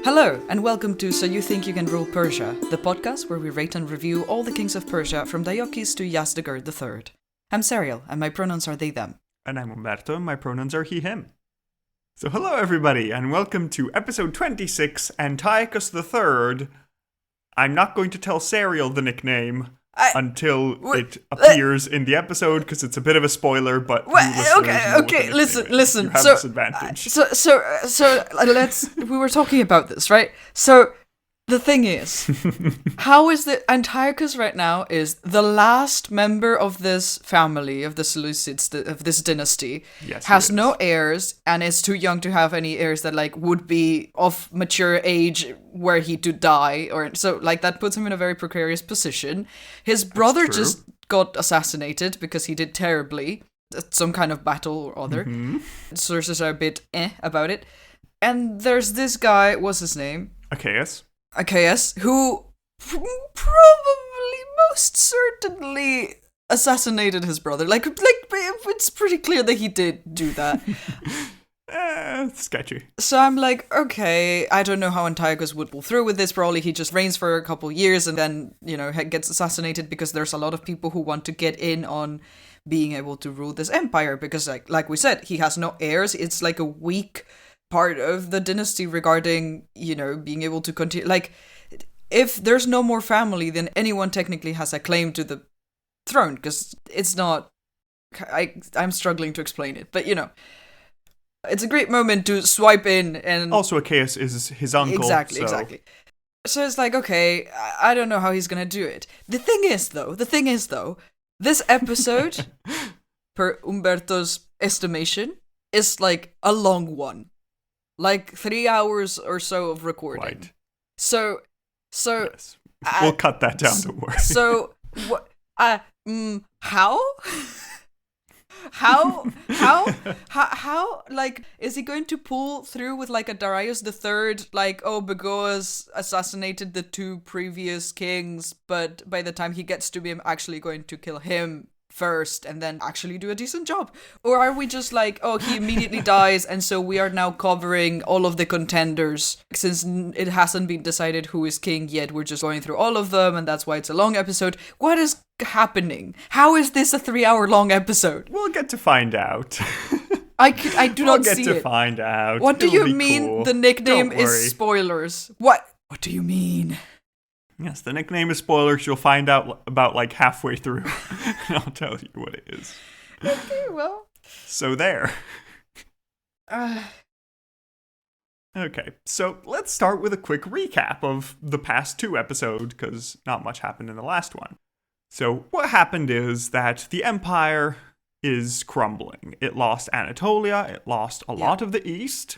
Hello, and welcome to So You Think You Can Rule Persia, the podcast where we rate and review all the kings of Persia from Antiochus to Yazdegerd III. I'm Serial, and my pronouns are they, them. And I'm Umberto, and my pronouns are he, him. So hello everybody, and welcome to episode 26, Antiochus III. I'm not going to tell Serial the nickname until it appears in the episode, because it's a bit of a spoiler, but Listen. You have this advantage. So we were talking about this, right? So, the thing is, how is the Antiochus right now is the last member of this family, of the Seleucids, of this dynasty, has no heirs, and is too young to have any heirs that, would be of mature age were he to die, or so, that puts him in a very precarious position. His brother just got assassinated because he did terribly at some kind of battle or other. Mm-hmm. Sources are a bit about it. And there's this guy, what's his name? Antiochus, who probably most certainly assassinated his brother. It's pretty clear that he did do that. Sketchy. So I'm like, okay, I don't know how Antiochus would pull through with this. Probably he just reigns for a couple years and then, gets assassinated because there's a lot of people who want to get in on being able to rule this empire. Because like we said, he has no heirs. It's like a weak part of the dynasty regarding, being able to continue. If there's no more family, then anyone technically has a claim to the throne, because it's not. I'm struggling to explain it, but it's a great moment to swipe in, and also Antiochus is his uncle. Exactly. So it's like, okay, I don't know how he's gonna do it. The thing is though, this episode, per Umberto's estimation, is a long one. 3 hours or so of recording. Right. So yes. We'll cut that down, don't worry. So what? How? Is he going to pull through with a Darius III? Bagoas assassinated the two previous kings, but by the time he gets to be, I'm actually going to kill him first and then actually do a decent job? Or are we just he immediately dies, and so we are now covering all of the contenders since it hasn't been decided who is king yet? We're just going through all of them, and that's why it's a long episode. What is happening? How is this a 3-hour long episode? We'll get to find out. I do not see it. We'll get to find out. What do you mean cool. The nickname is spoilers? What do you mean? Yes, the nickname is spoilers. You'll find out about halfway through. I'll tell you what it is. Okay, well. So there. Okay, so let's start with a quick recap of the past two episodes, because not much happened in the last one. So what happened is that the empire is crumbling. It lost Anatolia, it lost a lot of the east.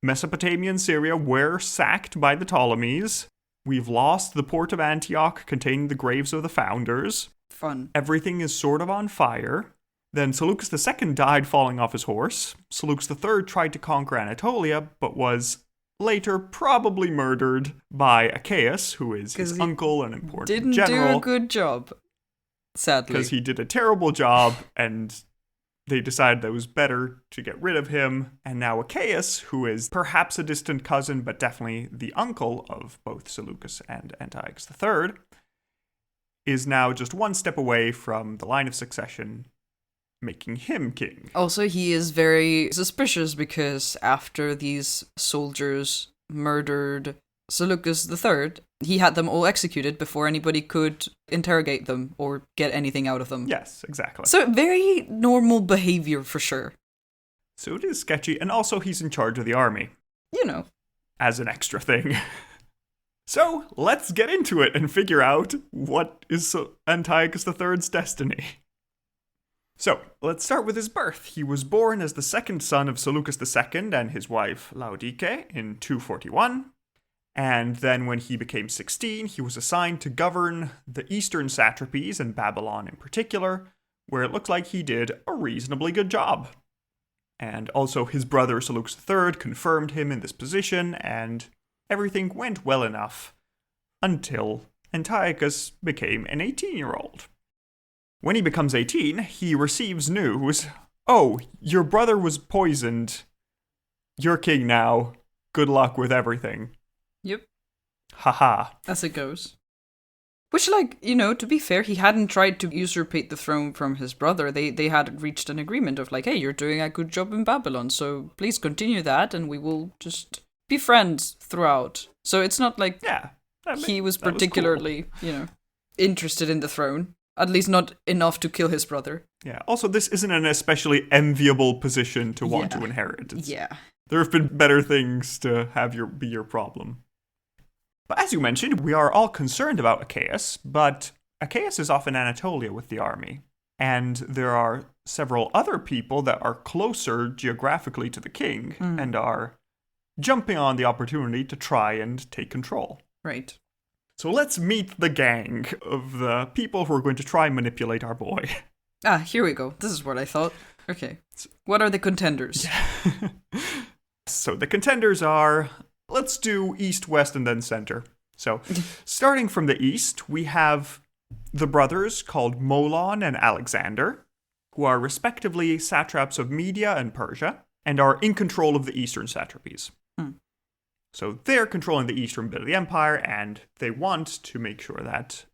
Mesopotamia and Syria were sacked by the Ptolemies. We've lost the port of Antioch containing the graves of the founders. Fun. Everything is sort of on fire. Then Seleucus II died falling off his horse. Seleucus III tried to conquer Anatolia, but was later probably murdered by Antiochus, who is his uncle and important general. Didn't do a good job, sadly. Because he did a terrible job, and they decided that it was better to get rid of him. And now Antiochus, who is perhaps a distant cousin, but definitely the uncle of both Seleucus and Antiochus III, is now just one step away from the line of succession, making him king. Also, he is very suspicious because after these soldiers murdered Seleucus III, he had them all executed before anybody could interrogate them or get anything out of them. Yes, exactly. So very normal behavior for sure. So it is sketchy, and also he's in charge of the army. As an extra thing. So let's get into it and figure out what is Antiochus III's destiny. So, let's start with his birth. He was born as the second son of Seleucus II and his wife Laodice in 241. And then when he became 16, he was assigned to govern the eastern satrapies and Babylon in particular, where it looked like he did a reasonably good job. And also his brother Seleucus III confirmed him in this position, and everything went well enough until Antiochus became an 18-year-old. When he becomes 18, he receives news, "Oh, your brother was poisoned. You're king now. Good luck with everything." Yep. Haha. As it goes. Which, to be fair, he hadn't tried to usurpate the throne from his brother. They had reached an agreement of hey, you're doing a good job in Babylon, so please continue that, and we will just be friends throughout. So it's not like he was particularly, interested in the throne. At least not enough to kill his brother. Yeah. Also, this isn't an especially enviable position to want to inherit. There have been better things to have be your problem. But as you mentioned, we are all concerned about Achaeus, but Achaeus is off in Anatolia with the army. And there are several other people that are closer geographically to the king and are jumping on the opportunity to try and take control. Right. So let's meet the gang of the people who are going to try and manipulate our boy. Ah, here we go. This is what I thought. Okay. What are the contenders? Yeah. So the contenders are, let's do east, west, and then center. So starting from the east, we have the brothers called Molon and Alexander, who are respectively satraps of Media and Persia, and are in control of the eastern satrapies. So they're controlling the eastern bit of the empire, and they want to make sure that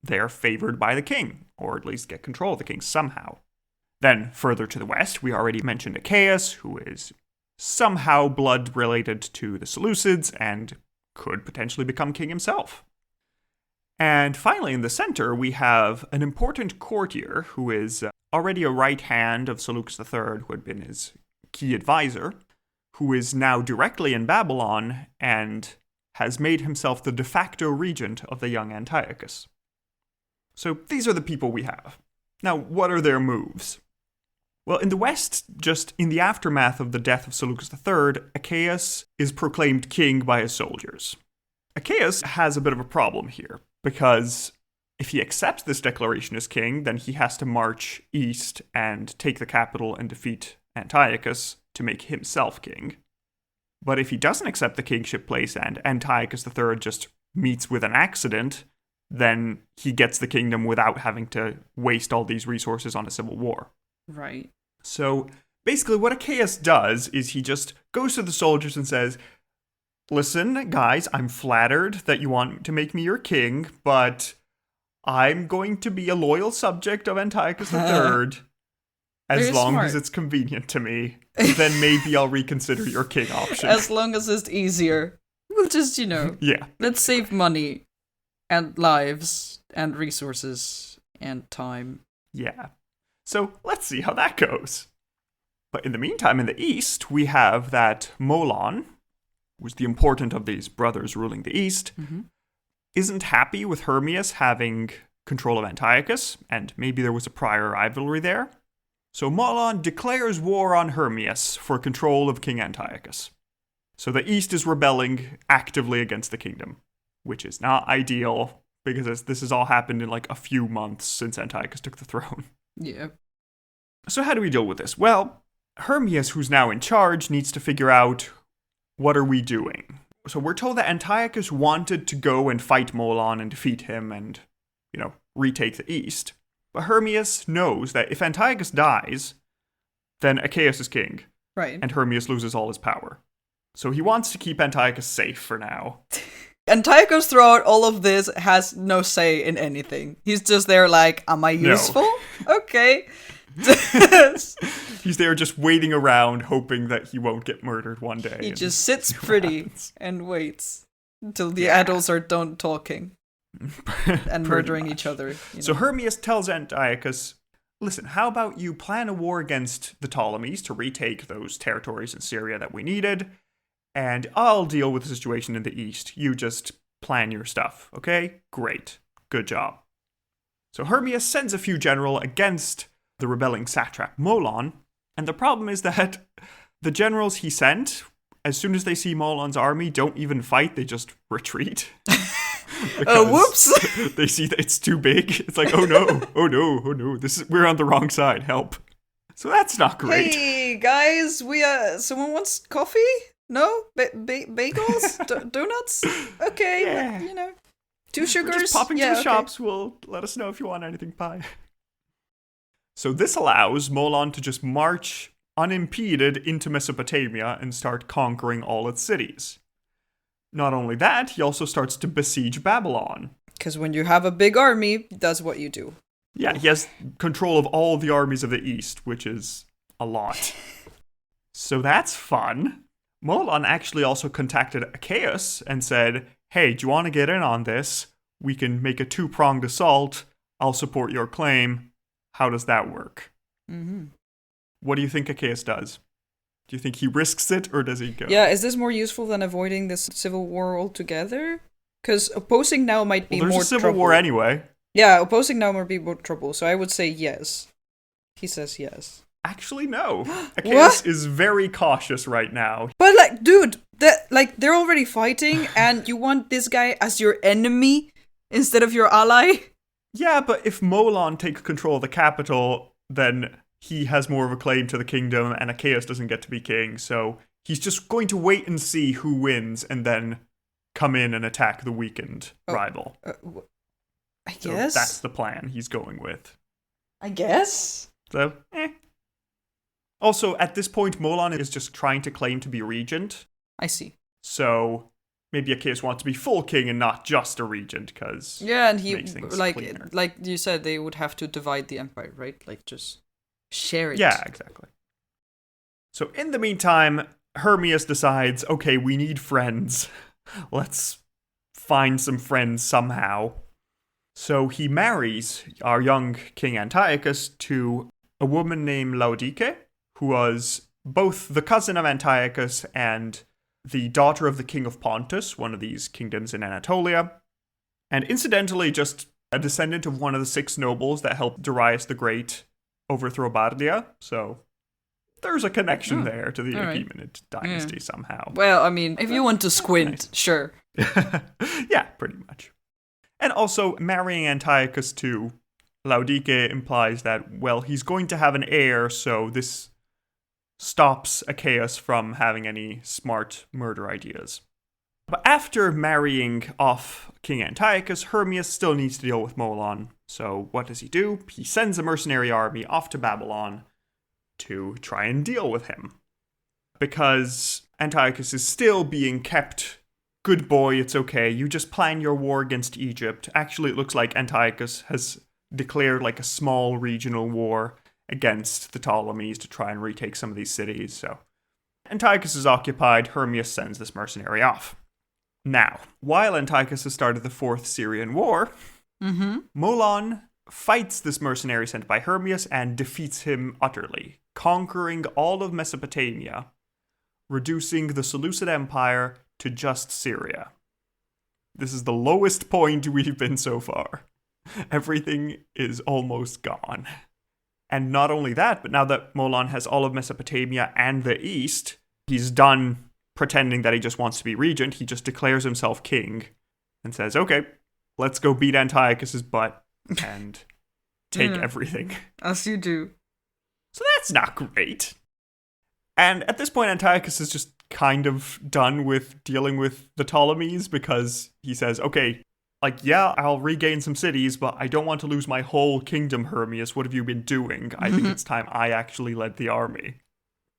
they're favored by the king, or at least get control of the king somehow. Then, further to the west, we already mentioned Achaeus, who is somehow blood related to the Seleucids, and could potentially become king himself. And finally, in the center, we have an important courtier, who is already a right hand of Seleucus III, who had been his key advisor, who is now directly in Babylon and has made himself the de facto regent of the young Antiochus. So these are the people we have. Now, what are their moves? Well, in the West, just in the aftermath of the death of Seleucus III, Achaeus is proclaimed king by his soldiers. Achaeus has a bit of a problem here, because if he accepts this declaration as king, then he has to march east and take the capital and defeat Antiochus to make himself king. But if he doesn't accept the kingship place and Antiochus III just meets with an accident, then he gets the kingdom without having to waste all these resources on a civil war. Right. So basically what Achaeus does is he just goes to the soldiers and says, listen, guys, I'm flattered that you want to make me your king, but I'm going to be a loyal subject of Antiochus III. As long as it's convenient to me, then maybe I'll reconsider your king option. As long as it's easier. We'll just, let's save money and lives and resources and time. Yeah. So let's see how that goes. But in the meantime, in the east, we have that Molon, who's the important of these brothers ruling the east, isn't happy with Hermias having control of Antiochus, and maybe there was a prior rivalry there. So Molon declares war on Hermias for control of King Antiochus. So the East is rebelling actively against the kingdom, which is not ideal, because this has all happened in a few months since Antiochus took the throne. Yeah. So how do we deal with this? Well, Hermias, who's now in charge, needs to figure out, what are we doing? So we're told that Antiochus wanted to go and fight Molon and defeat him and, retake the East. But Hermias knows that if Antiochus dies, then Achaeus is king. Right. And Hermias loses all his power. So he wants to keep Antiochus safe for now. Antiochus throughout all of this has no say in anything. He's just there am I useful? No. Okay. He's there just waiting around, hoping that he won't get murdered one day. He just sits pretty and waits until the adults are done talking. And murdering each other. So Hermias tells Antiochus, listen, how about you plan a war against the Ptolemies to retake those territories in Syria that we needed, and I'll deal with the situation in the east. You just plan your stuff, okay? Great. Good job. So Hermias sends a few generals against the rebelling satrap Molon, and the problem is that the generals he sent, as soon as they see Molon's army, don't even fight, they just retreat. Whoops! They see that it's too big. It's oh no, oh no, oh no. We're on the wrong side. Help. So that's not great. Hey guys, someone wants coffee? No? Bagels? Donuts? Okay, yeah. 2 sugars? We're just popping to the shops. Will let us know if you want anything pie. So this allows Molon to just march unimpeded into Mesopotamia and start conquering all its cities. Not only that, he also starts to besiege Babylon. Because when you have a big army, that's what you do. Yeah, he has control of all the armies of the East, which is a lot. So that's fun. Molon actually also contacted Achaeus and said, hey, do you want to get in on this? We can make a two-pronged assault. I'll support your claim. How does that work? Mm-hmm. What do you think Achaeus does? Do you think he risks it, or does he go? Yeah, is this more useful than avoiding this civil war altogether? Because opposing now might be more trouble. There's a civil war anyway. Yeah, opposing now might be more trouble, so I would say yes. He says yes. Actually, no. Achaeus is very cautious right now. But, like, dude, they're already fighting, and you want this guy as your enemy instead of your ally? Yeah, but if Molon takes control of the capital, then he has more of a claim to the kingdom, and Achaeus doesn't get to be king, so he's just going to wait and see who wins, and then come in and attack the weakened rival. I guess? So that's the plan he's going with. I guess? So, Also, at this point, Molon is just trying to claim to be regent. I see. So maybe Achaeus wants to be full king and not just a regent, because and he cleaner. like you said, they would have to divide the empire, right? Like just share it. Yeah, exactly. So in the meantime, Hermias decides, okay, we need friends. Let's find some friends somehow. So he marries our young King Antiochus to a woman named Laodice, who was both the cousin of Antiochus and the daughter of the king of Pontus, one of these kingdoms in Anatolia, and incidentally just a descendant of one of the 6 nobles that helped Darius the Great overthrow Bardia. So there's a connection there to the Achaemenid dynasty somehow. Well, I mean, if you want to squint, nice. Sure. Yeah, pretty much. And also, marrying Antiochus to Laodice implies that, well, he's going to have an heir, so this stops Achaeus from having any smart murder ideas. But after marrying off King Antiochus, Hermias still needs to deal with Molon. So what does he do? He sends a mercenary army off to Babylon to try and deal with him. Because Antiochus is still being kept, good boy, it's okay, you just plan your war against Egypt. Actually, it looks like Antiochus has declared like a small regional war against the Ptolemies to try and retake some of these cities. So Antiochus is occupied, Hermias sends this mercenary off. Now, while Antiochus has started the 4th Syrian War, Molon fights this mercenary sent by Hermias and defeats him utterly, conquering all of Mesopotamia, reducing the Seleucid Empire to just Syria. This is the lowest point we've been so far. Everything is almost gone. And not only that, but now that Molon has all of Mesopotamia and the East, he's done pretending that he just wants to be regent. He just declares himself king and says, okay, let's go beat Antiochus's butt and take everything. As you do. So that's not great. And at this point, Antiochus is just kind of done with dealing with the Ptolemies because he says, okay, like, yeah, I'll regain some cities, but I don't want to lose my whole kingdom, Hermias. What have you been doing? I think it's time I actually led the army.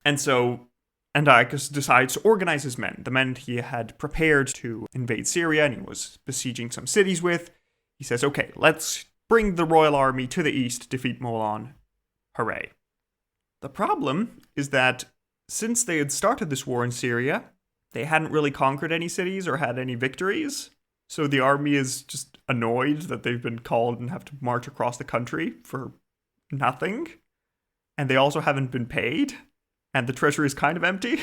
And so Antiochus decides to organize his men, the men he had prepared to invade Syria and he was besieging some cities with. He says, okay, let's bring the royal army to the east, defeat Molon. Hooray. The problem is that since they had started this war in Syria, they hadn't really conquered any cities or had any victories. So the army is just annoyed that they've been called and have to march across the country for nothing. And they also haven't been paid. And the treasury is kind of empty.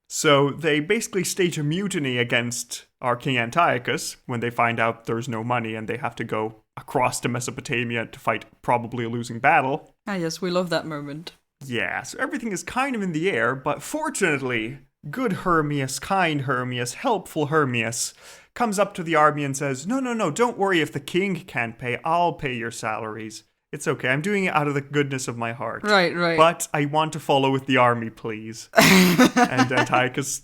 So they basically stage a mutiny against our King Antiochus when they find out there's no money and they have to go across to Mesopotamia to fight probably a losing battle. Ah, yes, we love that moment. Yeah, so everything is kind of in the air, but fortunately, good Hermias, kind Hermias, helpful Hermias comes up to the army and says, no, don't worry if the king can't pay, I'll pay your salaries. It's okay, I'm doing it out of the goodness of my heart. Right. But I want to follow with the army, please. And Antiochus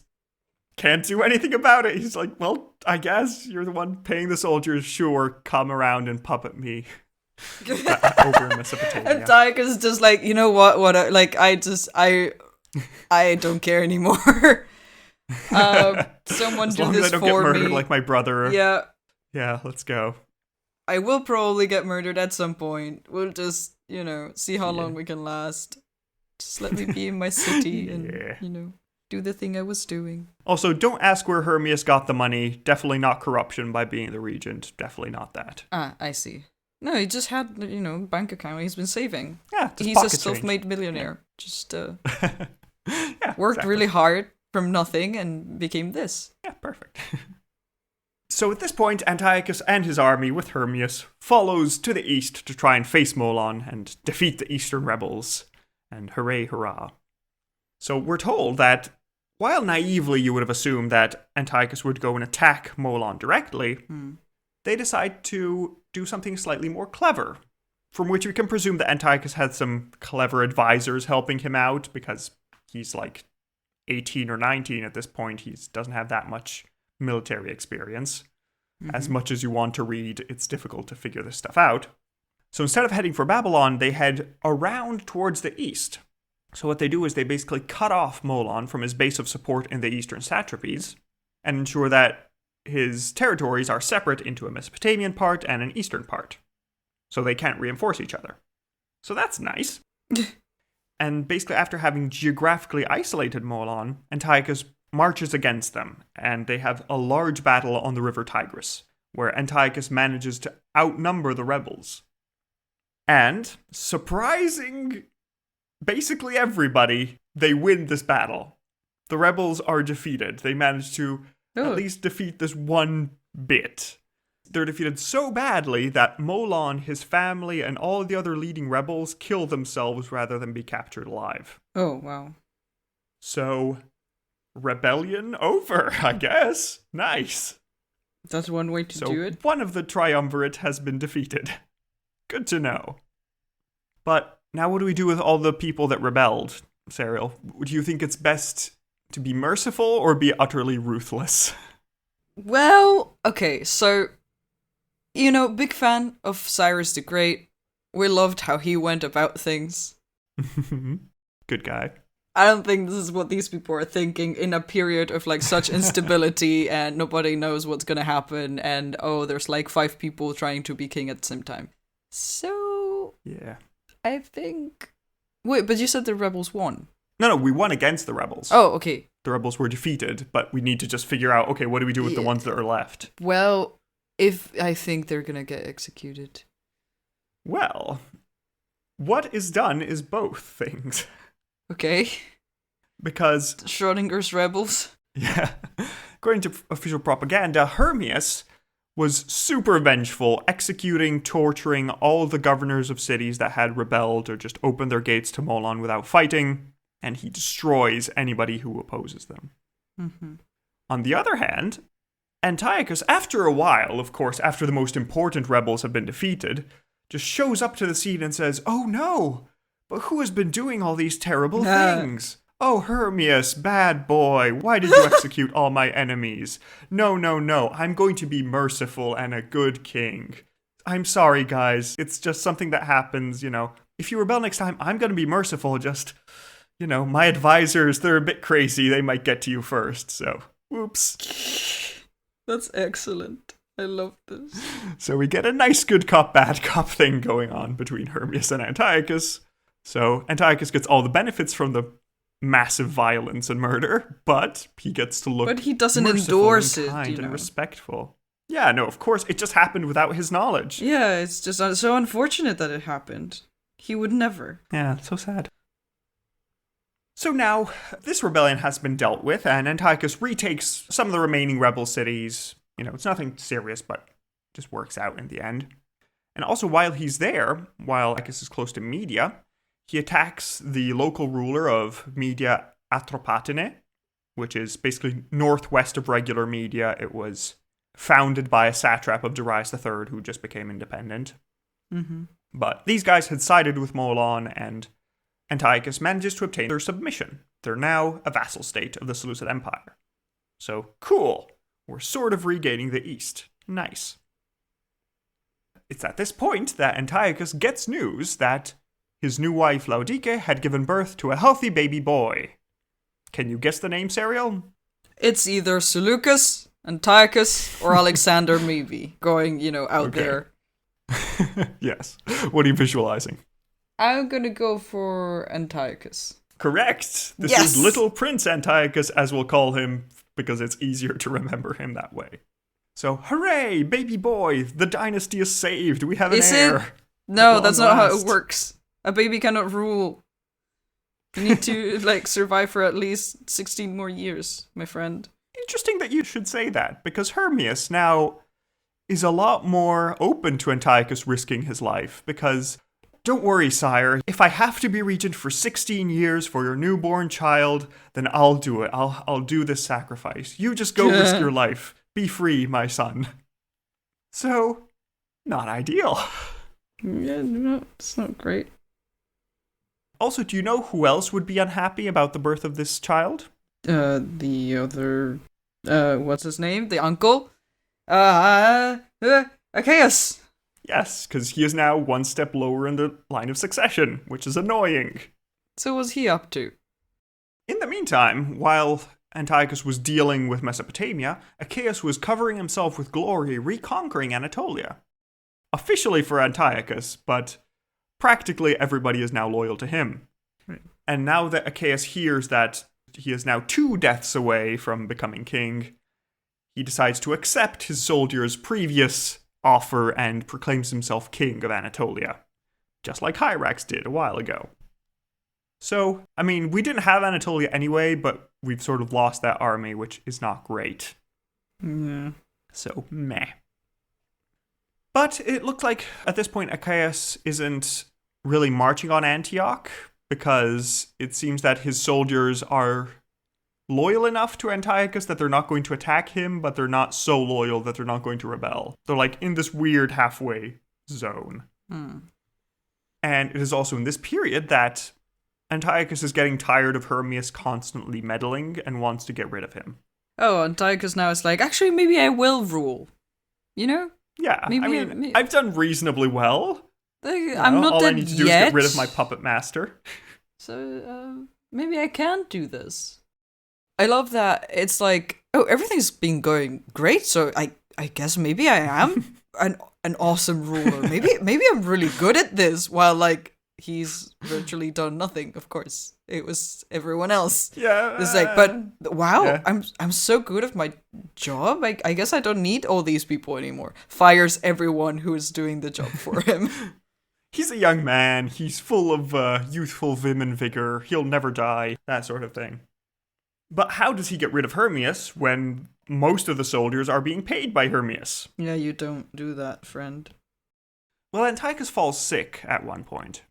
can't do anything about it. He's like, well, I guess you're the one paying the soldiers, sure, come around and puppet me. Over in Mesopotamia. Antiochus is just like, you know what, I don't care anymore. Someone As do long as this I don't for get murdered me. like my brother. Yeah. Yeah, let's go. I will probably get murdered at some point. We'll just, see how long we can last. Just let me be in my city and, do the thing I was doing. Also, don't ask where Hermias got the money. Definitely not corruption by being the regent. Definitely not that. Ah, I see. No, he just had, bank account he's been saving. Yeah, just he's pocket a self-made change. millionaire. Yeah. Just yeah, worked exactly. really hard from nothing and became this. Yeah, perfect. So at this point, Antiochus and his army with Hermias follows to the east to try and face Molon and defeat the eastern rebels. And hooray, hurrah. So we're told that while naively you would have assumed that Antiochus would go and attack Molon directly, they decide to do something slightly more clever, from which we can presume that Antiochus had some clever advisors helping him out, because he's like 18 or 19 at this point. He doesn't have that much military experience. As much as you want to read, it's difficult to figure this stuff out. So instead of heading for Babylon, they head around towards the east. So what they do is they basically cut off Molon from his base of support in the eastern satrapies and ensure that his territories are separate into a Mesopotamian part and an eastern part. So they can't reinforce each other. So that's nice. And basically after having geographically isolated Molon, Antiochus marches against them, and they have a large battle on the river Tigris, where Antiochus manages to outnumber the rebels. And, surprising basically everybody, they win this battle. The rebels are defeated. They manage to at least defeat this one bit. They're defeated so badly that Molon, his family, and all the other leading rebels kill themselves rather than be captured alive. Oh, wow. So, rebellion over, I guess. Nice. That's one way to do it. One of the triumvirate has been defeated. Good to know. But now what do we do with all the people that rebelled, Serial? Do you think it's best to be merciful or be utterly ruthless? Well, okay, so, big fan of Cyrus the Great. We loved how he went about things. Good guy. I don't think this is what these people are thinking in a period of such instability and nobody knows what's gonna happen and there's 5 people trying to be king at the same time. So yeah, I think. Wait, but you said the rebels won. No, we won against the rebels. Oh, okay. The rebels were defeated, but we need to just figure out, okay, what do we do with the ones that are left? Well, if I think they're gonna get executed. Well, what is done is both things. Okay. Because Schrodinger's rebels. Yeah. According to official propaganda, Hermias was super vengeful, executing, torturing all the governors of cities that had rebelled or just opened their gates to Molon without fighting, and he destroys anybody who opposes them. Mm-hmm. On the other hand, Antiochus, after a while, of course, after the most important rebels have been defeated, just shows up to the scene and says, "Oh no! But who has been doing all these terrible things? Oh, Hermias, bad boy, why did you execute all my enemies? No, I'm going to be merciful and a good king. I'm sorry, guys, it's just something that happens, If you rebel next time, I'm going to be merciful, just, my advisors, they're a bit crazy, they might get to you first, so, whoops." That's excellent. I love this. So we get a nice good cop, bad cop thing going on between Hermias and Antiochus. So Antiochus gets all the benefits from the massive violence and murder, but he gets to look. But he doesn't merciful endorse and it, kind and respectful. Yeah, no, of course, it just happened without his knowledge. Yeah, it's just so unfortunate that it happened. He would never. Yeah, so sad. So now, this rebellion has been dealt with, and Antiochus retakes some of the remaining rebel cities. It's nothing serious, but just works out in the end. And also, while he's there, while Antiochus is close to Media, he attacks the local ruler of Media, Atropatene, which is basically northwest of regular Media. It was founded by a satrap of Darius III who just became independent. Mm-hmm. But these guys had sided with Molon, and Antiochus manages to obtain their submission. They're now a vassal state of the Seleucid Empire. So, cool. We're sort of regaining the East. Nice. It's at this point that Antiochus gets news that his new wife Laodike had given birth to a healthy baby boy. Can you guess the name, Serial? It's either Seleucus, Antiochus, or Alexander maybe, going, out there. Yes. What are you visualizing? I'm gonna go for Antiochus. Correct! This is Little Prince Antiochus, as we'll call him, because it's easier to remember him that way. So, hooray, baby boy, the dynasty is saved, we have an heir. No, that's not how it works. A baby cannot rule. You need to, survive for at least 16 more years, my friend. Interesting that you should say that, because Hermias now is a lot more open to Antiochus risking his life, because, don't worry, sire, if I have to be regent for 16 years for your newborn child, then I'll do it. I'll do this sacrifice. You just go risk your life. Be free, my son. So, not ideal. Yeah, no, it's not great. Also, do you know who else would be unhappy about the birth of this child? The other... what's his name? The uncle? Achaeus! Yes, because he is now one step lower in the line of succession, which is annoying. So what's he up to? In the meantime, while Antiochus was dealing with Mesopotamia, Achaeus was covering himself with glory, reconquering Anatolia. Officially for Antiochus, but practically everybody is now loyal to him. Right. And now that Achaeus hears that he is now 2 deaths away from becoming king, he decides to accept his soldiers' previous offer and proclaims himself king of Anatolia, just like Hyrax did a while ago. So, we didn't have Anatolia anyway, but we've sort of lost that army, which is not great. Yeah. So, meh. But it looks like at this point Achaeus isn't really marching on Antioch, because it seems that his soldiers are loyal enough to Antiochus that they're not going to attack him, but they're not so loyal that they're not going to rebel. They're in this weird halfway zone. And it is also in this period that Antiochus is getting tired of Hermias constantly meddling and wants to get rid of him. Oh, Antiochus now is actually, maybe I will rule. Yeah, maybe I've done reasonably well. I'm not all dead I need to do yet. is get rid of my puppet master. So, maybe I can do this. I love that it's everything's been going great, so I guess maybe I am an awesome ruler. Maybe I'm really good at this, while he's virtually done nothing. Of course, it was everyone else. Yeah. It's but wow, yeah. I'm so good at my job. I guess I don't need all these people anymore. Fires everyone who is doing the job for him. He's a young man. He's full of youthful vim and vigor. He'll never die. That sort of thing. But how does he get rid of Hermias when most of the soldiers are being paid by Hermias? Yeah, you don't do that, friend. Well, Antiochus falls sick at one point.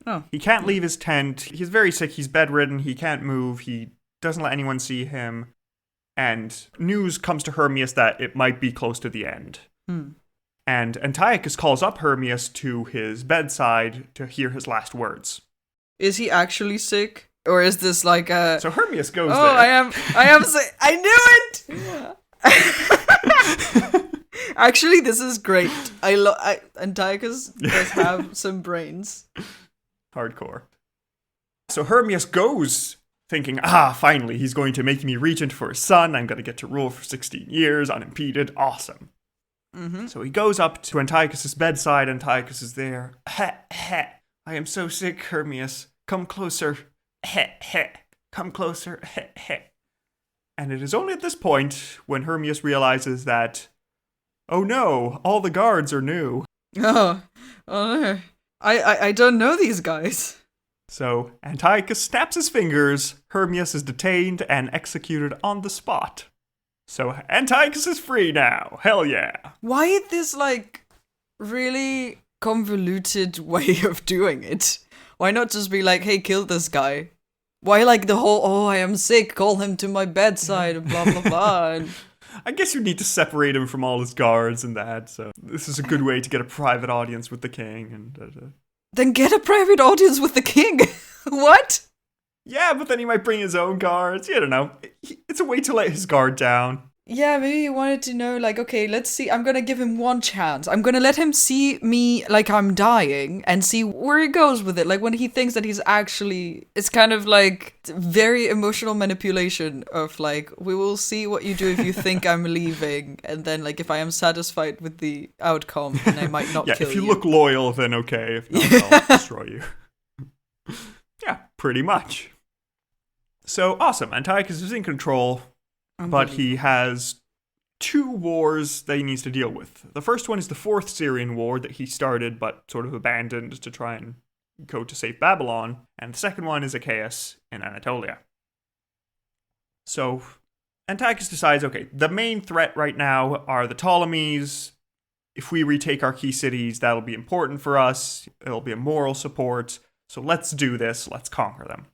Oh. He can't leave his tent. He's very sick. He's bedridden. He can't move. He doesn't let anyone see him. And news comes to Hermias that it might be close to the end. And Antiochus calls up Hermias to his bedside to hear his last words. Is he actually sick? Or is this a... So Hermias goes there. I am sick. I knew it! Actually, this is great. Antiochus does have some brains. Hardcore. So Hermias goes thinking, finally, he's going to make me regent for his son. I'm going to get to rule for 16 years, unimpeded. Awesome. Mm-hmm. So he goes up to Antiochus' bedside. Antiochus is there. I am so sick, Hermias. Come closer. Come closer. And it is only at this point when Hermias realizes that, oh no, all the guards are new. Oh no. I don't know these guys. So Antiochus snaps his fingers, Hermias is detained and executed on the spot. So Antiochus is free now. Hell yeah. Why this really convoluted way of doing it? Why not just be hey, kill this guy? Why the whole, I am sick, call him to my bedside, and blah blah blah. And... I guess you need to separate him from all his guards and that, so this is a good way to get a private audience with the king. And Then get a private audience with the king! What? Yeah, but then he might bring his own guards. You don't know. It's a way to let his guard down. Yeah, maybe he wanted to know, like, okay, let's see. I'm gonna give him one chance. I'm gonna let him see me like I'm dying and see where he goes with it. Like, when he thinks that he's actually, it's kind of like very emotional manipulation of like, we will see what you do if you think I'm leaving, and then like if I am satisfied with the outcome, then I might not yeah, kill if you look loyal, then okay. If not, I'll destroy you. Yeah, pretty much. So awesome. Antiochus is in control. But he has 2 wars that he needs to deal with. The first one is the 4th Syrian War that he started but sort of abandoned to try and go to save Babylon. And the second one is Achaeus in Anatolia. So Antiochus decides, okay, the main threat right now are the Ptolemies. If we retake our key cities, that'll be important for us. It'll be a moral support. So let's do this. Let's conquer them.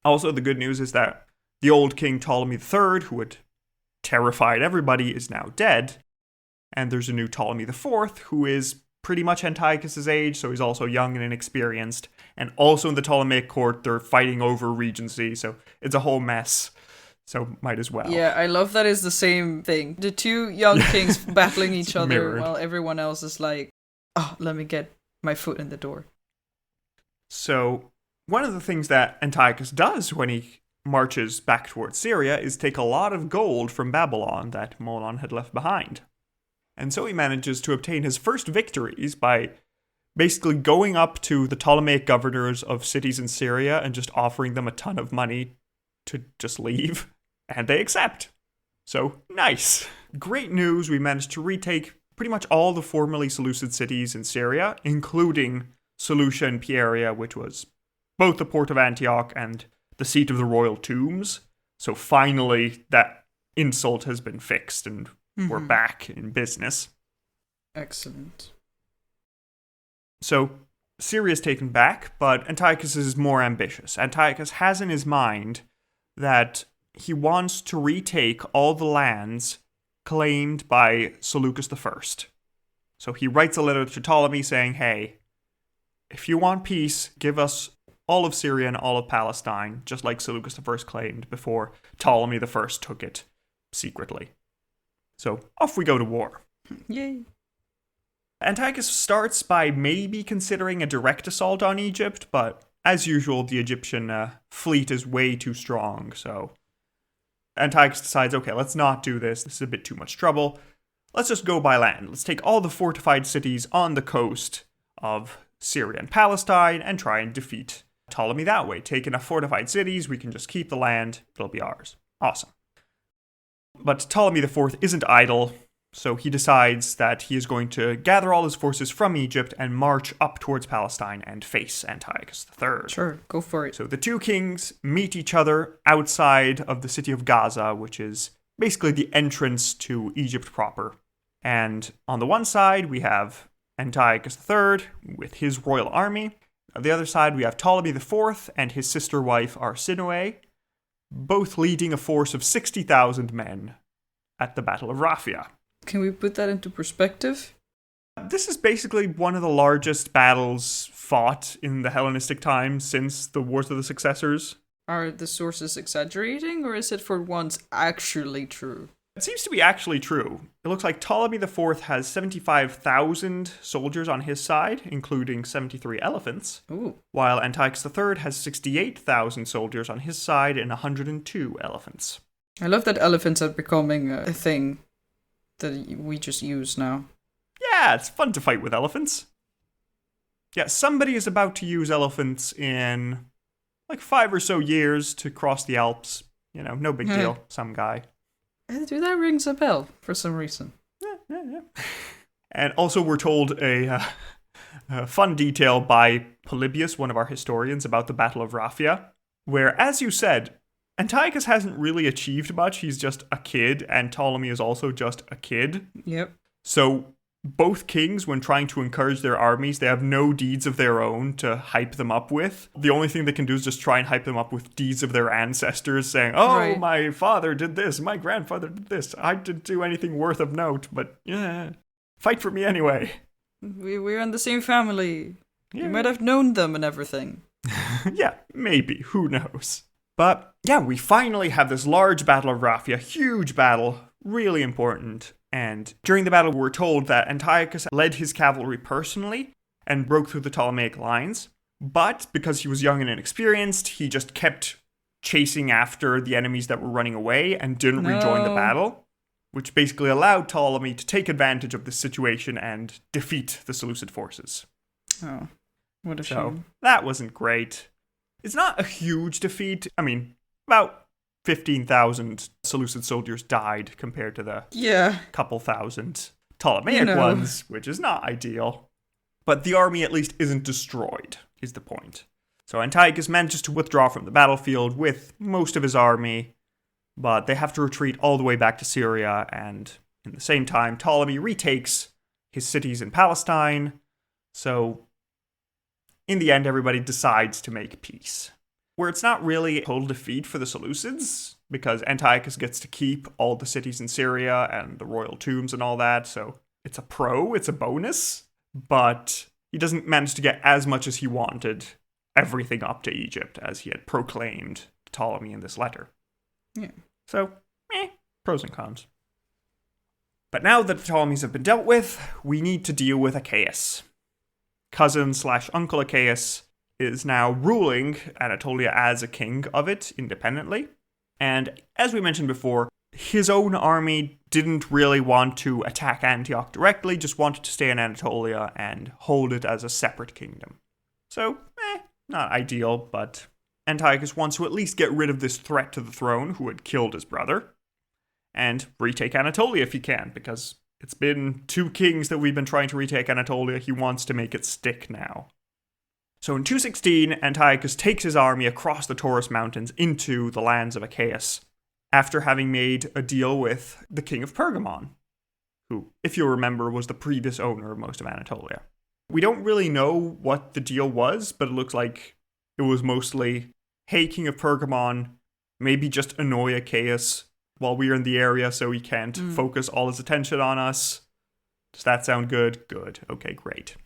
Also, the good news is that the old king Ptolemy III, who had terrified everybody, is now dead. And there's a new Ptolemy IV, who is pretty much Antiochus' age, so he's also young and inexperienced. And also in the Ptolemaic court, they're fighting over regency, so it's a whole mess. So might as well. Yeah, I love that it's the same thing. The 2 young kings battling each other mirrored. while everyone else is like, oh, let me get my foot in the door. So one of the things that Antiochus does when he marches back towards Syria is take a lot of gold from Babylon that Molon had left behind. And so he manages to obtain his first victories by basically going up to the Ptolemaic governors of cities in Syria and just offering them a ton of money to just leave. And they accept. So, nice. Great news, we managed to retake pretty much all the formerly Seleucid cities in Syria, including Seleucia and Pieria, which was both the port of Antioch and the seat of the royal tombs. So finally, that insult has been fixed and we're back in business. Excellent. So Syria is taken back, but Antiochus is more ambitious. Antiochus has in his mind that he wants to retake all the lands claimed by Seleucus I. So he writes a letter to Ptolemy saying, hey, if you want peace, give us all of Syria and all of Palestine, just like Seleucus I claimed before Ptolemy I took it secretly. So off we go to war. Yay. Antiochus starts by maybe considering a direct assault on Egypt, but as usual, the Egyptian fleet is way too strong, so Antiochus decides, okay, let's not do this. This is a bit too much trouble. Let's just go by land. Let's take all the fortified cities on the coast of Syria and Palestine and try and defeat Ptolemy that way. Take enough fortified cities, we can just keep the land, it'll be ours. Awesome. But Ptolemy IV isn't idle, so he decides that he is going to gather all his forces from Egypt and march up towards Palestine and face Antiochus III. Sure, go for it. So the 2 kings meet each other outside of the city of Gaza, which is basically the entrance to Egypt proper. And on the one side, we have Antiochus III with his royal army. On the other side, we have Ptolemy IV and his sister wife Arsinoe, both leading a force of 60,000 men at the Battle of Raphia. Can we put that into perspective? This is basically one of the largest battles fought in the Hellenistic times since the Wars of the Successors. Are the sources exaggerating, or is it for once actually true? It seems to be actually true. It looks like Ptolemy IV has 75,000 soldiers on his side, including 73 elephants, while Antiochus III has 68,000 soldiers on his side and 102 elephants. I love that elephants are becoming a thing that we just use now. Yeah, it's fun to fight with elephants. Yeah, somebody is about to use elephants in like 5 or so years to cross the Alps. You know, no big deal. Some guy. Dude, that rings a bell for some reason. Yeah. And also we're told a fun detail by Polybius, one of our historians, about the Battle of Raphia, where, as you said, Antiochus hasn't really achieved much. He's just a kid, and Ptolemy is also just a kid. Yep. So both kings, when trying to encourage their armies, they have no deeds of their own to hype them up with. The only thing they can do is just try and hype them up with deeds of their ancestors, saying, oh, right. My father did this, my grandfather did this. I didn't do anything worth of note, but yeah, fight for me anyway. We're in the same family. Yeah. You might have known them and everything. Yeah, maybe. Who knows? But yeah, we finally have this large battle of Raphia, huge battle, really important. And during the battle, we're told that Antiochus led his cavalry personally and broke through the Ptolemaic lines. But because he was young and inexperienced, he just kept chasing after the enemies that were running away and didn't rejoin the battle, which basically allowed Ptolemy to take advantage of this situation and defeat the Seleucid forces. Oh, what a shame. That wasn't great. It's not a huge defeat. I mean, about 15,000 Seleucid soldiers died compared to the couple thousand Ptolemaic ones, which is not ideal. But the army at least isn't destroyed, is the point. So Antiochus manages to withdraw from the battlefield with most of his army, but they have to retreat all the way back to Syria, and in the same time, Ptolemy retakes his cities in Palestine. So in the end, everybody decides to make peace. Where it's not really a total defeat for the Seleucids, because Antiochus gets to keep all the cities in Syria and the royal tombs and all that, so it's a bonus, but he doesn't manage to get as much as he wanted, everything up to Egypt, as he had proclaimed to Ptolemy in this letter. Yeah. So, pros and cons. But now that the Ptolemies have been dealt with, we need to deal with Achaeus. Cousin/uncle Achaeus is now ruling Anatolia as a king of it independently. And as we mentioned before, his own army didn't really want to attack Antioch directly, just wanted to stay in Anatolia and hold it as a separate kingdom. So, not ideal, but Antiochus wants to at least get rid of this threat to the throne who had killed his brother, and retake Anatolia if he can, because it's been 2 kings that we've been trying to retake Anatolia. He wants to make it stick now. So in 216, Antiochus takes his army across the Taurus Mountains into the lands of Achaeus, after having made a deal with the king of Pergamon, who, if you'll remember, was the previous owner of most of Anatolia. We don't really know what the deal was, but it looks like it was mostly, hey, king of Pergamon, maybe just annoy Achaeus while we're in the area so he can't focus all his attention on us. Does that sound good? Good. Okay, great.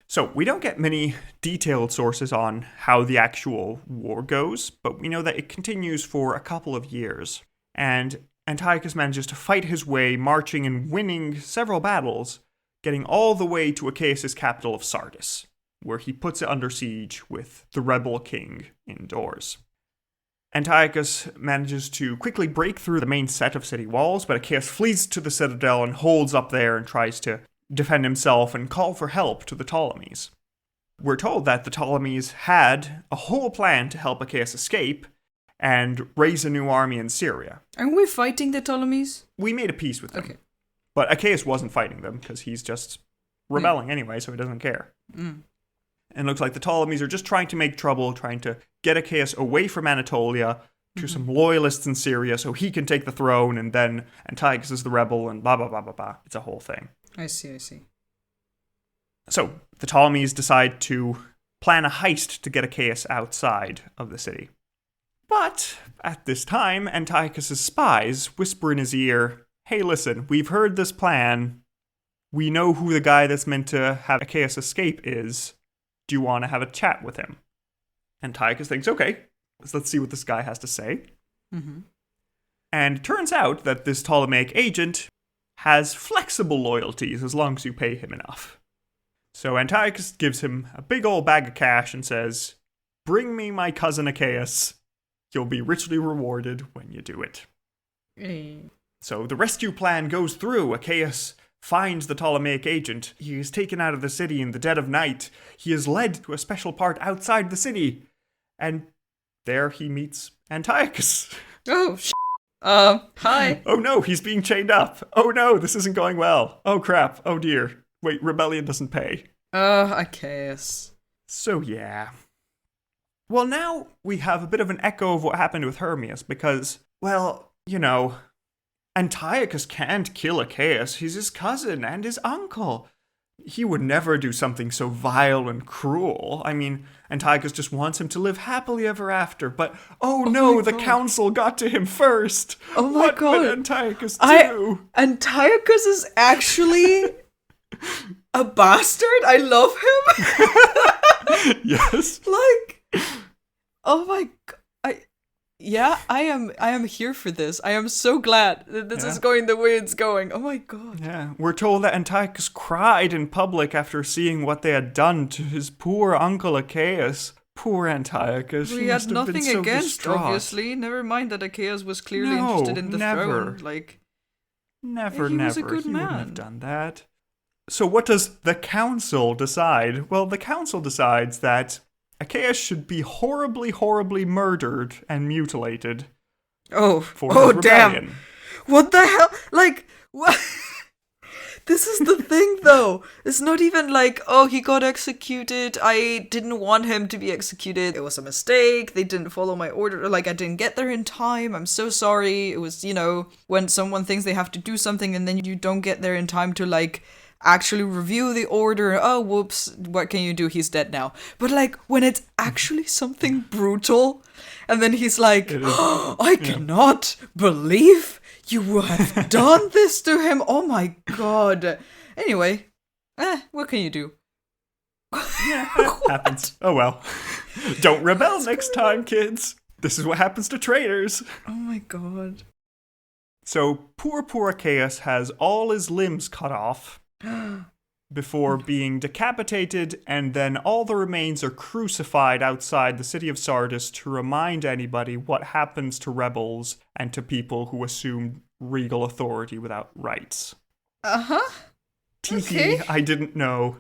So, we don't get many detailed sources on how the actual war goes, but we know that it continues for a couple of years. And Antiochus manages to fight his way, marching and winning several battles, getting all the way to Achaeus' capital of Sardis, where he puts it under siege with the rebel king indoors. Antiochus manages to quickly break through the main set of city walls, but Achaeus flees to the citadel and holds up there and tries to defend himself and call for help to the Ptolemies. We're told that the Ptolemies had a whole plan to help Achaeus escape and raise a new army in Syria. Aren't we fighting the Ptolemies? We made a peace with them. Okay. But Achaeus wasn't fighting them because he's just rebelling anyway, so he doesn't care. And it looks like the Ptolemies are just trying to make trouble, trying to get Achaeus away from Anatolia to some loyalists in Syria so he can take the throne, and then Antiochus is the rebel, and blah, blah, blah, blah, blah. It's a whole thing. I see. So, the Ptolemies decide to plan a heist to get Achaeus outside of the city. But, at this time, Antiochus' spies whisper in his ear, hey, listen, we've heard this plan. We know who the guy that's meant to have Achaeus escape is. Do you want to have a chat with him? Antiochus thinks, okay, let's see what this guy has to say. And it turns out that this Ptolemaic agent has flexible loyalties as long as you pay him enough. So Antiochus gives him a big old bag of cash and says, bring me my cousin Achaeus. You'll be richly rewarded when you do it. So the rescue plan goes through. Achaeus finds the Ptolemaic agent. He is taken out of the city in the dead of night. He is led to a special part outside the city. And there he meets Antiochus. Oh, hi. Oh no, he's being chained up. Oh no, this isn't going well. Oh crap. Oh dear. Wait, rebellion doesn't pay. Achaeus. So yeah. Well, now we have a bit of an echo of what happened with Hermias because, well, you know, Antiochus can't kill Achaeus. He's his cousin and his uncle. He would never do something so vile and cruel. I mean, Antiochus just wants him to live happily ever after, but oh no, the council got to him first. Oh my God. What would Antiochus do? Antiochus is actually a bastard? I love him. Yes. Like, oh my God. Yeah, I am here for this. I am so glad that this is going the way it's going. Oh my god. Yeah, we're told that Antiochus cried in public after seeing what they had done to his poor uncle Achaeus. Poor Antiochus. He must had have been nothing so against, distraught. obviously. Never mind that Achaeus was clearly interested in the throne. Like, Never. he was a good he man. wouldn't have done that. So what does the council decide? Well, the council decides that Achaeus should be horribly, horribly murdered and mutilated. For his rebellion. Damn! What the hell? Like, what? This is the thing, though. It's not even like, oh, he got executed. I didn't want him to be executed. It was a mistake. They didn't follow my order. Like, I didn't get there in time. I'm so sorry. It was, when someone thinks they have to do something and then you don't get there in time to, like, actually review the order. Oh, whoops. What can you do? He's dead now. But, like, when it's actually something brutal, and then he's like, I cannot believe you have done this to him. Oh my god. Anyway, what can you do? Yeah, happens. Oh well. Don't rebel next time, kids. This is what happens to traitors. Oh my god. So poor Achaeus has all his limbs cut off before being decapitated, and then all the remains are crucified outside the city of Sardis to remind anybody what happens to rebels and to people who assume regal authority without rights. Okay. I didn't know.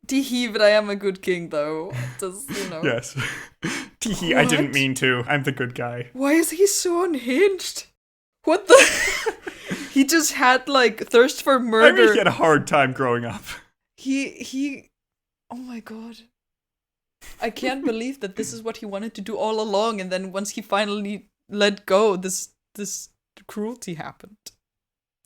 Teehee, but I am a good king, though. Just, Yes. Teehee, I didn't mean to. I'm the good guy. Why is he so unhinged? What the... He just had, like, thirst for murder. I mean, he had a hard time growing up. He... Oh my god. I can't believe that this is what he wanted to do all along, and then once he finally let go, this cruelty happened.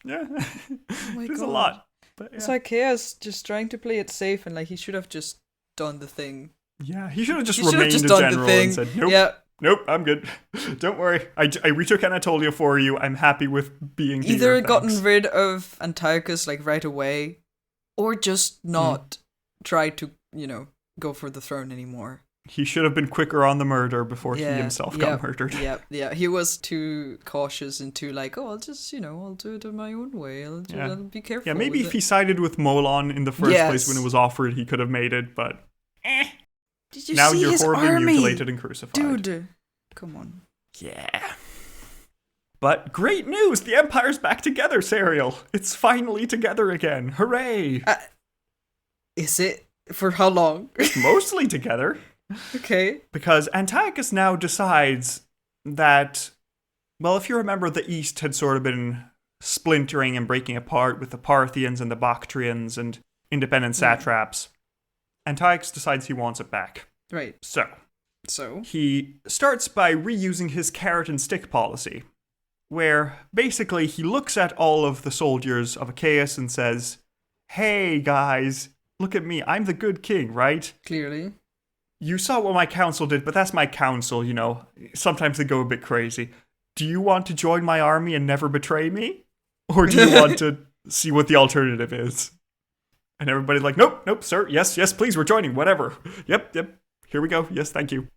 Yeah. Oh my There's god. a lot. But yeah. It's like Chaos just trying to play it safe, and like he should have just done the thing. Yeah, he should have just remained a general and said, nope. Yeah. Nope, I'm good. Don't worry. I retook Anatolia for you. I'm happy with being here. Either gotten rid of Antiochus like right away, or just not try to, go for the throne anymore. He should have been quicker on the murder before he himself got murdered. Yeah. He was too cautious and too like, I'll just, I'll do it in my own way. I'll be careful. Yeah, maybe if he sided with Molon in the first place when it was offered, he could have made it, but Did you now see you're his horribly army? mutilated and crucified. Dude, come on. Yeah. But great news! The Empire's back together, Serial. It's finally together again. Hooray! Is it? For how long? It's mostly together. Okay. Because Antiochus now decides that, well, if you remember, the East had sort of been splintering and breaking apart with the Parthians and the Bactrians and independent satraps. Antiochus decides he wants it back. Right. So he starts by reusing his carrot and stick policy, where basically he looks at all of the soldiers of Achaeus and says, hey guys, look at me, I'm the good king, right? Clearly. You saw what my council did, but that's my council, Sometimes they go a bit crazy. Do you want to join my army and never betray me? Or do you want to see what the alternative is? And everybody's like, nope, sir. Yes, please, we're joining, whatever. Yep. Here we go. Yes, thank you.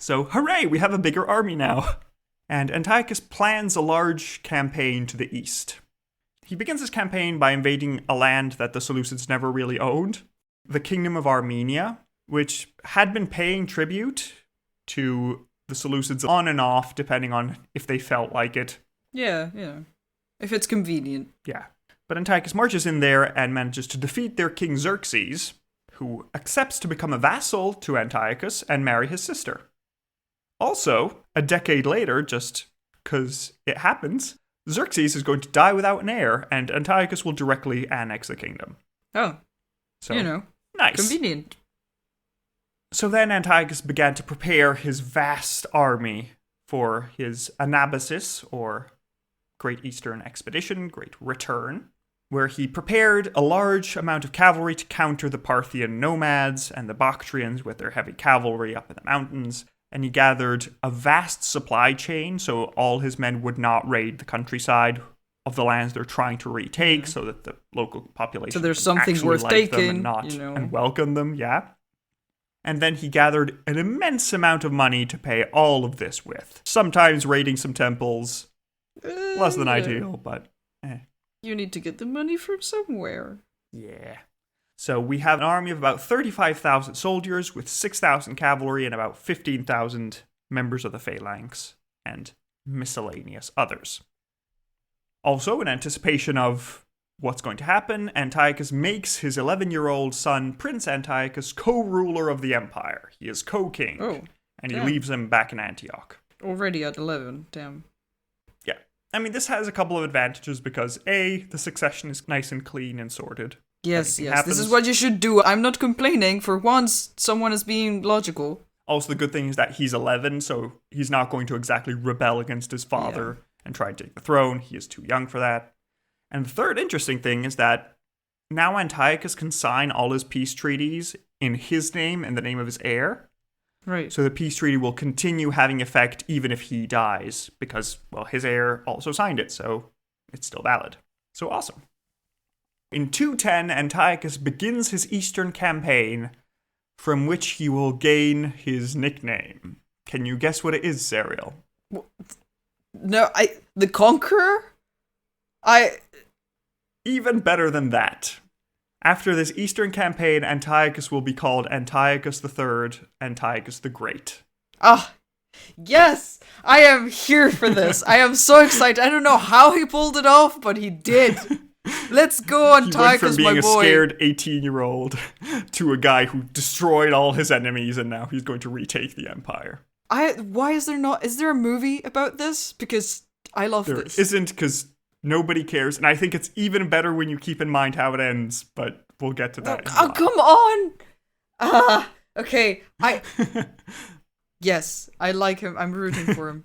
So, hooray, we have a bigger army now. And Antiochus plans a large campaign to the east. He begins his campaign by invading a land that the Seleucids never really owned, the Kingdom of Armenia, which had been paying tribute to the Seleucids on and off, depending on if they felt like it. Yeah. If it's convenient. Yeah. But Antiochus marches in there and manages to defeat their king Xerxes, who accepts to become a vassal to Antiochus and marry his sister. Also, a decade later, just because it happens, Xerxes is going to die without an heir, and Antiochus will directly annex the kingdom. Oh. So, nice. Convenient. So then Antiochus began to prepare his vast army for his anabasis, or Great Eastern Expedition, Great Return, where he prepared a large amount of cavalry to counter the Parthian nomads and the Bactrians with their heavy cavalry up in the mountains, and he gathered a vast supply chain so all his men would not raid the countryside of the lands they're trying to retake, so that the local population so there's something worth like taking, them and welcome them, yeah. and then he gathered an immense amount of money to pay all of this with. Sometimes raiding some temples, less than ideal, but You need to get the money from somewhere. Yeah. So we have an army of about 35,000 soldiers with 6,000 cavalry and about 15,000 members of the phalanx and miscellaneous others. Also, in anticipation of what's going to happen, Antiochus makes his 11-year-old son, Prince Antiochus, co-ruler of the empire. He is co-king, and he leaves him back in Antioch. Already at 11, damn. Yeah. I mean, this has a couple of advantages because, A, the succession is nice and clean and sorted. Yes, this is what you should do. I'm not complaining. For once, someone is being logical. Also, the good thing is that he's 11, so he's not going to exactly rebel against his father and try and take the throne. He is too young for that. And the third interesting thing is that now Antiochus can sign all his peace treaties in his name and the name of his heir. Right. So the peace treaty will continue having effect even if he dies, because, well, his heir also signed it, so it's still valid. So awesome. In 210, Antiochus begins his eastern campaign, from which he will gain his nickname. Can you guess what it is, Serial? No, the Conqueror? Even better than that. After this eastern campaign, Antiochus will be called Antiochus III, Antiochus the Great. Yes! I am here for this. I am so excited. I don't know how he pulled it off, but he did. Let's go, Antiochus, my boy. He went from being a scared 18-year-old to a guy who destroyed all his enemies, and now he's going to retake the empire. Why is there not... Is there a movie about this? Because I love this. There isn't, because nobody cares, and I think it's even better when you keep in mind how it ends, but we'll get to that. Oh, come on! Okay, Yes, I like him. I'm rooting for him.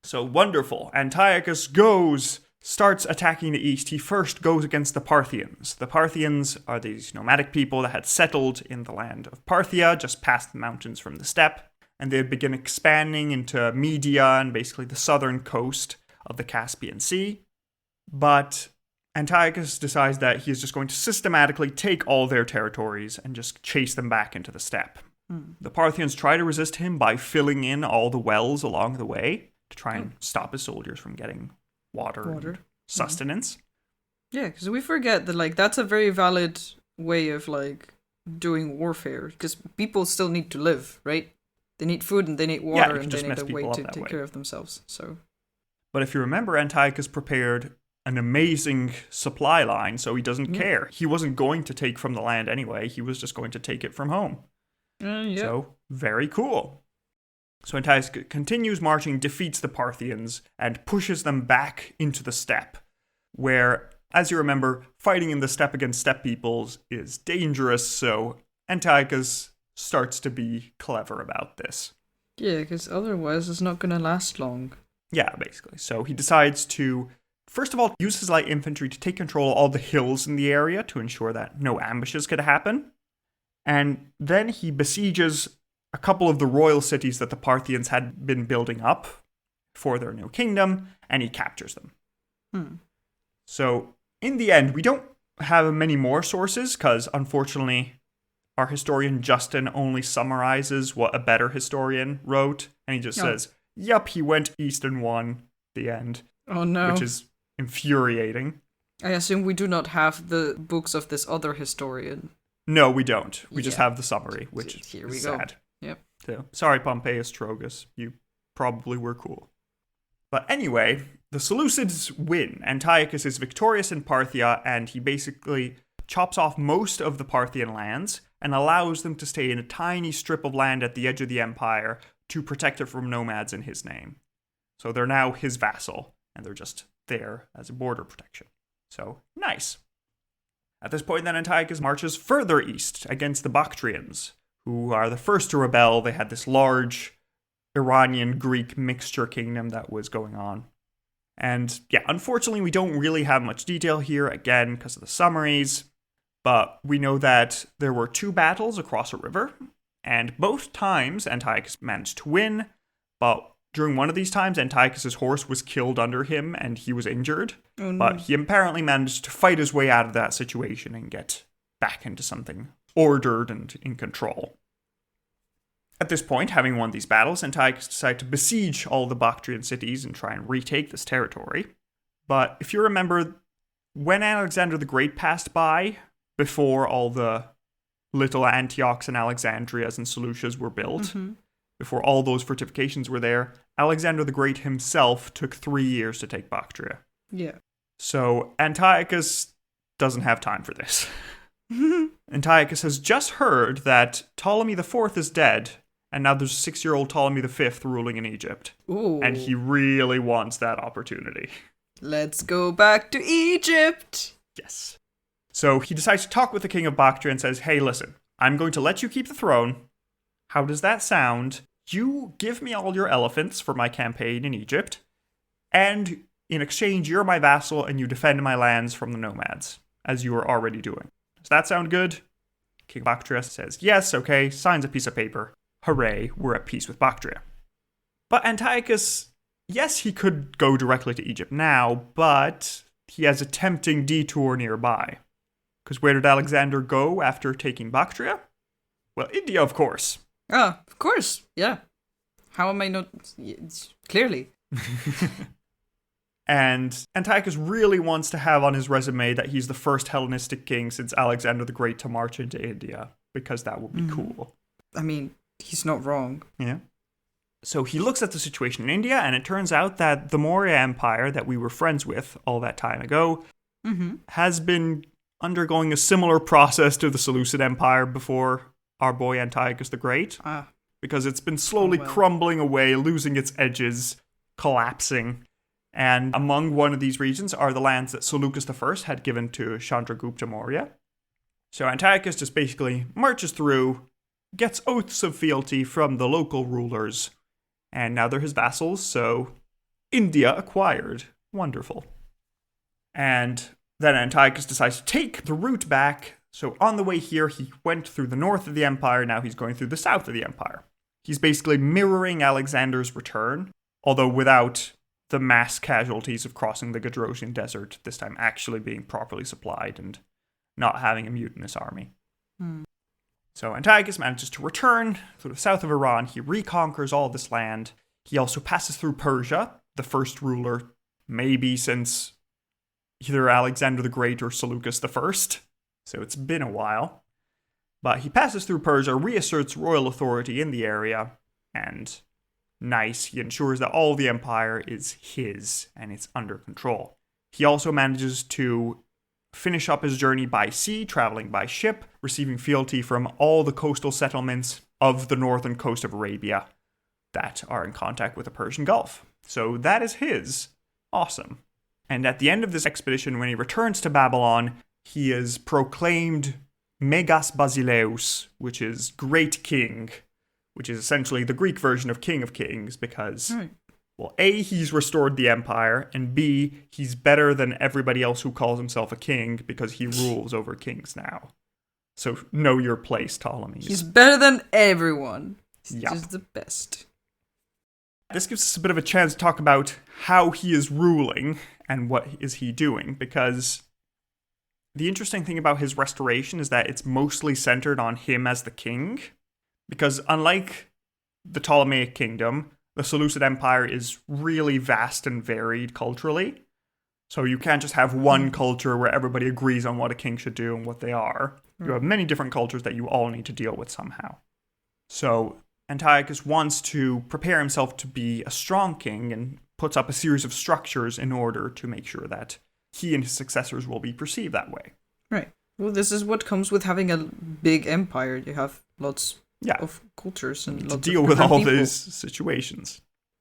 So wonderful. Antiochus starts attacking the east. He first goes against the Parthians. The Parthians are these nomadic people that had settled in the land of Parthia, just past the mountains from the steppe, and they begin expanding into Media and basically the southern coast of the Caspian Sea. But Antiochus decides that he is just going to systematically take all their territories and just chase them back into the steppe. The Parthians try to resist him by filling in all the wells along the way to try and stop his soldiers from getting water. And sustenance. Yeah, because we forget that that's a very valid way of doing warfare, because people still need to live, right? They need food and they need water and they need a way to take care of themselves. So, but if you remember, Antiochus prepared an amazing supply line, so he doesn't care. He wasn't going to take from the land anyway. He was just going to take it from home. So, very cool. So Antiochus continues marching, defeats the Parthians, and pushes them back into the steppe, where, as you remember, fighting in the steppe against steppe peoples is dangerous, so Antiochus starts to be clever about this. Yeah, because otherwise it's not going to last long. Yeah, basically. So he decides to, first of all, use his light infantry to take control of all the hills in the area to ensure that no ambushes could happen. And then he besieges a couple of the royal cities that the Parthians had been building up for their new kingdom, and he captures them. So, in the end, we don't have many more sources, because, unfortunately, our historian Justin only summarizes what a better historian wrote, and he just says, yup, he went east and won, the end. Oh no. Which is infuriating. I assume we do not have the books of this other historian. No, we don't. We just have the summary, which is sad. Yep. So, sorry, Pompeius Trogus. You probably were cool. But anyway, the Seleucids win. Antiochus is victorious in Parthia, and he basically chops off most of the Parthian lands and allows them to stay in a tiny strip of land at the edge of the empire to protect it from nomads in his name. So they're now his vassal, and they're just there as a border protection. So, nice. At this point, then, Antiochus marches further east against the Bactrians, who are the first to rebel. They had this large Iranian-Greek mixture kingdom that was going on. And, yeah, unfortunately, we don't really have much detail here, again, because of the summaries. But we know that there were 2 battles across a river, and both times Antiochus managed to win, but during one of these times, Antiochus' horse was killed under him, and he was injured. Oh, no. But he apparently managed to fight his way out of that situation and get back into something ordered and in control. At this point, having won these battles, Antiochus decided to besiege all the Bactrian cities and try and retake this territory. But if you remember, when Alexander the Great passed by, before all the little Antiochs and Alexandrias and Seleucias were built, before all those fortifications were there, Alexander the Great himself took 3 years to take Bactria. Yeah. So Antiochus doesn't have time for this. Antiochus has just heard that Ptolemy IV is dead, and now there's a 6-year-old Ptolemy V ruling in Egypt. Ooh. And he really wants that opportunity. Let's go back to Egypt! Yes. So he decides to talk with the king of Bactria and says, hey, listen, I'm going to let you keep the throne. How does that sound? You give me all your elephants for my campaign in Egypt, and in exchange, you're my vassal and you defend my lands from the nomads, as you were already doing. Does that sound good? King of Bactria says, yes, okay, signs a piece of paper. Hooray, we're at peace with Bactria. But Antiochus, yes, he could go directly to Egypt now, but he has a tempting detour nearby. Because where did Alexander go after taking Bactria? Well, India, of course. Ah, of course, yeah. How am I not... Clearly. And Antiochus really wants to have on his resume that he's the first Hellenistic king since Alexander the Great to march into India, because that would be cool. I mean, he's not wrong. Yeah. So he looks at the situation in India, and it turns out that the Maurya Empire that we were friends with all that time ago has been undergoing a similar process to the Seleucid Empire before our boy Antiochus the Great. Because it's been slowly crumbling away, losing its edges, collapsing. And among one of these regions are the lands that Seleucus I had given to Chandragupta Maurya. So Antiochus just basically marches through, gets oaths of fealty from the local rulers, and now they're his vassals, so India acquired. Wonderful. And then Antiochus decides to take the route back. So on the way here, he went through the north of the empire, now he's going through the south of the empire. He's basically mirroring Alexander's return, although without the mass casualties of crossing the Gadrosian Desert, this time actually being properly supplied and not having a mutinous army. So Antiochus manages to return through the south of Iran. He reconquers all this land. He also passes through Persia, the first ruler maybe since either Alexander the Great or Seleucus I. So it's been a while. But he passes through Persia, reasserts royal authority in the area, and nice, he ensures that all the empire is his and it's under control. He also manages to finish up his journey by sea, traveling by ship, receiving fealty from all the coastal settlements of the northern coast of Arabia that are in contact with the Persian Gulf. So that is his. Awesome. And at the end of this expedition, when he returns to Babylon, he is proclaimed Megas Basileus, which is Great King, which is essentially the Greek version of King of Kings, because, well, A, he's restored the empire, and B, he's better than everybody else who calls himself a king, because he rules over kings now. So know your place, Ptolemies. He's better than everyone. He's Yep. just the best. This gives us a bit of a chance to talk about how he is ruling and what is he doing, because the interesting thing about his restoration is that it's mostly centered on him as the king. Because unlike the Ptolemaic kingdom, the Seleucid Empire is really vast and varied culturally. So you can't just have one culture where everybody agrees on what a king should do and what they are. You have many different cultures that you all need to deal with somehow. So Antiochus wants to prepare himself to be a strong king and puts up a series of structures in order to make sure that he and his successors will be perceived that way. Right. Well, this is what comes with having a big empire. You have lots of cultures and to lots deal of with all people. these situations.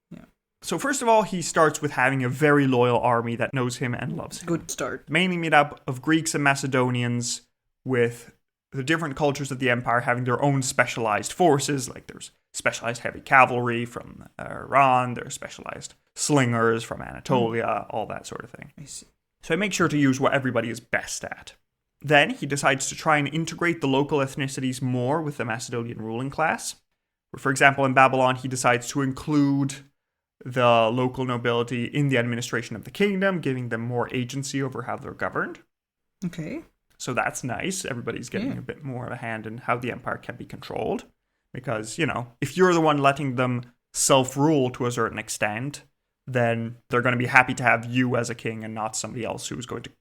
Yeah. So first of all, he starts with having a very loyal army that knows him and loves him. Good start. Mainly made up of Greeks and Macedonians, with the different cultures of the empire having their own specialized forces. Like there's specialized heavy cavalry from Iran, there's specialized slingers from Anatolia, all that sort of thing. I see. So I make sure to use what everybody is best at. Then he decides to try and integrate the local ethnicities more with the Macedonian ruling class. For example, in Babylon, he decides to include the local nobility in the administration of the kingdom, giving them more agency over how they're governed. Okay. So that's nice. Everybody's getting a bit more of a hand in how the empire can be controlled. Because, if you're the one letting them self-rule to a certain extent, then they're going to be happy to have you as a king and not somebody else who's going to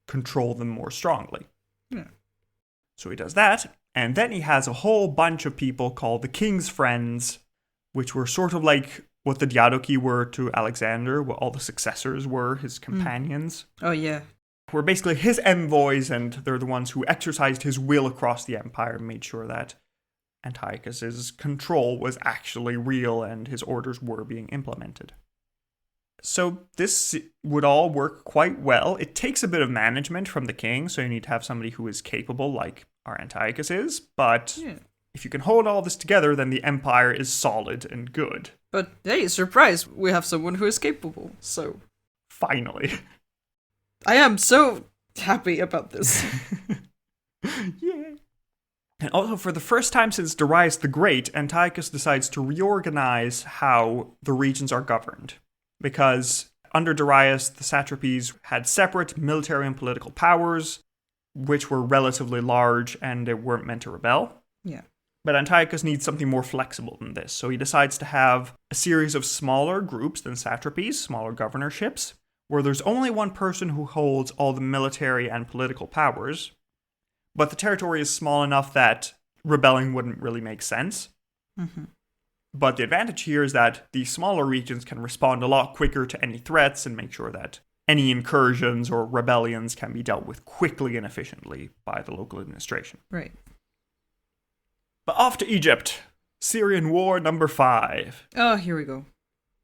control them more strongly. Yeah. So he does that, and then he has a whole bunch of people called the king's friends, which were sort of like what the Diadochi were to Alexander, what all the successors were, his companions. Oh, yeah. Were basically his envoys, and they're the ones who exercised his will across the empire and made sure that Antiochus's control was actually real and his orders were being implemented. So this would all work quite well. It takes a bit of management from the king, so you need to have somebody who is capable, like our Antiochus is, but if you can hold all this together, then the empire is solid and good. But hey, surprise, we have someone who is capable, so... Finally. I am so happy about this. Yeah. And also, for the first time since Darius the Great, Antiochus decides to reorganize how the regions are governed. Because under Darius, the satrapies had separate military and political powers, which were relatively large and they weren't meant to rebel. Yeah. But Antiochus needs something more flexible than this, so he decides to have a series of smaller groups than satrapies, smaller governorships, where there's only one person who holds all the military and political powers, but the territory is small enough that rebelling wouldn't really make sense. Mm-hmm. But the advantage here is that the smaller regions can respond a lot quicker to any threats and make sure that any incursions or rebellions can be dealt with quickly and efficiently by the local administration. Right. But off to Egypt. Syrian War number 5. Oh, here we go.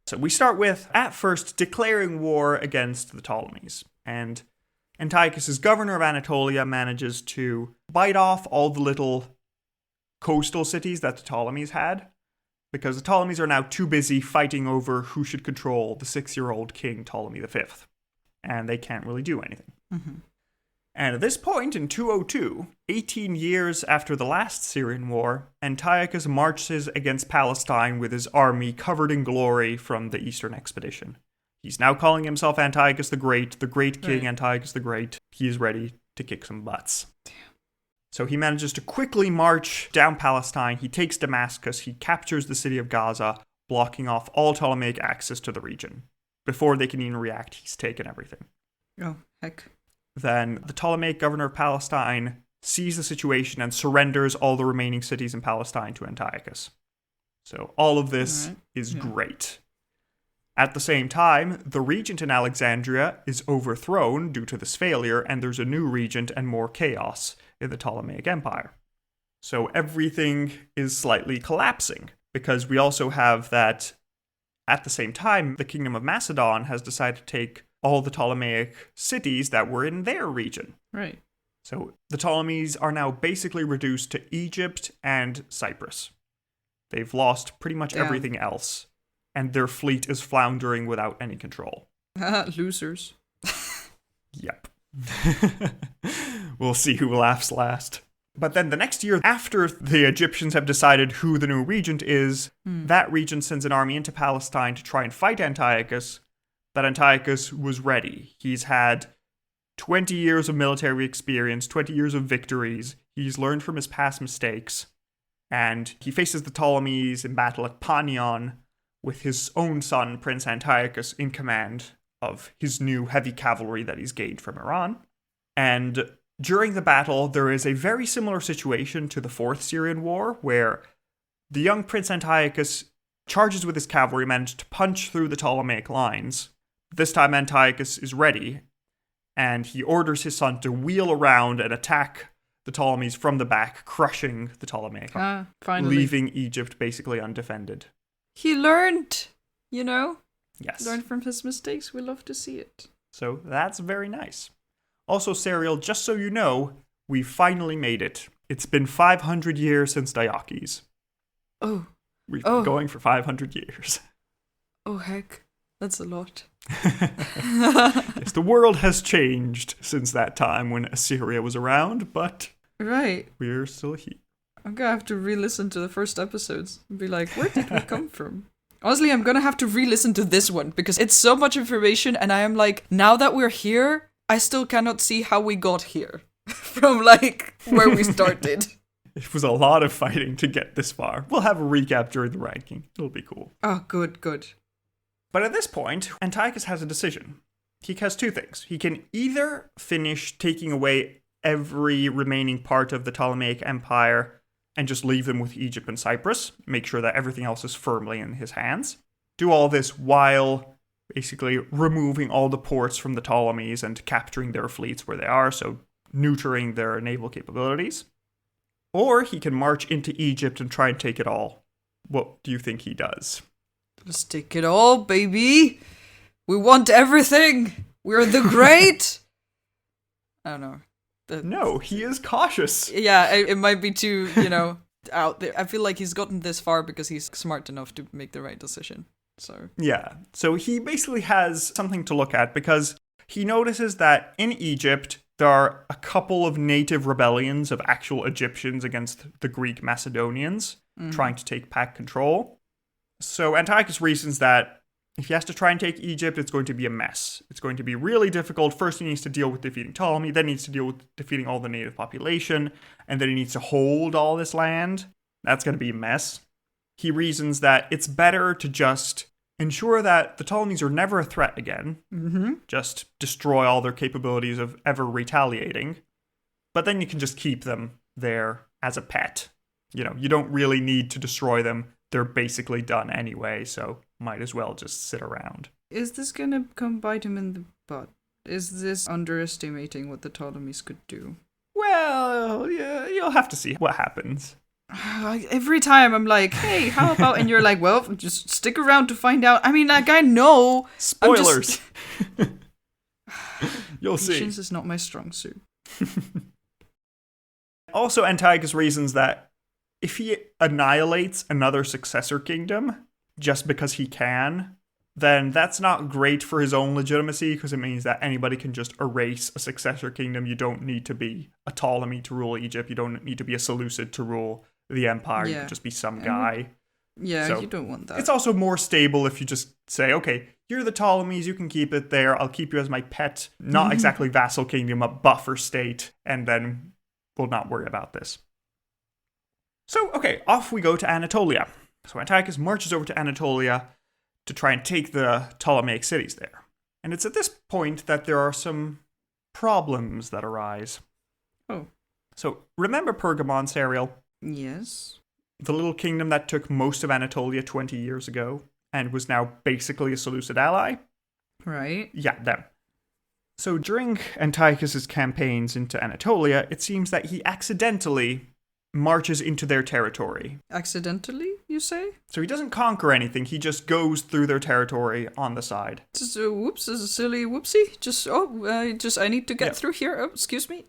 So we start with, at first, declaring war against the Ptolemies. And Antiochus, as governor of Anatolia, manages to bite off all the little coastal cities that the Ptolemies had, because the Ptolemies are now too busy fighting over who should control the 6-year-old king Ptolemy V. And they can't really do anything. Mm-hmm. And at this point, in 202, 18 years after the last Syrian war, Antiochus marches against Palestine with his army covered in glory from the Eastern expedition. He's now calling himself Antiochus the Great king right. Antiochus the Great. He is ready to kick some butts. Damn. So he manages to quickly march down Palestine. He takes Damascus. He captures the city of Gaza, blocking off all Ptolemaic access to the region. Before they can even react, he's taken everything. Oh, heck. Then the Ptolemaic governor of Palestine sees the situation and surrenders all the remaining cities in Palestine to Antiochus. So all of this is great. At the same time, the regent in Alexandria is overthrown due to this failure, and there's a new regent and more chaos in the Ptolemaic Empire. So everything is slightly collapsing, because we also have that, at the same time, the kingdom of Macedon has decided to take all the Ptolemaic cities that were in their region. Right. So the Ptolemies are now basically reduced to Egypt and Cyprus. They've lost pretty much everything else, and their fleet is floundering without any control. Losers. Yep. We'll see who laughs last. But then the next year, after the Egyptians have decided who the new regent is, that regent sends an army into Palestine to try and fight Antiochus. But Antiochus was ready. He's had 20 years of military experience, 20 years of victories. He's learned from his past mistakes. And he faces the Ptolemies in battle at Panion with his own son, Prince Antiochus, in command of his new heavy cavalry that he's gained from Iran. And during the battle, there is a very similar situation to the Fourth Syrian War, where the young Prince Antiochus charges with his cavalry, managed to punch through the Ptolemaic lines. This time Antiochus is ready, and he orders his son to wheel around and attack the Ptolemies from the back, crushing the Ptolemaic, finally. Leaving Egypt basically undefended. He learned, you know? Yes. Learned from his mistakes. We love to see it. So that's very nice. Also, Serial, just so you know, we finally made it. It's been 500 years since Diadochis. Oh. We've been going for 500 years. Oh, heck. That's a lot. Yes, the world has changed since that time when Assyria was around, but we're still here. I'm gonna have to re-listen to the first episodes and be like, where did we come from? Honestly, I'm gonna have to re-listen to this one because it's so much information, and I am like, now that we're here, I still cannot see how we got here from like where we started. It was a lot of fighting to get this far. We'll have a recap during the ranking. It'll be cool. Oh, good. But at this point, Antiochus has a decision. He has two things. He can either finish taking away every remaining part of the Ptolemaic Empire and just leave them with Egypt and Cyprus, make sure that everything else is firmly in his hands. Do all this while basically removing all the ports from the Ptolemies and capturing their fleets where they are, so neutering their naval capabilities. Or he can march into Egypt and try and take it all. What do you think he does? Let's take it all, baby. We want everything. We're the great. I don't know. No, he is cautious. Yeah, it might be too, out there. I feel like he's gotten this far because he's smart enough to make the right decision. So yeah, so he basically has something to look at because he notices that in Egypt there are a couple of native rebellions of actual Egyptians against the Greek Macedonians trying to take back control. So Antiochus reasons that if he has to try and take Egypt, it's going to be a mess. It's going to be really difficult. First, he needs to deal with defeating Ptolemy, then he needs to deal with defeating all the native population, and then he needs to hold all this land. That's going to be a mess. He reasons that it's better to just ensure that the Ptolemies are never a threat again. Just destroy all their capabilities of ever retaliating. But then you can just keep them there as a pet. You don't really need to destroy them. They're basically done anyway, so might as well just sit around. Is this gonna come bite him in the butt? Is this underestimating what the Ptolemies could do? Well, yeah, you'll have to see what happens. Every time I'm like, hey, how about... And you're like, well, just stick around to find out. I mean, like, I know. Spoilers. You'll see. Patience is not my strong suit. Also, Antiochus reasons that if he annihilates another successor kingdom just because he can, then that's not great for his own legitimacy because it means that anybody can just erase a successor kingdom. You don't need to be a Ptolemy to rule Egypt. You don't need to be a Seleucid to rule the empire. You can just be some guy. Yeah, so you don't want that. It's also more stable if you just say, okay, you're the Ptolemies, you can keep it there. I'll keep you as my pet, not exactly vassal kingdom, a buffer state, and then we'll not worry about this. So, okay, off we go to Anatolia. So Antiochus marches over to Anatolia to try and take the Ptolemaic cities there. And it's at this point that there are some problems that arise. Oh. So, remember Pergamon, Serial? Yes. The little kingdom that took most of Anatolia 20 years ago and was now basically a Seleucid ally? Right. Yeah, them. So during Antiochus' campaigns into Anatolia, it seems that he accidentally marches into their territory. Accidentally, you say? So he doesn't conquer anything, he just goes through their territory on the side. Just a whoops, is a silly whoopsie. I need to get through here. Oh, excuse me,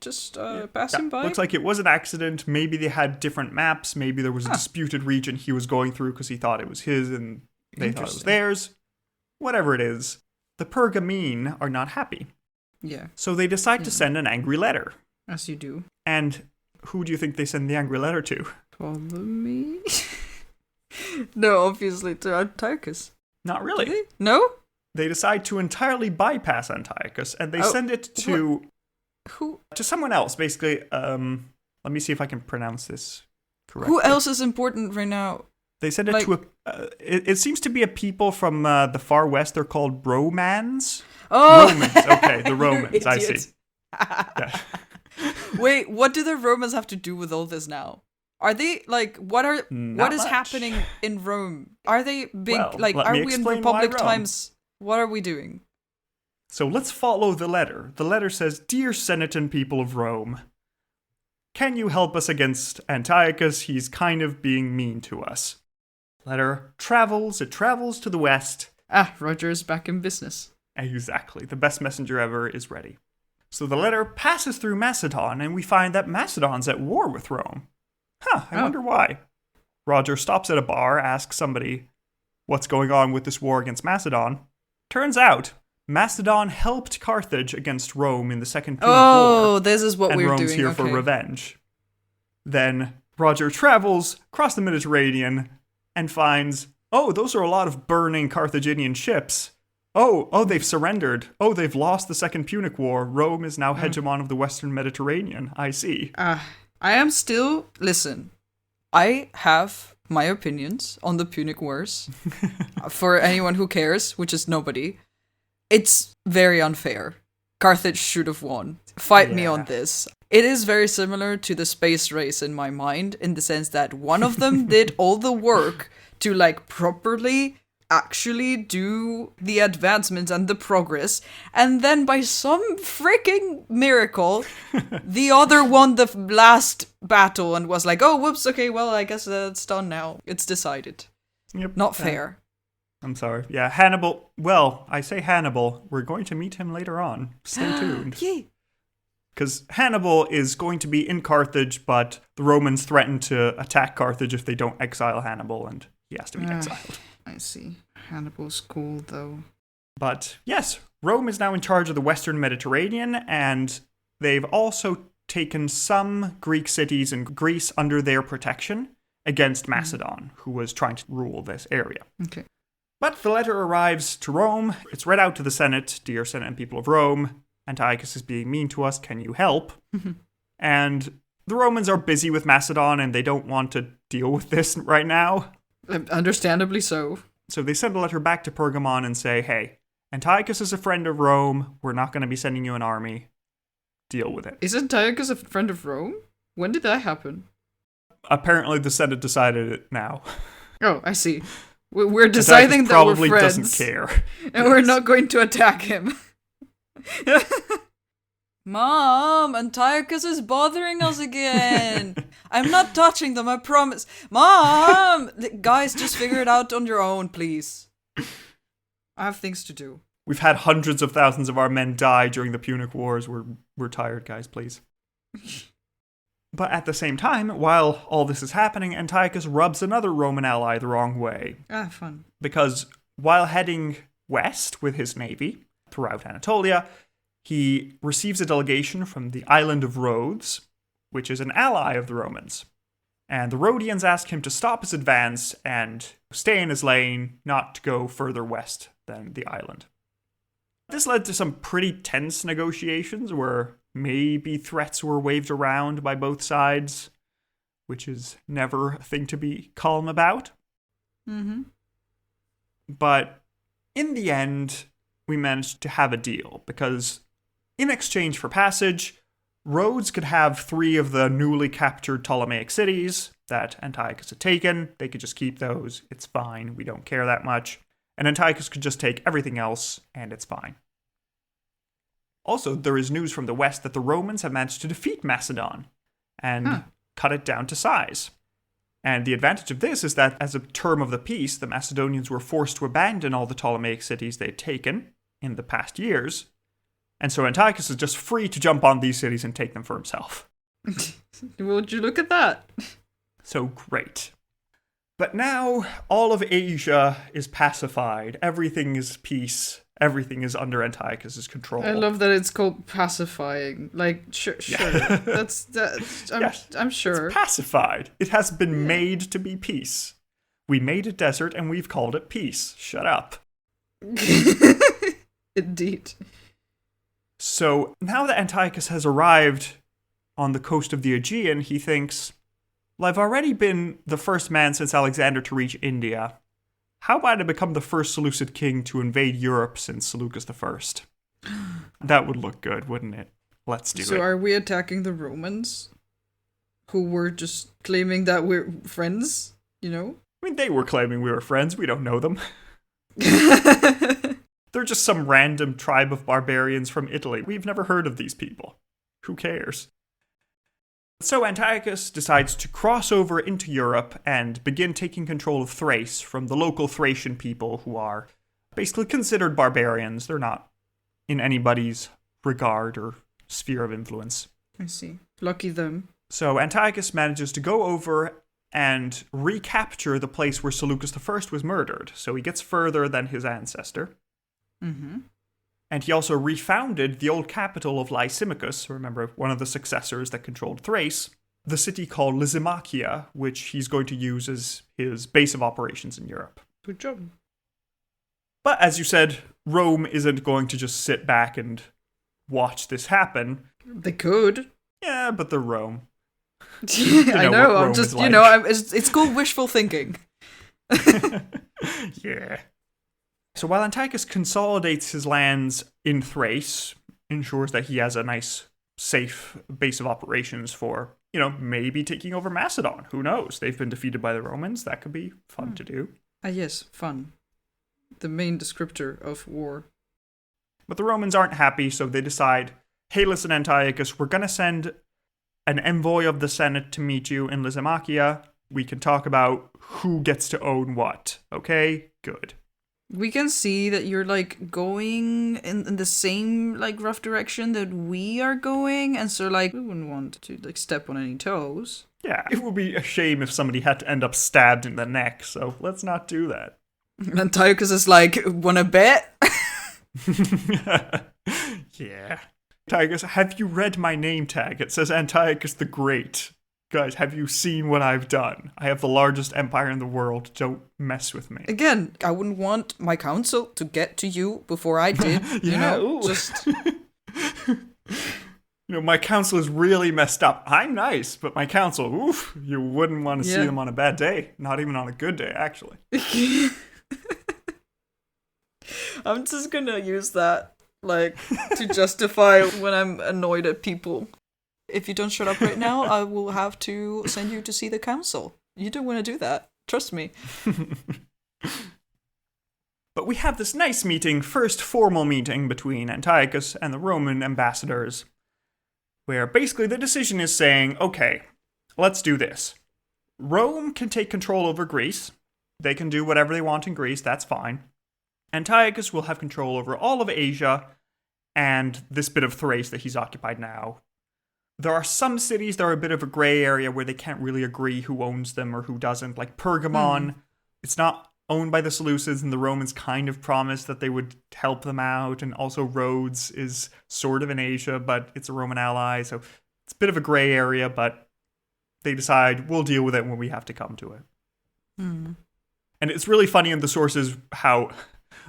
passing by. Looks like it was an accident. Maybe they had different maps. Maybe there was a disputed region he was going through because he thought it was his and they thought it was theirs. Whatever it is, the Pergamene are not happy. Yeah. So they decide to send an angry letter. As you do. And who do you think they send the angry letter to? Ptolemy? No, obviously to Antiochus. Not really. No? They decide to entirely bypass Antiochus and they send it to... Who? To someone else, basically. Let me see if I can pronounce this correctly. Who else is important right now? They send it to a... it seems to be a people from the far west. They're called Romans. Oh! Romans. Okay, the Romans. I see. Yeah. Wait, what do the Romans have to do with all this now? Are they, what is happening in Rome? Are they big, are we in Republic times? What are we doing? So let's follow the letter. The letter says, Dear Senate and people of Rome, can you help us against Antiochus? He's kind of being mean to us. Letter travels to the west. Roger is back in business. Exactly. The best messenger ever is ready. So the letter passes through Macedon, and we find that Macedon's at war with Rome. I wonder why. Roger stops at a bar, asks somebody what's going on with this war against Macedon. Turns out, Macedon helped Carthage against Rome in the Second Punic War. Oh, this is what we're doing. And Rome's here for revenge. Then Roger travels across the Mediterranean and finds, those are a lot of burning Carthaginian ships. They've surrendered. They've lost the Second Punic War. Rome is now hegemon of the Western Mediterranean. I see. I am still... Listen, I have my opinions on the Punic Wars. For anyone who cares, which is nobody. It's very unfair. Carthage should have won. Fight me on this. It is very similar to the space race in my mind, in the sense that one of them did all the work to, like, properly actually do the advancements and the progress, and then by some freaking miracle, the other won the last battle and was like, oh, whoops, okay, well, I guess it's done now. It's decided. Yep. Not fair. I'm sorry. Yeah, Hannibal. Well, I say Hannibal. We're going to meet him later on. Stay tuned. Yay. Because Hannibal is going to be in Carthage, but the Romans threaten to attack Carthage if they don't exile Hannibal, and he has to be exiled. I see. Hannibal's cool, though. But yes, Rome is now in charge of the Western Mediterranean, and they've also taken some Greek cities in Greece under their protection against Macedon, who was trying to rule this area. Okay. But the letter arrives to Rome. It's read out to the Senate. Dear Senate and people of Rome, Antiochus is being mean to us. Can you help? And the Romans are busy with Macedon, and they don't want to deal with this right now. Understandably so. So they send a letter back to Pergamon and say, hey, Antiochus is a friend of Rome. We're not going to be sending you an army. Deal with it. Is Antiochus a friend of Rome? When did that happen? Apparently the Senate decided it now. Oh, I see. We're deciding that we're friends. Probably doesn't care. And we're not going to attack him. Mom, Antiochus is bothering us again. I'm not touching them, I promise. Mom! Guys, just figure it out on your own, please. I have things to do. We've had hundreds of thousands of our men die during the Punic Wars. We're tired, guys, please. But at the same time, while all this is happening, Antiochus rubs another Roman ally the wrong way. Ah, fun. Because while heading west with his navy throughout Anatolia, he receives a delegation from the island of Rhodes, which is an ally of the Romans. And the Rhodians ask him to stop his advance and stay in his lane, not to go further west than the island. This led to some pretty tense negotiations where maybe threats were waved around by both sides, which is never a thing to be calm about. Mm-hmm. But in the end, we managed to have a deal, because in exchange for passage, Rhodes could have 3 of the newly captured Ptolemaic cities that Antiochus had taken. They could just keep those. It's fine. We don't care that much. And Antiochus could just take everything else, and it's fine. Also, there is news from the west that the Romans have managed to defeat Macedon and cut it down to size. And the advantage of this is that as a term of the peace, the Macedonians were forced to abandon all the Ptolemaic cities they'd taken in the past years. And so Antiochus is just free to jump on these cities and take them for himself. Would you look at that? So great. But now all of Asia is pacified. Everything is peace. Everything is under Antiochus's control. I love that it's called pacifying. Like, sure. Yeah. I'm sure. It's pacified. It has been made to be peace. We made a desert and we've called it peace. Shut up. Indeed. So now that Antiochus has arrived on the coast of the Aegean, he thinks, well, I've already been the first man since Alexander to reach India. How about I become the first Seleucid king to invade Europe since Seleucus I? That would look good, wouldn't it? Let's do it. So are we attacking the Romans? Who were just claiming that we're friends, you know? I mean, they were claiming we were friends. We don't know them. They're just some random tribe of barbarians from Italy. We've never heard of these people. Who cares? So Antiochus decides to cross over into Europe and begin taking control of Thrace from the local Thracian people who are basically considered barbarians. They're not in anybody's regard or sphere of influence. I see. Lucky them. So Antiochus manages to go over and recapture the place where Seleucus I was murdered. So he gets further than his ancestor. Mm-hmm. And he also refounded the old capital of Lysimachus, remember, one of the successors that controlled Thrace, the city called Lysimachia, which he's going to use as his base of operations in Europe. Good job. But as you said, Rome isn't going to just sit back and watch this happen. They could. Yeah, but they're Rome. I know. I'm just, like. It's called wishful thinking. Yeah. So while Antiochus consolidates his lands in Thrace, ensures that he has a nice, safe base of operations for, maybe taking over Macedon. Who knows? They've been defeated by the Romans. That could be fun to do. Yes, fun. The main descriptor of war. But the Romans aren't happy, so they decide, hey, listen, Antiochus, we're going to send an envoy of the Senate to meet you in Lysimachia. We can talk about who gets to own what. Okay? Good. We can see that you're, going in the same, rough direction that we are going. And so, we wouldn't want to, step on any toes. Yeah, it would be a shame if somebody had to end up stabbed in the neck. So let's not do that. And Antiochus is like, wanna bet? Yeah. Antiochus, have you read my name tag? It says Antiochus the Great. Guys, have you seen what I've done? I have the largest empire in the world. Don't mess with me. Again, I wouldn't want my council to get to you before I did. Just... my council is really messed up. I'm nice, but my council, oof, you wouldn't want to see them on a bad day. Not even on a good day, actually. I'm just gonna use that, to justify when I'm annoyed at people. If you don't shut up right now, I will have to send you to see the council. You don't want to do that. Trust me. But we have this nice meeting, first formal meeting between Antiochus and the Roman ambassadors, where basically the decision is saying, okay, let's do this. Rome can take control over Greece. They can do whatever they want in Greece. That's fine. Antiochus will have control over all of Asia and this bit of Thrace that he's occupied now. There are some cities that are a bit of a gray area where they can't really agree who owns them or who doesn't. Like Pergamon, it's not owned by the Seleucids, and the Romans kind of promised that they would help them out. And also Rhodes is sort of in Asia, but it's a Roman ally, so it's a bit of a gray area, but they decide we'll deal with it when we have to come to it. And it's really funny in the sources how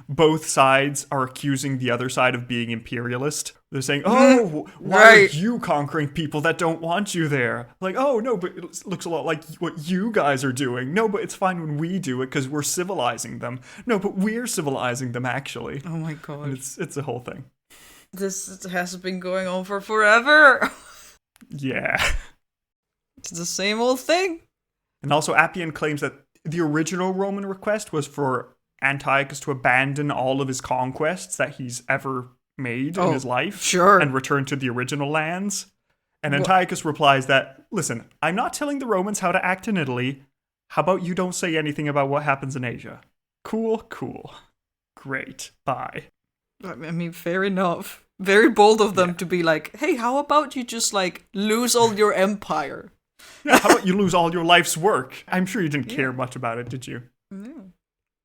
both sides are accusing the other side of being imperialist. They're saying, why are you conquering people that don't want you there? Like, oh, no, but it looks a lot like what you guys are doing. No, but it's fine when we do it because we're civilizing them. No, but we're civilizing them, actually. Oh, my God. And it's a whole thing. This has been going on for forever. Yeah. It's the same old thing. And also, Appian claims that the original Roman request was for Antiochus to abandon all of his conquests that he's ever made in his life and return to the original lands. And Antiochus replies that, listen, I'm not telling the Romans how to act in Italy. How about you don't say anything about what happens in Asia? Cool. Great. Bye. I mean, fair enough. Very bold of them to be like, hey, how about you just lose all your empire? Yeah, how about you lose all your life's work? I'm sure you didn't care much about it, did you? No.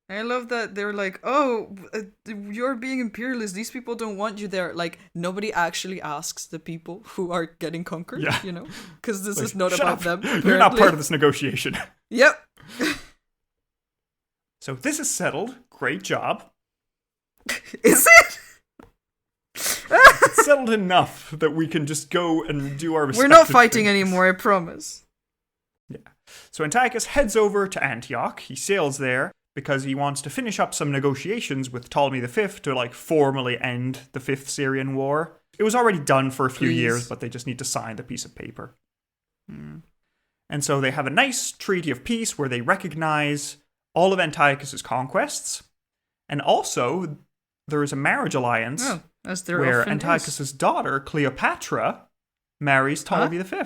I love that they're like, you're being imperialist. These people don't want you there. Nobody actually asks the people who are getting conquered, because this is not about them. Apparently. You're not part of this negotiation. Yep. So this is settled. Great job. Is it? It's settled enough that we can just go and do our respective We're not fighting things anymore, I promise. Yeah. So Antiochus heads over to Antioch. He sails there because he wants to finish up some negotiations with Ptolemy V to formally end the Fifth Syrian War. It was already done for a few years, but they just need to sign the piece of paper. And so they have a nice treaty of peace where they recognize all of Antiochus's conquests. And also, there is a marriage alliance where Antiochus's daughter, Cleopatra, marries Ptolemy V.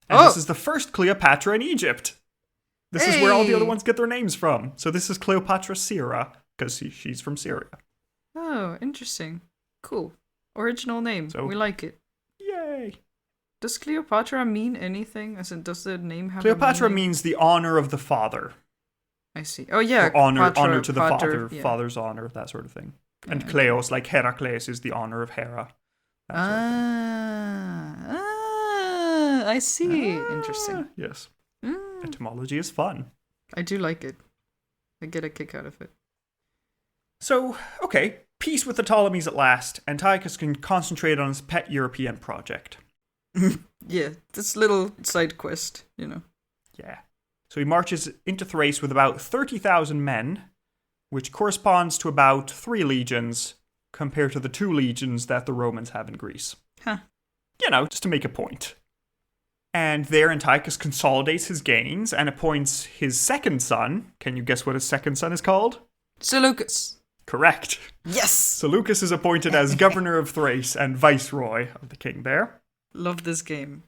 And this is the first Cleopatra in Egypt. This is where all the other ones get their names from. So this is Cleopatra Syra, because she's from Syria. Oh, interesting. Cool. Original name. So, we like it. Yay. Does Cleopatra mean anything? As in, does the name have Cleopatra means the honor of the father. I see. Oh, yeah. Or honor to the father, father's honor, that sort of thing. And Kleos, like Heracles, is the honor of Hera. I see. Interesting. Yes. Etymology is fun. I do like it. I get a kick out of it. So, peace with the Ptolemies at last. Antiochus can concentrate on his pet European project. Yeah, this little side quest, Yeah. So he marches into Thrace with about 30,000 men, which corresponds to about 3 legions compared to the 2 legions that the Romans have in Greece. Huh. Just to make a point. And there Antiochus consolidates his gains and appoints his second son. Can you guess what his second son is called? Seleucus. Correct. Yes! Seleucus is appointed as governor of Thrace and viceroy of the king there. Love this game.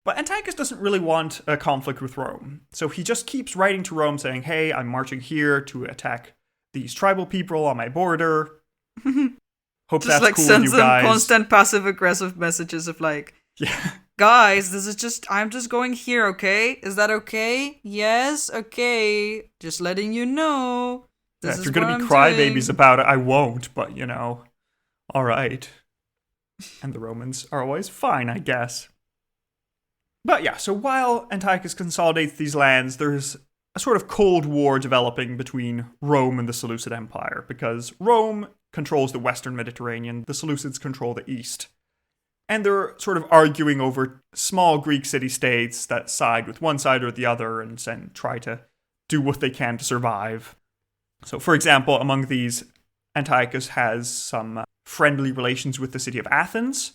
But Antiochus doesn't really want a conflict with Rome. So he just keeps writing to Rome saying, hey, I'm marching here to attack these tribal people on my border. Hope just that's cool with you guys. Just sends them constant passive-aggressive messages of yeah. Guys, I'm just going here, okay? Is that okay? Yes, okay. Just letting you know. If you're going to be crybabies about it, I won't, but all right. And the Romans are always fine, I guess. But yeah, so while Antiochus consolidates these lands, there's a sort of cold war developing between Rome and the Seleucid Empire, because Rome controls the western Mediterranean, the Seleucids control the east. And they're sort of arguing over small Greek city-states that side with one side or the other and try to do what they can to survive. So, for example, among these, Antiochus has some friendly relations with the city of Athens,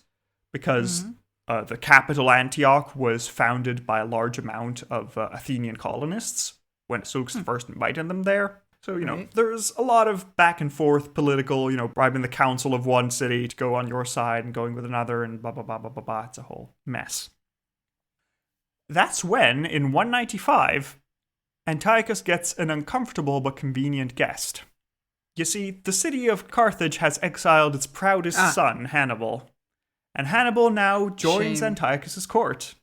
because the capital, Antioch, was founded by a large amount of Athenian colonists when Seleucus first invited them there. So, there's a lot of back and forth political, bribing the council of one city to go on your side and going with another and blah, blah, blah, blah, blah, blah. It's a whole mess. That's when, in 195, Antiochus gets an uncomfortable but convenient guest. You see, the city of Carthage has exiled its proudest son, Hannibal. And Hannibal now joins Antiochus' court.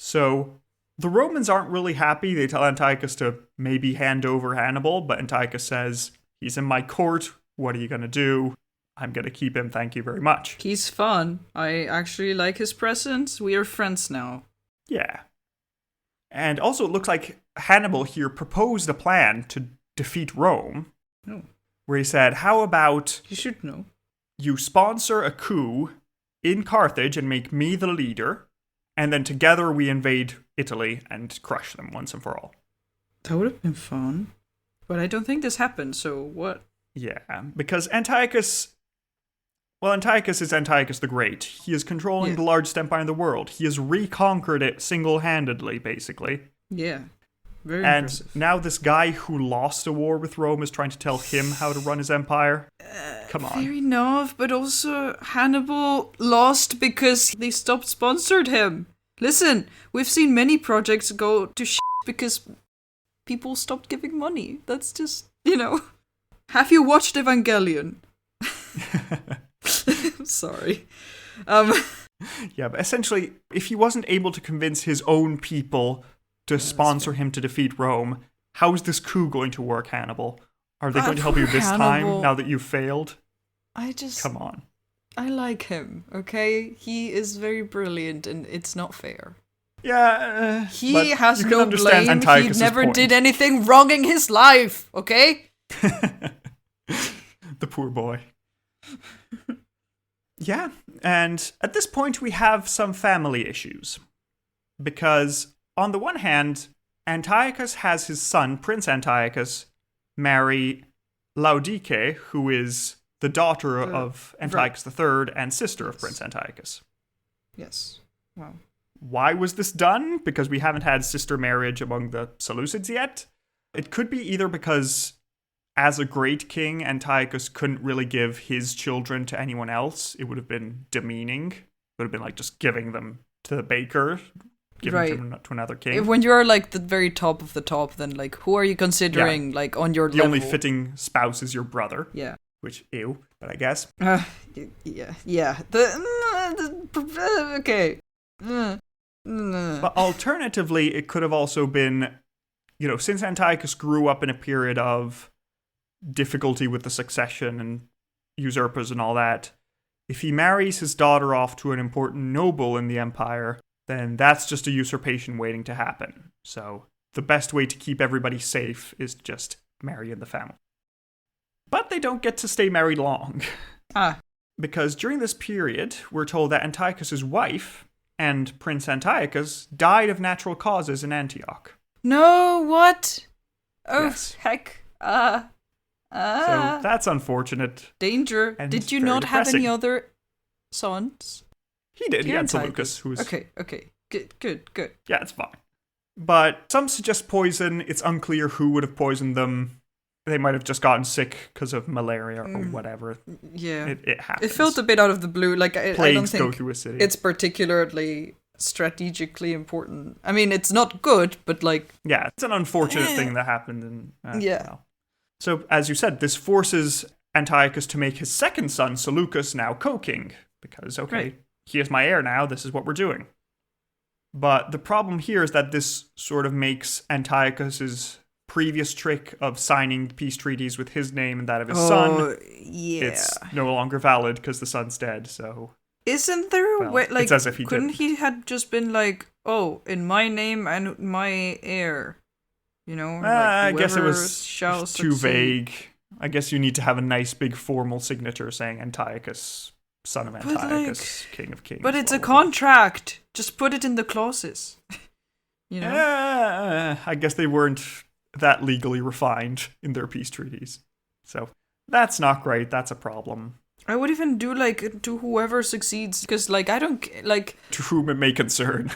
So the Romans aren't really happy. They tell Antiochus to maybe hand over Hannibal, but Antiochus says, he's in my court. What are you going to do? I'm going to keep him. Thank you very much. He's fun. I actually like his presence. We are friends now. Yeah. And also it looks like Hannibal here proposed a plan to defeat Rome. Oh. Where he said, how about... You should know. You sponsor a coup in Carthage and make me the leader, and then together we invade Italy and crush them once and for all. That would have been fun. But I don't think this happened, so what? Yeah, because Antiochus is Antiochus the Great. He is controlling the largest empire in the world. He has reconquered it single-handedly, basically. Yeah, very and impressive. Now this guy who lost a war with Rome is trying to tell him how to run his empire. Come on. Fair enough, but also Hannibal lost because they stopped sponsored him. Listen, we've seen many projects go to shit because people stopped giving money. That's just, Have you watched Evangelion? Sorry. Yeah, but essentially, if he wasn't able to convince his own people to sponsor him to defeat Rome, how is this coup going to work, Hannibal? Are they going to help you this time, now that you've failed? Come on. I like him, okay? He is very brilliant, and it's not fair. Yeah, he has no blame. He never did anything wrong in his life, okay? The poor boy. Yeah, and at this point we have some family issues. Because, on the one hand, Antiochus has his son, Prince Antiochus, marry Laodice, who is the daughter of Antiochus III and sister of Prince Antiochus. Yes. Wow. Why was this done? Because we haven't had sister marriage among the Seleucids yet? It could be either because, as a great king, Antiochus couldn't really give his children to anyone else. It would have been demeaning. It would have been like just giving them to the baker, giving them to another king. When you're like the very top of the top, then like who are you considering like on your level? The only fitting spouse is your brother. Yeah. Which, ew, but I guess. Yeah. Okay. But alternatively, it could have also been, since Antiochus grew up in a period of difficulty with the succession and usurpers and all that, if he marries his daughter off to an important noble in the empire, then that's just a usurpation waiting to happen. So the best way to keep everybody safe is to just marry in the family. But they don't get to stay married long. because during this period, we're told that Antiochus' wife and Prince Antiochus died of natural causes in Antioch. No, what? Oh, yes. Heck. So that's unfortunate. Danger. Did you not depressing. have any other sons? He did. He had Seleucus, who was... Okay. Good. Yeah, it's fine. But some suggest poison. It's unclear who would have poisoned them. They might have just gotten sick because of malaria or whatever. Yeah. It happens. It felt a bit out of the blue. Like, I don't think go through a city. It's particularly strategically important. I mean, it's not good, but like... Yeah, it's an unfortunate thing that happened. Yeah. Well. So, as you said, this forces Antiochus to make his second son, Seleucus, now co-king. Because, he is my heir now, this is what we're doing. But the problem here is that this sort of makes Antiochus's previous trick of signing peace treaties with his name and that of his son. Yeah. It's no longer valid because the son's dead, so... Isn't there a way, like, it's as if he couldn't he had just been like, oh, in my name and my heir, you know? Like, I guess it was too succeed. Vague. I guess you need to have a nice big formal signature saying Antiochus, son of Antiochus, king of kings. But it's a contract. Just put it in the clauses. You know? I guess they weren't that legally refined in their peace treaties. So that's not great. That's a problem. I would even do, like, to whoever succeeds, because, like, I don't, like... To whom it may concern.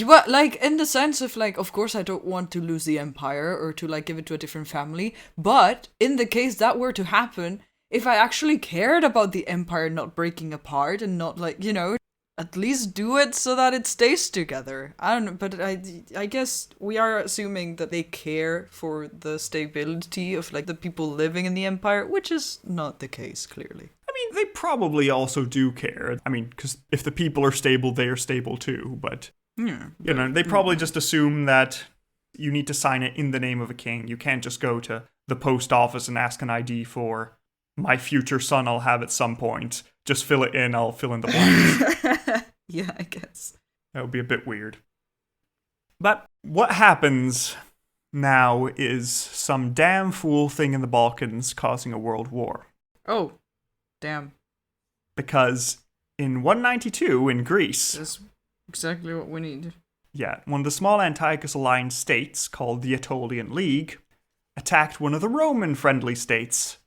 But, like, in the sense of, like, of course I don't want to lose the empire or to, like, give it to a different family, but in the case that were to happen, if I actually cared about the empire not breaking apart and not, like, you know, at least do it so that it stays together. I don't know, but I guess we are assuming that they care for the stability of, like, the people living in the empire, which is not the case, clearly. I mean, they probably also do care. I mean, because if the people are stable, they are stable too, but... Yeah, you know, they probably just assume that you need to sign it in the name of a king. You can't just go to the post office and ask an ID for my future son I'll have at some point. Just fill it in, I'll fill in the blanks. Yeah, I guess. That would be a bit weird. But what happens now is some damn fool thing in the Balkans causing a world war. Oh, damn. Because in 192 in Greece... That's exactly what we need. Yeah, one of the small Antiochus-aligned states, called the Aetolian League, attacked one of the Roman-friendly states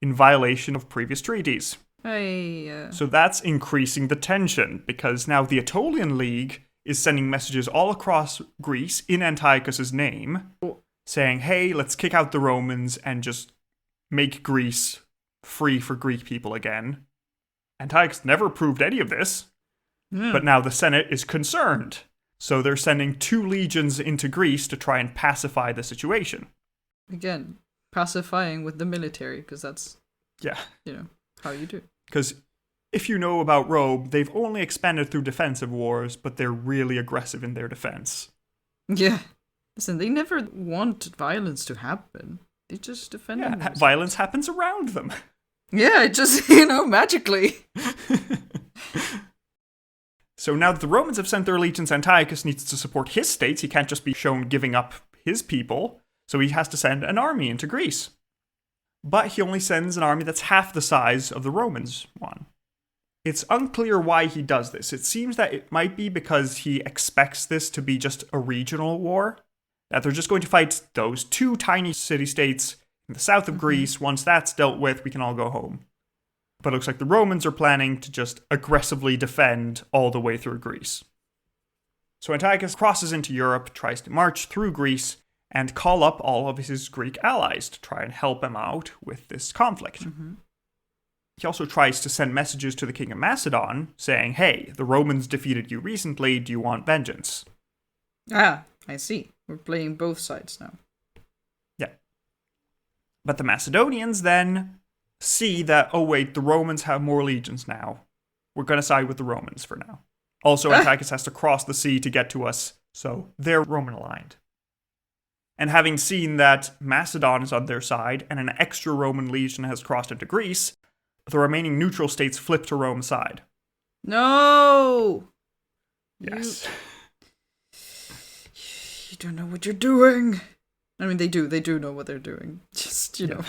in violation of previous treaties. So that's increasing the tension, because now the Aetolian League is sending messages all across Greece in Antiochus's name, saying, hey, let's kick out the Romans and just make Greece free for Greek people again. Antiochus never approved any of this, but now the Senate is concerned. So they're sending 2 legions into Greece to try and pacify the situation. Again, pacifying with the military, because that's, you know, how you do. Because if you know about Rome, they've only expanded through defensive wars, but they're really aggressive in their defense. Yeah. Listen, they never want violence to happen. They just defend themselves. Violence happens around them. Yeah, it just, you know, magically. So now that the Romans have sent their legions, Antiochus needs to support his states. He can't just be shown giving up his people. So he has to send an army into Greece. But he only sends an army that's half the size of the Romans one. It's unclear why he does this. It seems that it might be because he expects this to be just a regional war. That they're just going to fight those 2 tiny city-states in the south of Greece. Once that's dealt with, we can all go home. But it looks like the Romans are planning to just aggressively defend all the way through Greece. So Antiochus crosses into Europe, tries to march through Greece, and call up all of his Greek allies to try and help him out with this conflict. He also tries to send messages to the king of Macedon, saying, hey, the Romans defeated you recently, do you want vengeance? Ah, I see. We're playing both sides now. Yeah. But the Macedonians then see that, oh wait, the Romans have more legions now. We're going to side with the Romans for now. Also, Antiochus has to cross the sea to get to us, so they're Roman aligned. And having seen that Macedon is on their side, and an extra Roman legion has crossed into Greece, the remaining neutral states flip to Rome's side. No! Yes. You don't know what you're doing. I mean, they do know what they're doing. Just, you know.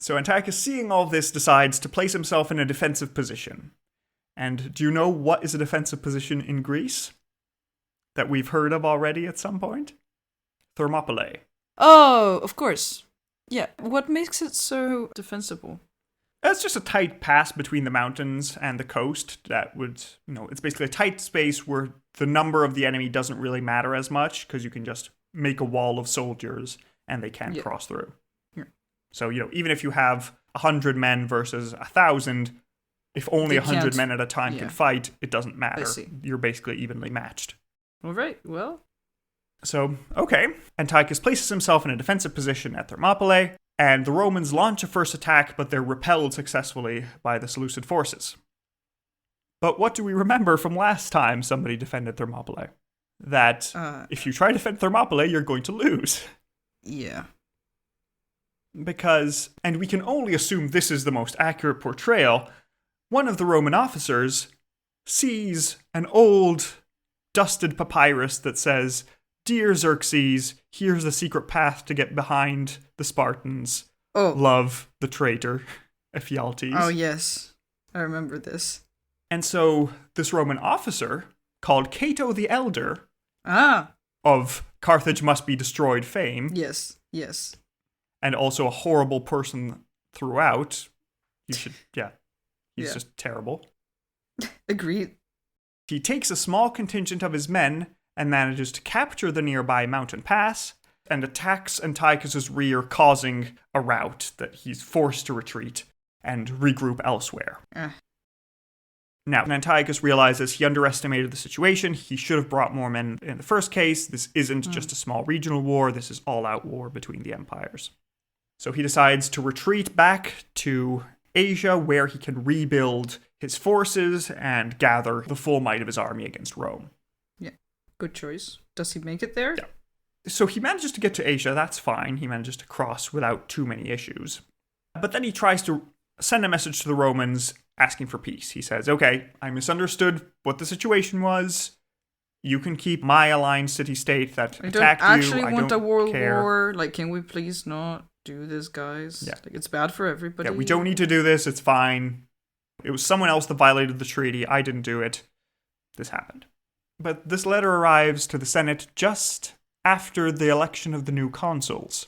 So Antiochus, seeing all this, decides to place himself in a defensive position. And do you know what is a defensive position in Greece? That we've heard of already at some point? Thermopylae. Oh, of course. Yeah, what makes it so defensible? It's just a tight pass between the mountains and the coast that would, it's basically a tight space where the number of the enemy doesn't really matter as much because you can just make a wall of soldiers and they can't cross through. Yeah. So, even if you have 100 men versus 1,000, if only 100 men at a time can fight, it doesn't matter. You're basically evenly matched. All right, well. So, okay. Antiochus places himself in a defensive position at Thermopylae, and the Romans launch a first attack, but they're repelled successfully by the Seleucid forces. But what do we remember from last time somebody defended Thermopylae? That if you try to defend Thermopylae, you're going to lose. Yeah. Because, and we can only assume this is the most accurate portrayal, one of the Roman officers sees an old, dusted papyrus that says, "Dear Xerxes, here's the secret path to get behind the Spartans. Oh. Love the traitor, Ephialtes." Oh, yes. I remember this. And so this Roman officer, called Cato the Elder, of Carthage must be destroyed fame. Yes. And also a horrible person throughout. He's just terrible. Agreed. He takes a small contingent of his men and manages to capture the nearby mountain pass and attacks Antiochus' rear, causing a rout that he's forced to retreat and regroup elsewhere. Now, Antiochus realizes he underestimated the situation. He should have brought more men in the first case. This isn't just a small regional war. This is all-out war between the empires. So he decides to retreat back to Asia, where he can rebuild his forces and gather the full might of his army against Rome. Yeah, good choice. Does he make it there? Yeah. So he manages to get to Asia, that's fine. He manages to cross without too many issues. But then he tries to send a message to the Romans asking for peace. He says, okay, I misunderstood what the situation was. You can keep my aligned city-state that attacked you. I don't actually want a world war. Like, can we please not do this, guys? Yeah. Like, it's bad for everybody. Yeah, we don't need to do this. It's fine. It was someone else that violated the treaty. I didn't do it. This happened. But this letter arrives to the Senate just after the election of the new consuls.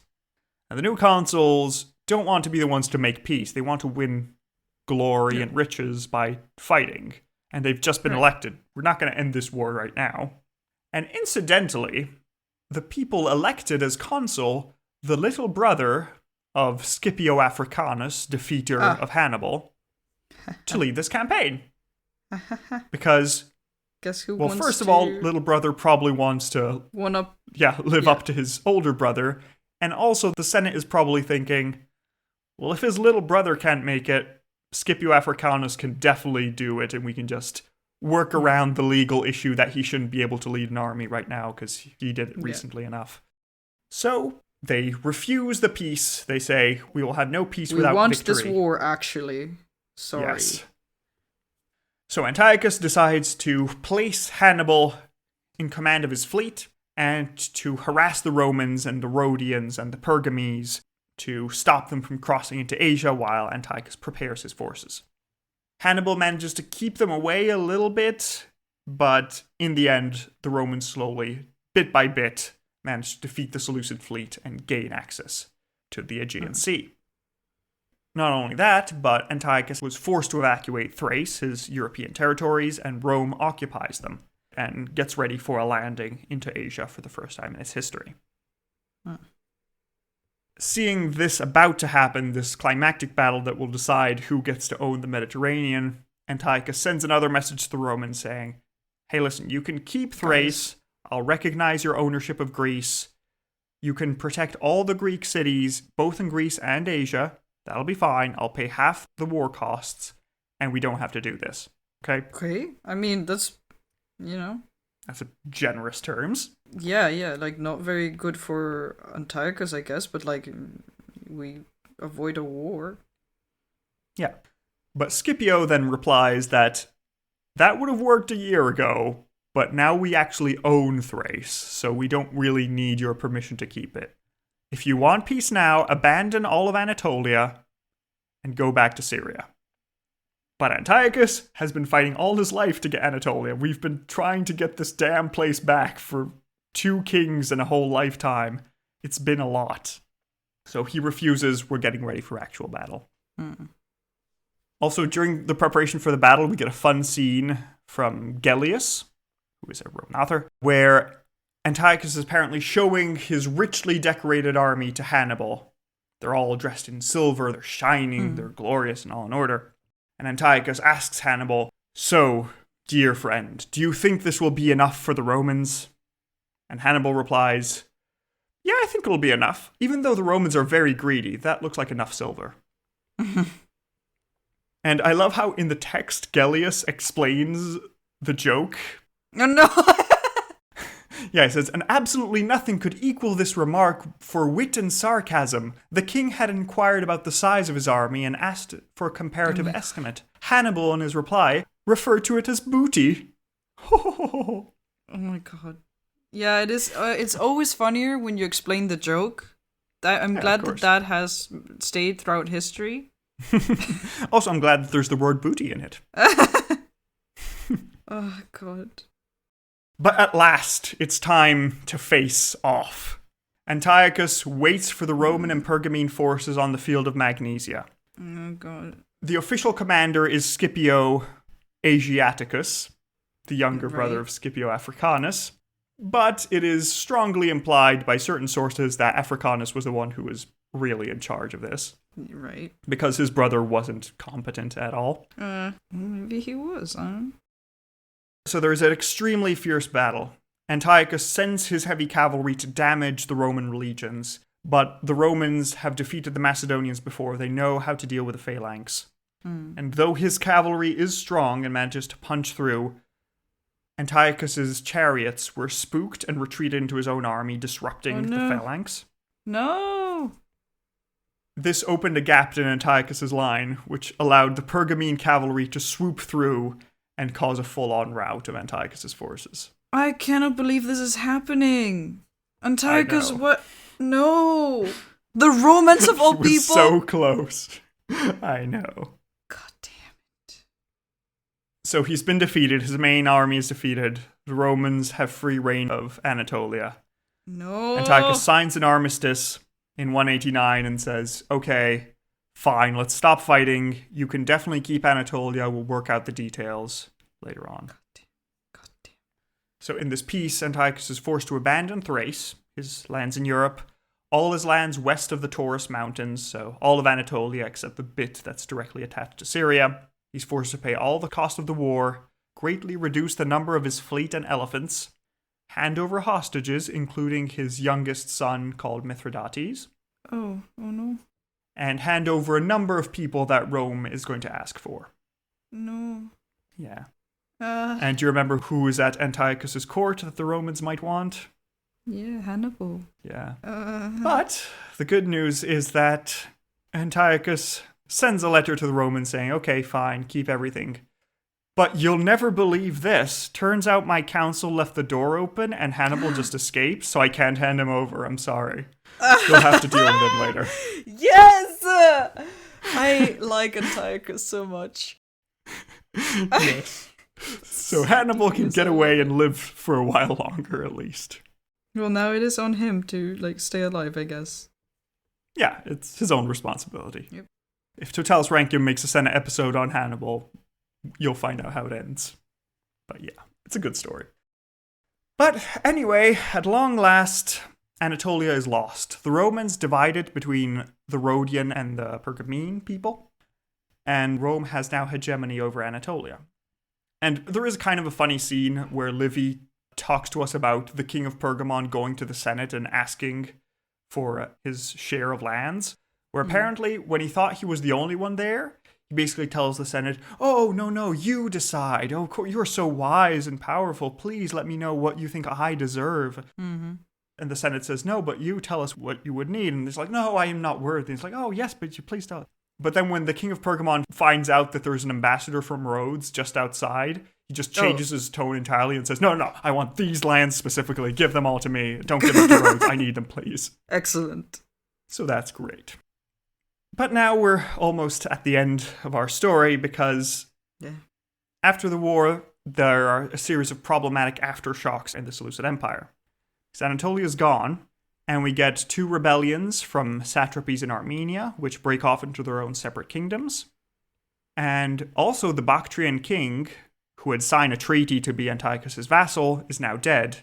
And the new consuls don't want to be the ones to make peace. They want to win glory and riches by fighting. And they've just been elected. We're not going to end this war right now. And incidentally, the people elected as consul, the little brother of Scipio Africanus, defeater of Hannibal, to lead this campaign. Because, guess who well, first of all, little brother probably wants to live up to his older brother. And also the Senate is probably thinking, well, if his little brother can't make it, Scipio Africanus can definitely do it, and we can just work around the legal issue that he shouldn't be able to lead an army right now because he did it recently enough. So they refuse the peace. They say, we will have no peace without victory. We want this war, actually. Sorry. Yes. So Antiochus decides to place Hannibal in command of his fleet and to harass the Romans and the Rhodians and the Pergamese to stop them from crossing into Asia while Antiochus prepares his forces. Hannibal manages to keep them away a little bit, but in the end, the Romans slowly, bit by bit, managed to defeat the Seleucid fleet and gain access to the Aegean Sea. Not only that, but Antiochus was forced to evacuate Thrace, his European territories, and Rome occupies them and gets ready for a landing into Asia for the first time in its history. Seeing this about to happen, this climactic battle that will decide who gets to own the Mediterranean, Antiochus sends another message to the Romans saying, hey, listen, you can keep Thrace, I'll recognize your ownership of Greece, you can protect all the Greek cities, both in Greece and Asia, that'll be fine, I'll pay half the war costs, and we don't have to do this, okay? Okay, I mean, that's, That's a generous terms. Yeah, like, not very good for Antiochus, I guess, but, like, we avoid a war. Yeah. But Scipio then replies that would have worked a year ago, but now we actually own Thrace, so we don't really need your permission to keep it. If you want peace now, abandon all of Anatolia, and go back to Syria. But Antiochus has been fighting all his life to get Anatolia. We've been trying to get this damn place back for 2 kings and a whole lifetime. It's been a lot. So he refuses. We're getting ready for actual battle. Also, during the preparation for the battle, we get a fun scene from Gellius, who is a Roman author, where Antiochus is apparently showing his richly decorated army to Hannibal. They're all dressed in silver, they're shining, they're glorious and all in order. And Antiochus asks Hannibal, "So, dear friend, do you think this will be enough for the Romans?" And Hannibal replies, "Yeah, I think it'll be enough. Even though the Romans are very greedy, that looks like enough silver." And I love how in the text, Gellius explains the joke. Oh, no. Yeah, he says, "And absolutely nothing could equal this remark for wit and sarcasm. The king had inquired about the size of his army and asked for a comparative estimate. Hannibal, in his reply, referred to it as booty." Oh my god. Yeah, it is. It's always funnier when you explain the joke. I'm glad that has stayed throughout history. Also, I'm glad that there's the word booty in it. Oh god. But at last, it's time to face off. Antiochus waits for the Roman and Pergamene forces on the field of Magnesia. Oh god. The official commander is Scipio Asiaticus, the younger brother of Scipio Africanus. But it is strongly implied by certain sources that Africanus was the one who was really in charge of this. Right. Because his brother wasn't competent at all. Maybe he was, huh? So there is an extremely fierce battle. Antiochus sends his heavy cavalry to damage the Roman legions, but the Romans have defeated the Macedonians before. They know how to deal with the phalanx. And though his cavalry is strong and manages to punch through, Antiochus's chariots were spooked and retreated into his own army, disrupting the phalanx. No! This opened a gap in Antiochus's line, which allowed the Pergamene cavalry to swoop through and cause a full-on rout of Antiochus's forces. I cannot believe this is happening. Antiochus, what? No! The Romans of all people! He was so close. I know. God damn it. So he's been defeated. His main army is defeated. The Romans have free reign of Anatolia. No! Antiochus signs an armistice in 189 and says, "Okay, fine, let's stop fighting. You can definitely keep Anatolia. We'll work out the details later on." God damn. So in this peace, Antiochus is forced to abandon Thrace, his lands in Europe, all his lands west of the Taurus Mountains, so all of Anatolia except the bit that's directly attached to Syria. He's forced to pay all the cost of the war, greatly reduce the number of his fleet and elephants, hand over hostages, including his youngest son called Mithridates. Oh no. And hand over a number of people that Rome is going to ask for. No. Yeah. And do you remember who was at Antiochus's court that the Romans might want? Yeah, Hannibal. Yeah. But the good news is that Antiochus sends a letter to the Romans saying, "Okay, fine, keep everything. But you'll never believe this. Turns out my council left the door open and Hannibal just escaped, so I can't hand him over. I'm sorry. You'll have to deal with him later." Yes! I like Antiochus so much. Yes. So Hannibal can get away and live for a while longer, at least. Well, now it is on him to, stay alive, I guess. Yeah, it's his own responsibility. Yep. If Totalis Rankium makes a Senate episode on Hannibal, you'll find out how it ends. But yeah, it's a good story. But anyway, at long last, Anatolia is lost. The Romans divided between the Rhodian and the Pergamene people, and Rome has now hegemony over Anatolia. And there is kind of a funny scene where Livy talks to us about the king of Pergamon going to the Senate and asking for his share of lands, where apparently when he thought he was the only one there, he basically tells the Senate, "Oh, no, you decide. Oh, you're so wise and powerful. Please let me know what you think I deserve." Mm-hmm. And the Senate says, "No, but you tell us what you would need." And it's like, "No, I am not worthy." And it's like, "Oh, yes, but you please tell us." But then when the king of Pergamon finds out that there's an ambassador from Rhodes just outside, he just changes his tone entirely and says, no, I want these lands specifically. Give them all to me. Don't give them to Rhodes. I need them, please. Excellent. So that's great. But now we're almost at the end of our story because after the war, there are a series of problematic aftershocks in the Seleucid Empire. Anatolia is gone, and we get 2 rebellions from satrapies in Armenia, which break off into their own separate kingdoms. And also the Bactrian king, who had signed a treaty to be Antiochus' vassal, is now dead,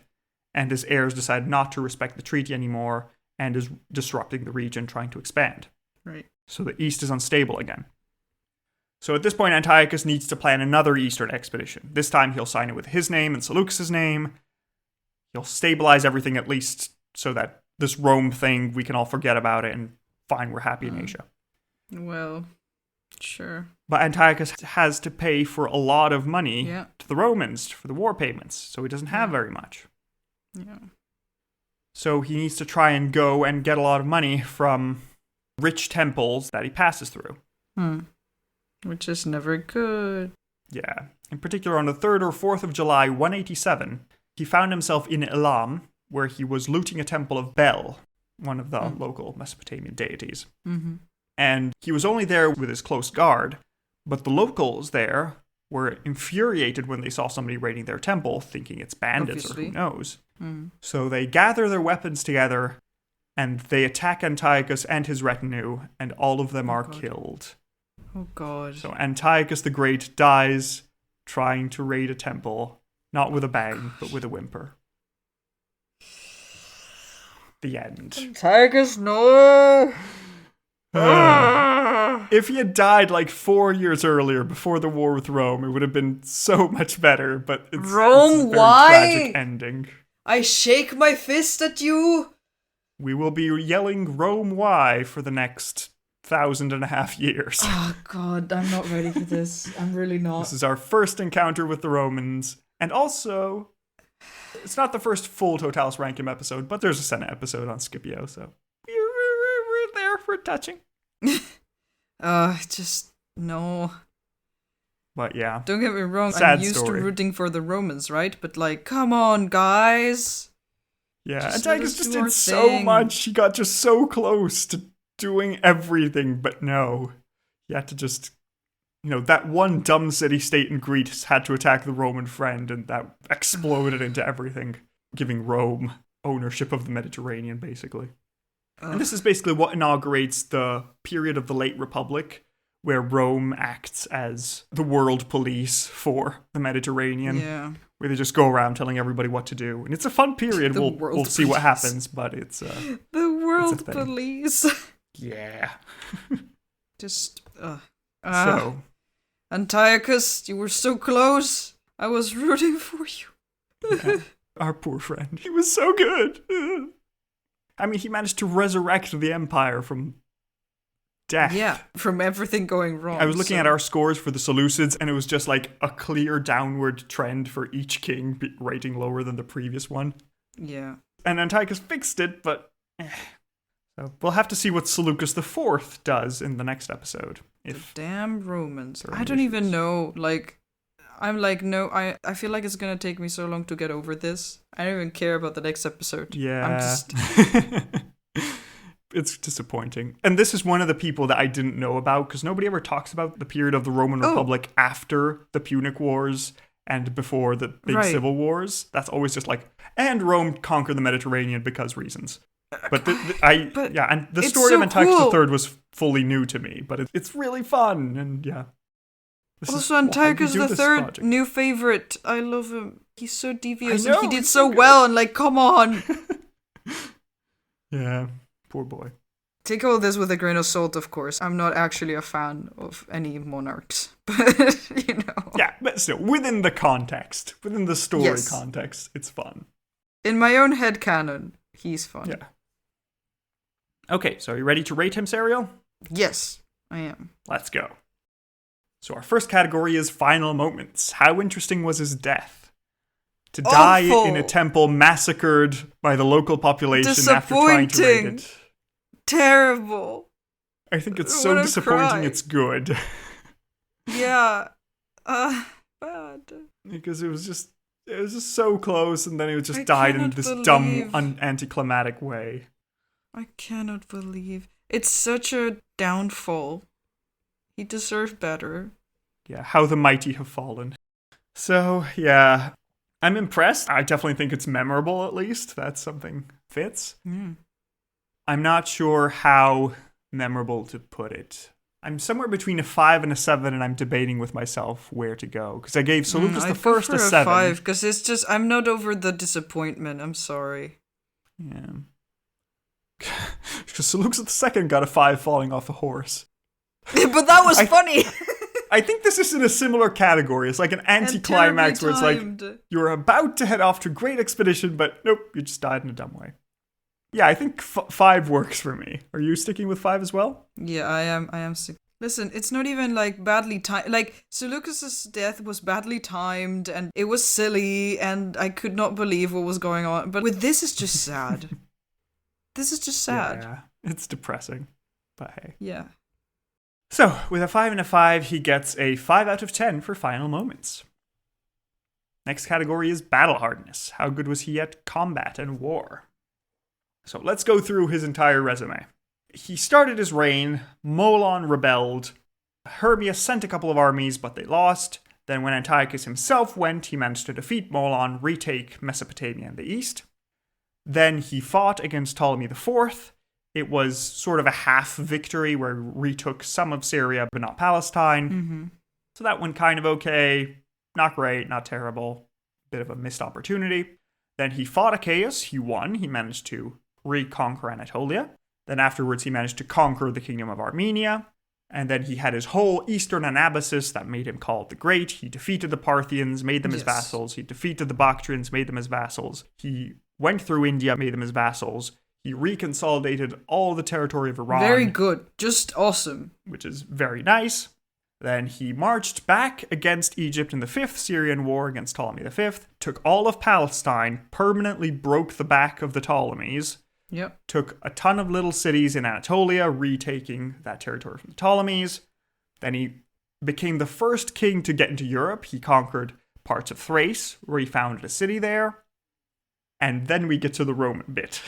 and his heirs decide not to respect the treaty anymore and is disrupting the region, trying to expand. Right. So the east is unstable again. So at this point, Antiochus needs to plan another eastern expedition. This time he'll sign it with his name and Seleucus' name. He'll stabilize everything at least so that this Rome thing, we can all forget about it and fine, we're happy in Asia. Well, sure. But Antiochus has to pay for a lot of money to the Romans for the war payments, so he doesn't have very much. Yeah. So he needs to try and go and get a lot of money from rich temples that he passes through. Which is never good. Yeah. In particular, on the 3rd or 4th of July, 187, he found himself in Elam, where he was looting a temple of Bel, one of the local Mesopotamian deities. Mm-hmm. And he was only there with his close guard, but the locals there were infuriated when they saw somebody raiding their temple, thinking it's bandits or who knows. So they gather their weapons together, and they attack Antiochus and his retinue, and all of them are killed. Oh god. So Antiochus the Great dies trying to raid a temple, not with a bang, but with a whimper. The end. Antiochus, no! If he had died like 4 years earlier, before the war with Rome, it would have been so much better, but it's a very tragic ending. I shake my fist at you! We will be yelling Rome why for the next 1,500 years. Oh god, I'm not ready for this. I'm really not. This is our first encounter with the Romans, and also, it's not the first full Totalis Rankium episode, but there's a Senate episode on Scipio, so we're there for touching. Just, no. But yeah. Don't get me wrong, Sad I'm used story. to rooting for the Romans, right? But like, come on, guys. Yeah, Antiochus just did so much. He got just so close to doing everything, but no. He had to just, that one dumb city-state in Greece had to attack the Roman friend, and that exploded into everything, giving Rome ownership of the Mediterranean, basically. And this is basically what inaugurates the period of the late Republic, where Rome acts as the world police for the Mediterranean. Yeah. Where they just go around telling everybody what to do. And it's a fun period. We'll see what happens, but it's the world police. Yeah. Just so Antiochus, you were so close. I was rooting for you. Yeah. Our poor friend. He was so good. I mean, he managed to resurrect the empire from death. Yeah, from everything going wrong. I was looking at our scores for the Seleucids, and it was just like a clear downward trend for each king rating lower than the previous one. Yeah. And Antiochus fixed it, but so we'll have to see what Seleucus IV does in the next episode. The damn Romans. I don't even know, I'm like, no, I feel like it's gonna take me so long to get over this. I don't even care about the next episode. Yeah. I'm just... It's disappointing. And this is one of the people that I didn't know about, because nobody ever talks about the period of the Roman Republic after the Punic Wars and before the big civil wars. That's always just like, and Rome conquered the Mediterranean because reasons. But and the story so of Antiochus cool. III was fully new to me, but it's really fun, and yeah. Also, Antiochus III, new favorite. I love him. He's so devious, and he did so well, and come on. Yeah, poor boy. Take all this with a grain of salt, of course. I'm not actually a fan of any monarchs, but, Yeah, but still, within the context, within the story context, it's fun. In my own headcanon, he's fun. Yeah. Okay, so are you ready to rate him, Serial? Yes, I am. Let's go. So our first category is final moments. How interesting was his death? To die in a temple massacred by the local population after trying to raid it. Terrible. I think it's so disappointing it's good. Yeah. Bad. Because it was just so close, and then it just died in this dumb, anticlimactic way. I cannot believe. It's such a downfall. He deserved better. Yeah, how the mighty have fallen. So, yeah, I'm impressed. I definitely think it's memorable, at least. That's something fits. Mm. I'm not sure how memorable to put it. I'm somewhere between a 5 and a 7, and I'm debating with myself where to go. Because I gave Seleucus the First a 7. 5, because it's just, I'm not over the disappointment. I'm sorry. Yeah. Because Seleucus the Second got a 5 falling off a horse. But that was funny! I think this is in a similar category. It's like an anticlimax where it's like, you're about to head off to a great expedition, but nope, you just died in a dumb way. Yeah, I think 5 works for me. Are you sticking with 5 as well? Yeah, I am sticking. Listen, it's not even like badly timed. Like, Seleucus's death was badly timed, and it was silly, and I could not believe what was going on. But with this, it's just sad. This is just sad. Yeah, it's depressing. But hey. Yeah. So, with a 5 and a 5, he gets a 5 out of 10 for final moments. Next category is battle hardness. How good was he at combat and war? So, let's go through his entire resume. He started his reign, Molon rebelled, Hermias sent a couple of armies, but they lost. Then when Antiochus himself went, he managed to defeat Molon, retake Mesopotamia in the east. Then he fought against Ptolemy IV. It was sort of a half victory where he retook some of Syria, but not Palestine. Mm-hmm. So that went kind of okay. Not great, not terrible. Bit of a missed opportunity. Then he fought Achaeus. He won. He managed to reconquer Anatolia. Then afterwards, he managed to conquer the kingdom of Armenia. And then he had his whole eastern Anabasis that made him called the Great. He defeated the Parthians, made them his vassals. He defeated the Bactrians, made them his vassals. He went through India, made them his vassals. He reconsolidated all the territory of Iran. Very good. Just awesome. Which is very nice. Then he marched back against Egypt in the 5th Syrian War against Ptolemy V, took all of Palestine, permanently broke the back of the Ptolemies, took a ton of little cities in Anatolia, retaking that territory from the Ptolemies. Then he became the first king to get into Europe. He conquered parts of Thrace, where he founded a city there. And then we get to the Roman bit.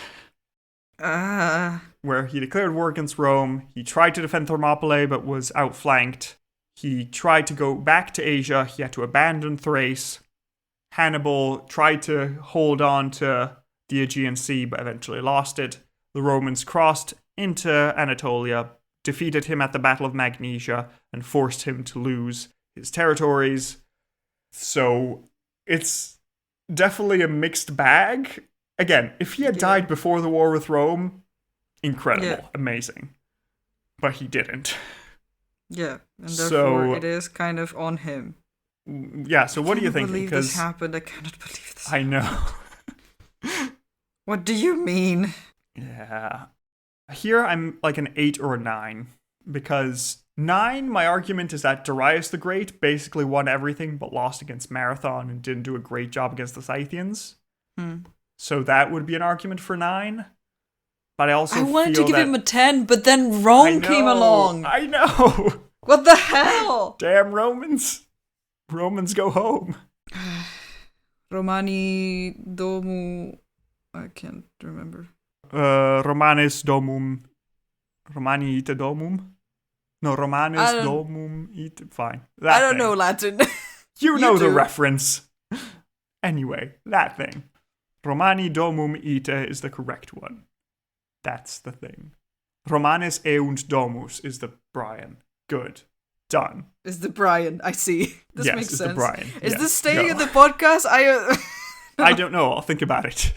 Where he declared war against Rome. He tried to defend Thermopylae, but was outflanked. He tried to go back to Asia. He had to abandon Thrace. Hannibal tried to hold on to the Aegean Sea, but eventually lost it. The Romans crossed into Anatolia, defeated him at the Battle of Magnesia, and forced him to lose his territories. So it's definitely a mixed bag. Again, if he had died before the war with Rome, incredible, amazing. But he didn't. Yeah, and therefore it is kind of on him. Yeah, so what do you think? I can't believe this happened. I cannot believe this. I know. What do you mean? Yeah. Here I'm like an 8 or a 9. Because 9, my argument is that Darius the Great basically won everything but lost against Marathon and didn't do a great job against the Scythians. So that would be an argument for 9. But I wanted to give him a 10, but then Rome came along. I know. What the hell? Damn Romans. Romans go home. Romani domu... I can't remember. Romanis domum... Romani ite domum? No, Romanis domum ite... Fine. I don't know Latin. You know the reference. Anyway, that thing. Romani domum ite is the correct one. That's the thing. Romanis eunt domus is the Brian. Good. Done. Is the Brian. I see. This makes sense. The Brian. Is this staying in the podcast? I don't know. I'll think about it.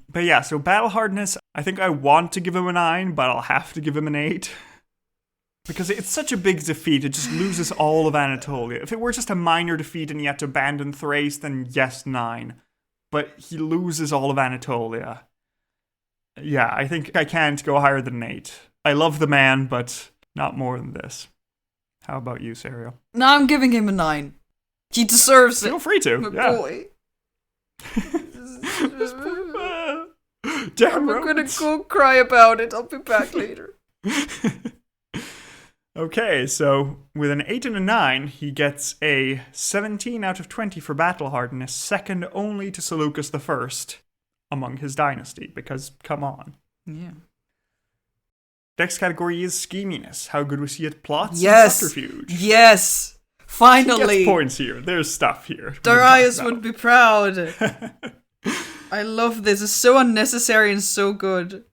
But yeah, so battle hardness, I think I want to give him a 9, but I'll have to give him an 8. Because it's such a big defeat, it just loses all of Anatolia. If it were just a minor defeat and he had to abandon Thrace, then yes, 9. But he loses all of Anatolia. Yeah, I think I can't go higher than an 8. I love the man, but not more than this. How about you, Serial? No, I'm giving him a 9. He deserves it. Feel free to. My boy. Damn, I'm gonna go cry about it. I'll be back later. Okay, so with an 8 and a 9, he gets a 17 out of 20 for battle hardness, second only to Seleucus I among his dynasty, because come on. Yeah. Next category is scheminess. How good was he at plots and subterfuge? Yes! Finally! He gets points here. There's stuff here. Darius would be proud. I love this. It's so unnecessary and so good.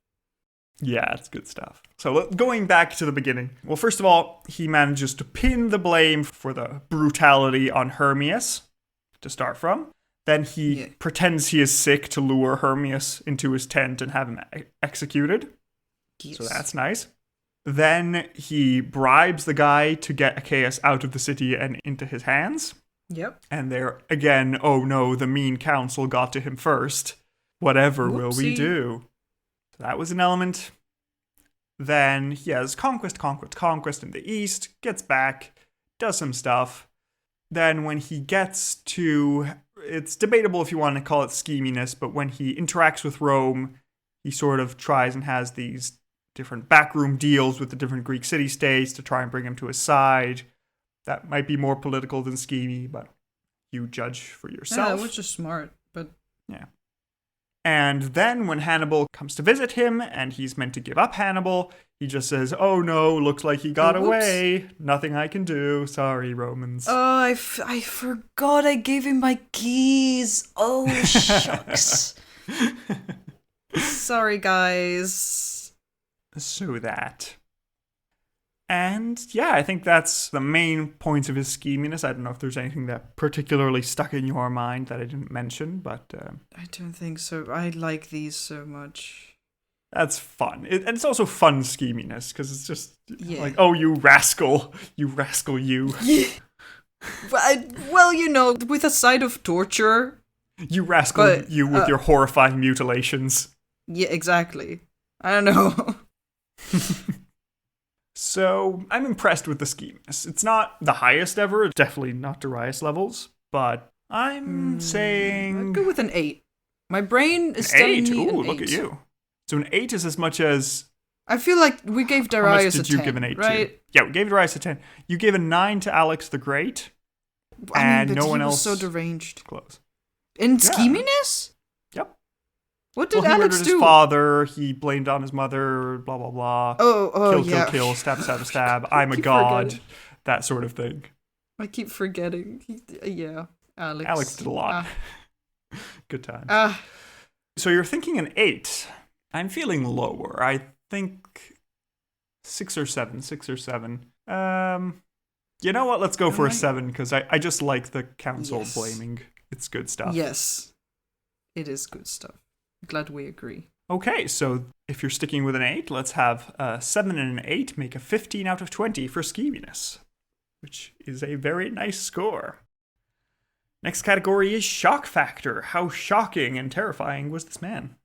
Yeah, it's good stuff. So going back to the beginning. Well, first of all, he manages to pin the blame for the brutality on Hermias to start from. Then he pretends he is sick to lure Hermias into his tent and have him executed. Yes. So that's nice. Then he bribes the guy to get Achaeus out of the city and into his hands. Yep. And there again, oh no, the mean council got to him first. Whatever will we do? So that was an element. Then he has conquest in the east, gets back, does some stuff. Then when he gets to, it's debatable if you want to call it scheminess, but when he interacts with Rome, he sort of tries and has these different backroom deals with the different Greek city-states to try and bring him to his side. That might be more political than schemy, but you judge for yourself. Yeah, which is smart, but... Yeah. And then when Hannibal comes to visit him, and he's meant to give up Hannibal, he just says, oh no, looks like he got away. Nothing I can do. Sorry, Romans. Oh, I forgot I gave him my keys. Oh, shucks. Sorry, guys. So that. And yeah, I think that's the main points of his scheminess. I don't know if there's anything that particularly stuck in your mind that I didn't mention, but... I don't think so. I like these so much. That's fun. And it's also fun scheminess, because it's just like, oh, you rascal. You rascal, you. Yeah. Well, you know, with a side of torture. You rascal, you with your horrifying mutilations. Yeah, exactly. I don't know. So, I'm impressed with the scheminess. It's not the highest ever, definitely not Darius levels, but I'm saying... I'd go with an 8. My brain is telling me an 8. Look at you. So an 8 is as much as... I feel like we gave Darius a 10, did you give an 8 right? to? Yeah, we gave Darius a 10. You gave a 9 to Alex the Great, but no one else... so deranged. Close. In scheminess? Yep. What did Alex do? He murdered his father, he blamed on his mother, blah, blah, blah. Kill, stab, I'm a god, forgetting. That sort of thing. I keep forgetting. Alex. Alex did a lot. Good times. So you're thinking an 8. I'm feeling lower. I think 6 or 7. You know what? Let's go for a 7, because I just like the council blaming. It's good stuff. Yes. It is good stuff. Glad we agree. Okay, so if you're sticking with an 8, let's have a 7 and an 8 make a 15 out of 20 for scheminess, which is a very nice score. Next category is shock factor. How shocking and terrifying was this man?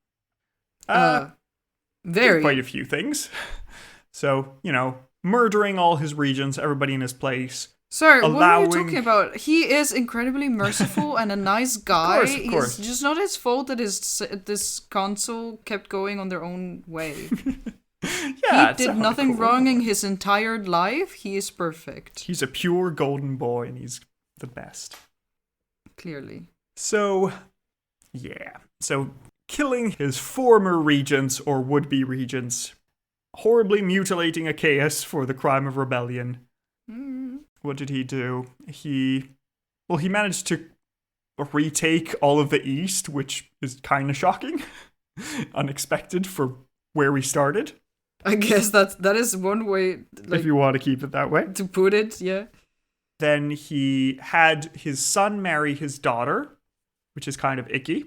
Very. Quite a few things. So, murdering all his regents, everybody in his place. Sorry, what are you talking about? He is incredibly merciful and a nice guy. Of course. It's just not his fault that this consul kept going on their own way. Yeah, he did nothing wrong in his entire life. He is perfect. He's a pure golden boy, and he's the best. Clearly. So, yeah. So, killing his former regents, or would-be regents, horribly mutilating Achaeus for the crime of rebellion. What did he do? He managed to retake all of the East, which is kind of shocking. Unexpected for where we started. I guess that is one way, if you want to keep it that way. To put it, yeah. Then he had his son marry his daughter, which is kind of icky.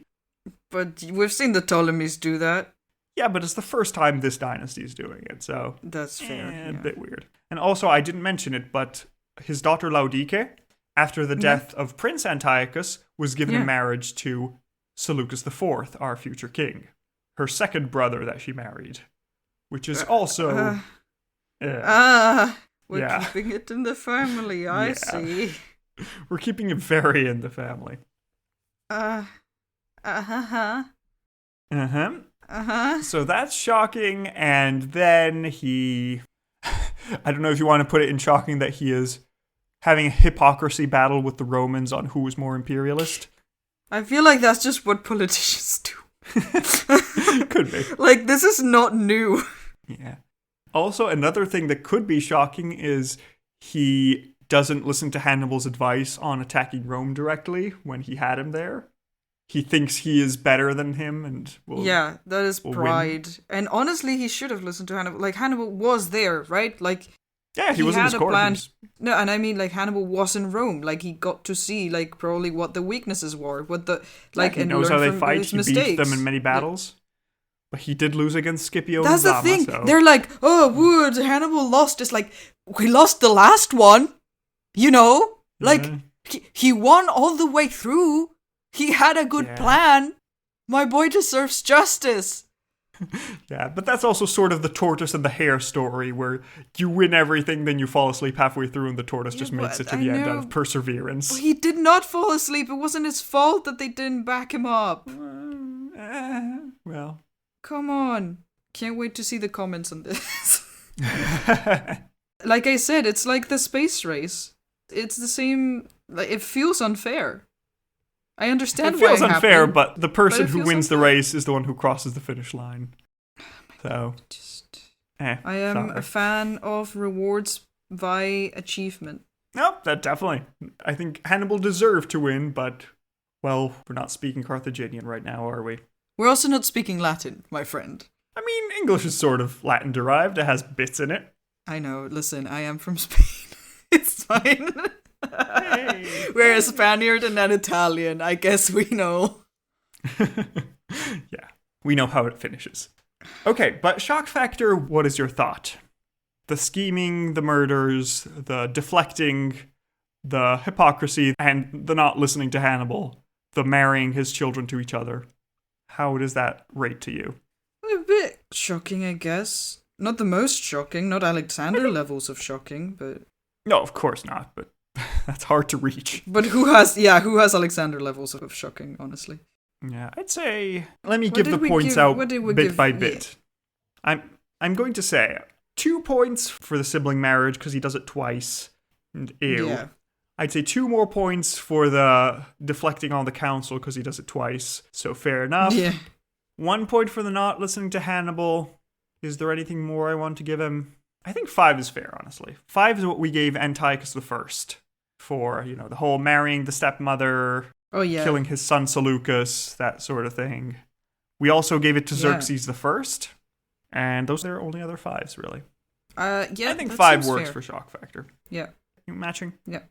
But we've seen the Ptolemies do that. Yeah, but it's the first time this dynasty is doing it, so... That's fair, A bit weird. And also, I didn't mention it, but his daughter Laodike, after the death of Prince Antiochus, was given in marriage to Seleucus IV, our future king. Her second brother that she married. Which is also... We're keeping it in the family, I see. We're keeping it very in the family. So that's shocking, and then he... I don't know if you want to put it in shocking that he is having a hypocrisy battle with the Romans on who was more imperialist. I feel like that's just what politicians do. Could be. Like, this is not new. Yeah. Also, another thing that could be shocking is he doesn't listen to Hannibal's advice on attacking Rome directly when he had him there. He thinks he is better than him and will Yeah, that is pride. win. And honestly, he should have listened to Hannibal. Like, Hannibal was there, right? Like, Yeah, he was in his court. No, and I mean, like, Hannibal was in Rome. Like, he got to see, like, probably what the weaknesses were, what the, like, he and knows learn how they from fight. his He mistakes. beat them in many battles. But he did lose against Scipio That's and the Zama, thing. so. They're like, oh, Wood, Hannibal lost. It's like, we lost the last one. You know? Like, he won all the way through. He had a good plan. My boy deserves justice. Yeah, but that's also sort of the tortoise and the hare story, where you win everything, then you fall asleep halfway through, and the tortoise just makes it to the end out of perseverance. He did not fall asleep. It wasn't his fault that they didn't back him up. Well. Come on. Can't wait to see the comments on this. Like I said, it's like the space race. It's the same. Like, it feels unfair. I understand why it feels unfair, happened, but the person who wins unfair. the race is the one who crosses the finish line. So, I am a fan of rewards by achievement. No, that definitely. I think Hannibal deserved to win, but, well, we're not speaking Carthaginian right now, are we? We're also not speaking Latin, my friend. I mean, English is sort of Latin derived. It has bits in it. I know. Listen, I am from Spain. It's fine. Hey. We're a Spaniard and an Italian. I guess we know. Yeah, we know how it finishes. Okay, but shock factor, what is your thought? The scheming, the murders, the deflecting, the hypocrisy, and the not listening to Hannibal, the marrying his children to each other. How does that rate to you? A bit shocking, I guess. Not the most shocking, not Alexander levels of shocking, but... No, of course not, but that's hard to reach. But who has Alexander levels of shocking, honestly? Yeah, I'd say... Let me give the points out bit by bit. Yeah. I'm going to say 2 points for the sibling marriage, because he does it twice. And ew. Yeah. I'd say 2 more points for the deflecting on the council, because he does it twice. So fair enough. Yeah. 1 point for the not listening to Hannibal. Is there anything more I want to give him? I think 5 is fair, honestly. 5 is what we gave Antiochus I for, the whole marrying the stepmother, killing his son Seleucus, that sort of thing. We also gave it to Xerxes I, and those are only other 5s, really. I think 5 works for shock factor. Yeah. You matching? Yeah.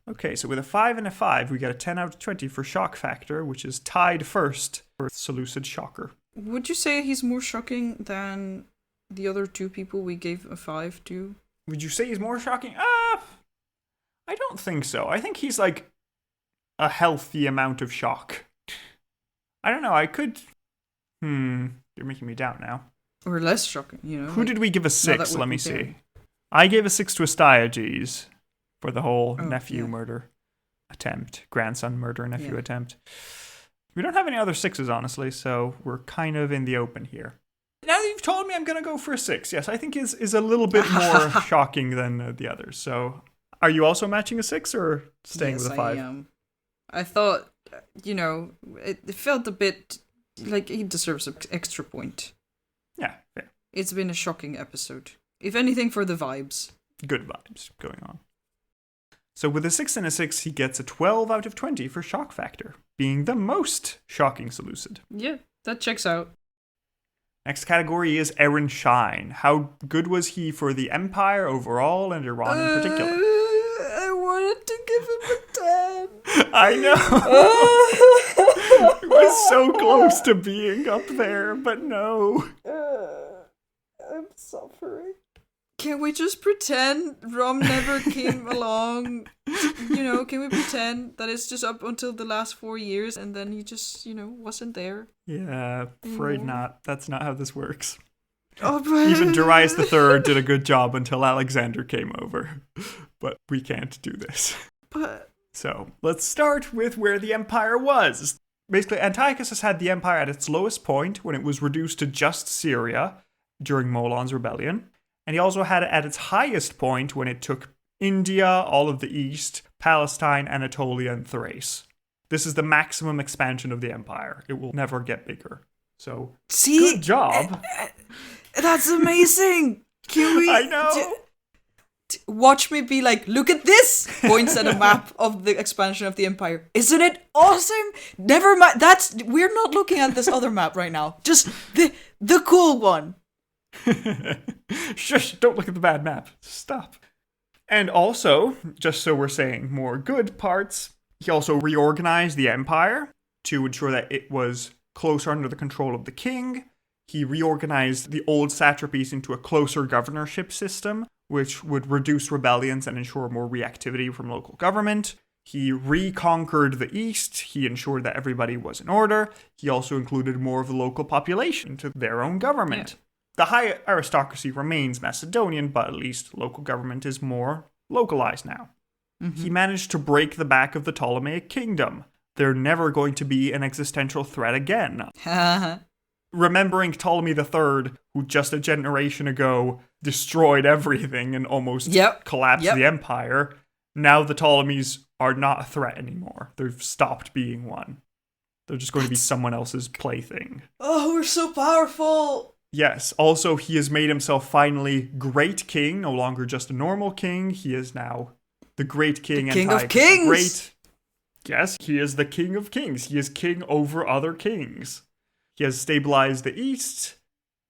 Okay, so with a 5 and a 5, we get a 10 out of 20 for shock factor, which is tied first for Seleucid shocker. Would you say he's more shocking than the other 2 people we gave a 5 to? Would you say he's more shocking? I don't think so. I think he's like a healthy amount of shock. I don't know. I could... You're making me doubt now. Or less shocking, Who did we give a 6? Let me see. I gave a 6 to Astyages for the whole nephew murder attempt. Grandson murder nephew attempt. We don't have any other 6s, honestly, so we're kind of in the open here. Now that you've told me, I'm going to go for a 6. Yes, I think is a little bit more shocking than the others. So, are you also matching a 6 or staying with a 5? I am. I thought, it felt a bit like he deserves an extra point. Yeah, fair. It's been a shocking episode. If anything, for the vibes. Good vibes going on. So with a 6 and a 6, he gets a 12 out of 20 for shock factor, being the most shocking Seleucid. Yeah, that checks out. Next category is Aaron Shine. How good was he for the Empire overall and Iran in particular? I wanted to give him a 10. I know. It was so close to being up there, but no. I'm suffering. Can we just pretend Rom never came along? Can we pretend that it's just up until the last 4 years and then he just, wasn't there? Yeah, afraid not. That's not how this works. Oh, but... Even Darius III did a good job until Alexander came over. But we can't do this. But... So, let's start with where the empire was. Basically, Antiochus has had the empire at its lowest point when it was reduced to just Syria during Molon's rebellion. And he also had it at its highest point when it took India, all of the East, Palestine, Anatolia, and Thrace. This is the maximum expansion of the empire. It will never get bigger. So, good job. That's amazing. Can we? I know. Watch me be like, look at this! Points at a map of the expansion of the empire. Isn't it awesome? Never mind. We're not looking at this other map right now. Just the cool one. Shush! Don't look at the bad map. Stop. And also, just so we're saying more good parts, he also reorganized the empire to ensure that it was closer under the control of the king. He reorganized the old satrapies into a closer governorship system, which would reduce rebellions and ensure more reactivity from local government. He reconquered the east. He ensured that everybody was in order. He also included more of the local population to their own government. Yeah. The high aristocracy remains Macedonian, but at least local government is more localized now. Mm-hmm. He managed to break the back of the Ptolemaic kingdom. They're never going to be an existential threat again. Remembering Ptolemy III, who just a generation ago destroyed everything and almost collapsed the empire, now the Ptolemies are not a threat anymore. They've stopped being one. They're just going to be someone else's plaything. Oh, we're so powerful! Yes, also he has made himself finally great king, no longer just a normal king. He is now the great king. The king of kings! Great. Yes, he is the king of kings. He is king over other kings. He has stabilized the east.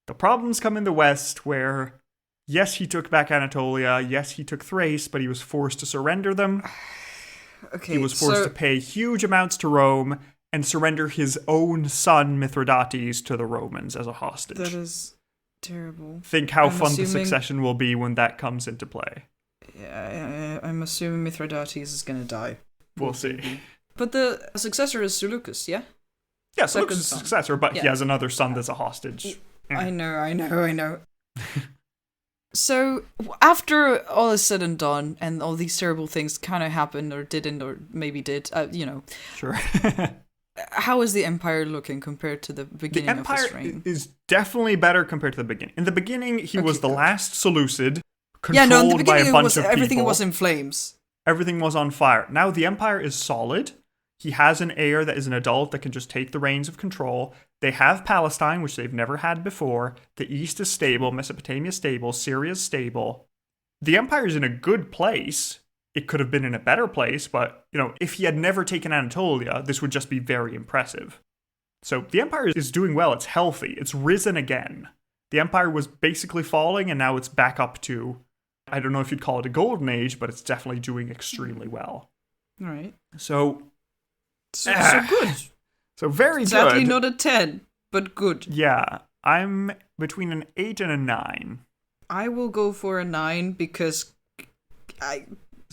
The problems come in the west, where, yes, he took back Anatolia, yes, he took Thrace, but he was forced to surrender them. He was forced to pay huge amounts to Rome and surrender his own son, Mithridates, to the Romans as a hostage. That is terrible. Think how fun the succession will be when that comes into play. Yeah, I'm assuming Mithridates is going to die. We'll see. But the successor is Seleucus, yeah? Yeah, Seleucus is the successor, but he has another son that's a hostage. I know. So, after all is said and done, and all these terrible things kind of happened, or didn't, or maybe did, Sure. How is the empire looking compared to the beginning of his reign? The empire is definitely better compared to the beginning. In the beginning, he was the last Seleucid, in the by a bunch of people. Everything was in flames. Everything was on fire. Now the empire is solid. He has an heir that is an adult that can just take the reins of control. They have Palestine, which they've never had before. The east is stable. Mesopotamia is stable. Syria is stable. The empire is in a good place. It could have been in a better place, but, if he had never taken Anatolia, this would just be very impressive. So the empire is doing well. It's healthy. It's risen again. The empire was basically falling, and now it's back up to, I don't know if you'd call it a golden age, but it's definitely doing extremely well. All right. So good. So very good. Sadly not a 10, but good. Yeah, I'm between an 8 and a 9. I will go for a 9 because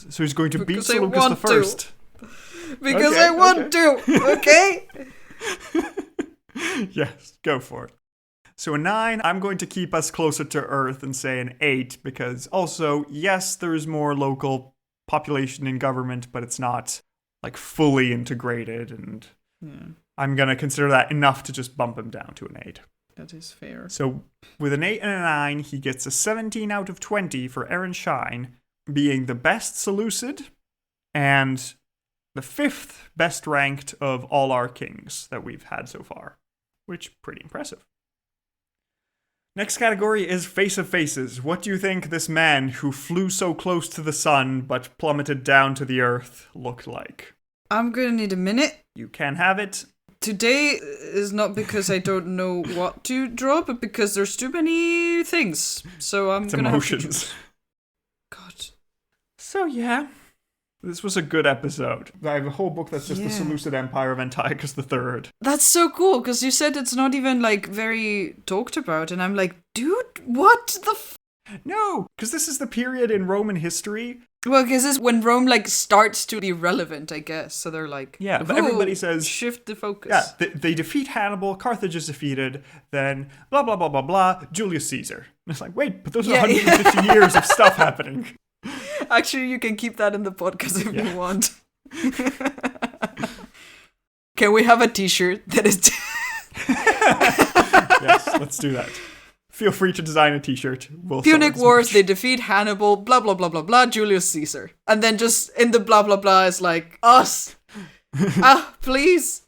So he's going to beat Seleucus the First. Because I want to, okay? Yes, go for it. So a 9, I'm going to keep us closer to Earth and say an 8, because also, yes, there's more local population in government, but it's not fully integrated, and I'm going to consider that enough to just bump him down to an 8. That is fair. So with an 8 and a 9, he gets a 17 out of 20 for Aaron Shine, being the best Seleucid and the 5th best ranked of all our kings that we've had so far, which pretty impressive. Next category is Face of Faces. What do you think this man who flew so close to the sun but plummeted down to the earth looked like? I'm gonna need a minute. You can have it. Today is not because I don't know what to draw, but because there's too many things. So I'm gonna have to choose. God. So yeah, this was a good episode. I have a whole book that's just the Seleucid Empire of Antiochus III. That's so cool, because you said it's not even very talked about, and I'm like, dude, what the No, because this is the period in Roman history. Well, because this is when Rome starts to be relevant, I guess. So they're like, yeah, but everybody says shift the focus. Yeah, they defeat Hannibal, Carthage is defeated, then blah blah blah blah blah, Julius Caesar. And it's like, wait, but those are 150 years of stuff happening. Actually, you can keep that in the podcast if you want. Can we have a t-shirt that is... Yes, let's do that. Feel free to design a t-shirt. Punic Wars, they defeat Hannibal, blah, blah, blah, blah, blah, Julius Caesar. And then just in the blah, blah, blah is like, us. Please.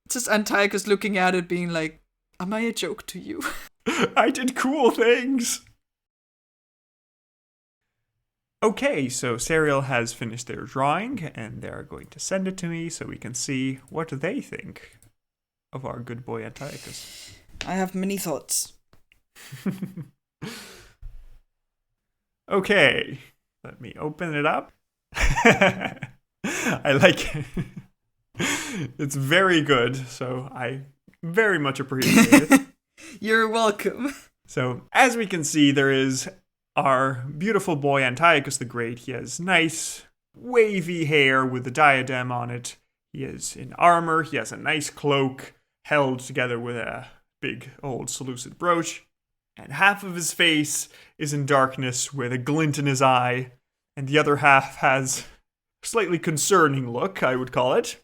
Just Antiochus looking at it being like, am I a joke to you? I did cool things. Okay, so Serial has finished their drawing, and they're going to send it to me so we can see what they think of our good boy Antiochus. I have many thoughts. Okay, let me open it up. I like it. It's very good, so I very much appreciate it. You're welcome. So, as we can see, there is our beautiful boy Antiochus the Great. He has nice, wavy hair with a diadem on it. He is in armor. He has a nice cloak held together with a big old Seleucid brooch. And half of his face is in darkness with a glint in his eye. And the other half has a slightly concerning look, I would call it.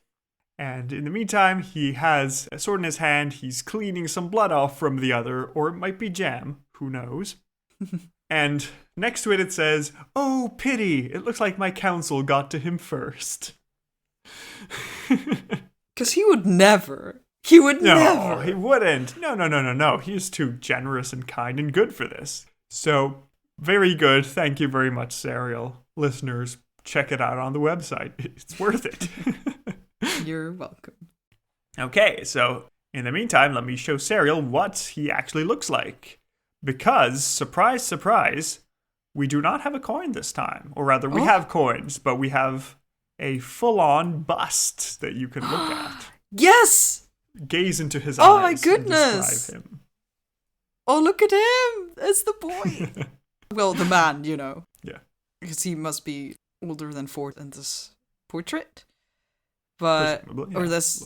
And in the meantime, he has a sword in his hand. He's cleaning some blood off from the other, or it might be jam. Who knows? And next to it says, "Oh, pity, it looks like my counsel got to him first." Because he would never. He would never. No, he wouldn't. No. He's too generous and kind and good for this. So, very good. Thank you very much, Serial. Listeners, check it out on the website. It's worth it. You're welcome. Okay, so in the meantime, let me show Serial what he actually looks like. Because, surprise, surprise, we do not have a coin this time. Or rather, we have coins, but we have a full-on bust that you can look at. Yes! Gaze into his eyes. Oh my goodness! And describe him. Oh, look at him! It's the boy! Well, the man, you know. Yeah. Because he must be older than 4 in this portrait. But, yeah, or that's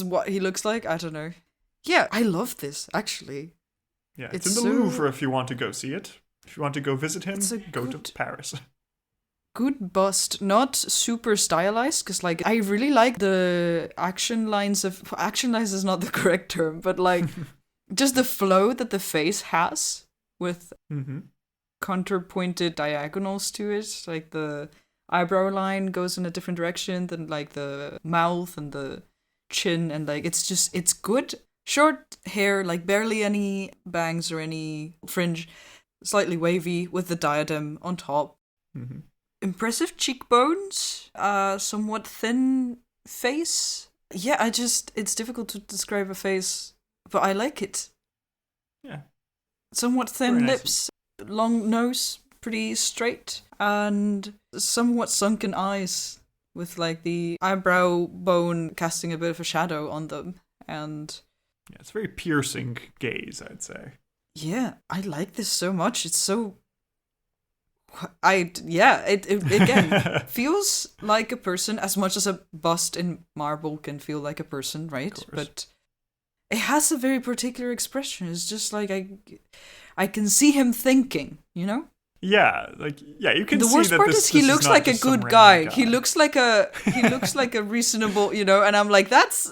what he looks like. I don't know. Yeah, I love this, actually. Yeah, it's in the Louvre if you want to go see it. If you want to go visit him, go to Paris. Good bust, not super stylized, because like I really like the action lines of action lines is not the correct term, but like just the flow that the face has with counterpointed diagonals to it. Like the eyebrow line goes in a different direction than like the mouth and the chin, and like it's good. Short hair, like barely any bangs or any fringe, slightly wavy with the diadem on top. Mm-hmm. Impressive cheekbones, somewhat thin face. Yeah, it's difficult to describe a face, but I like it. Yeah. Somewhat thin lips, long nose, pretty straight, and somewhat sunken eyes with like the eyebrow bone casting a bit of a shadow on them. And yeah, it's a very piercing gaze, I'd say. Yeah, I like this so much. It's so it again feels like a person as much as a bust in marble can feel like a person, right? But it has a very particular expression. It's just like I can see him thinking, you know? Yeah, you can see the worst that part this, is he this looks is not like a just some good guy. guy. He looks like a reasonable, you know, and I'm like, that's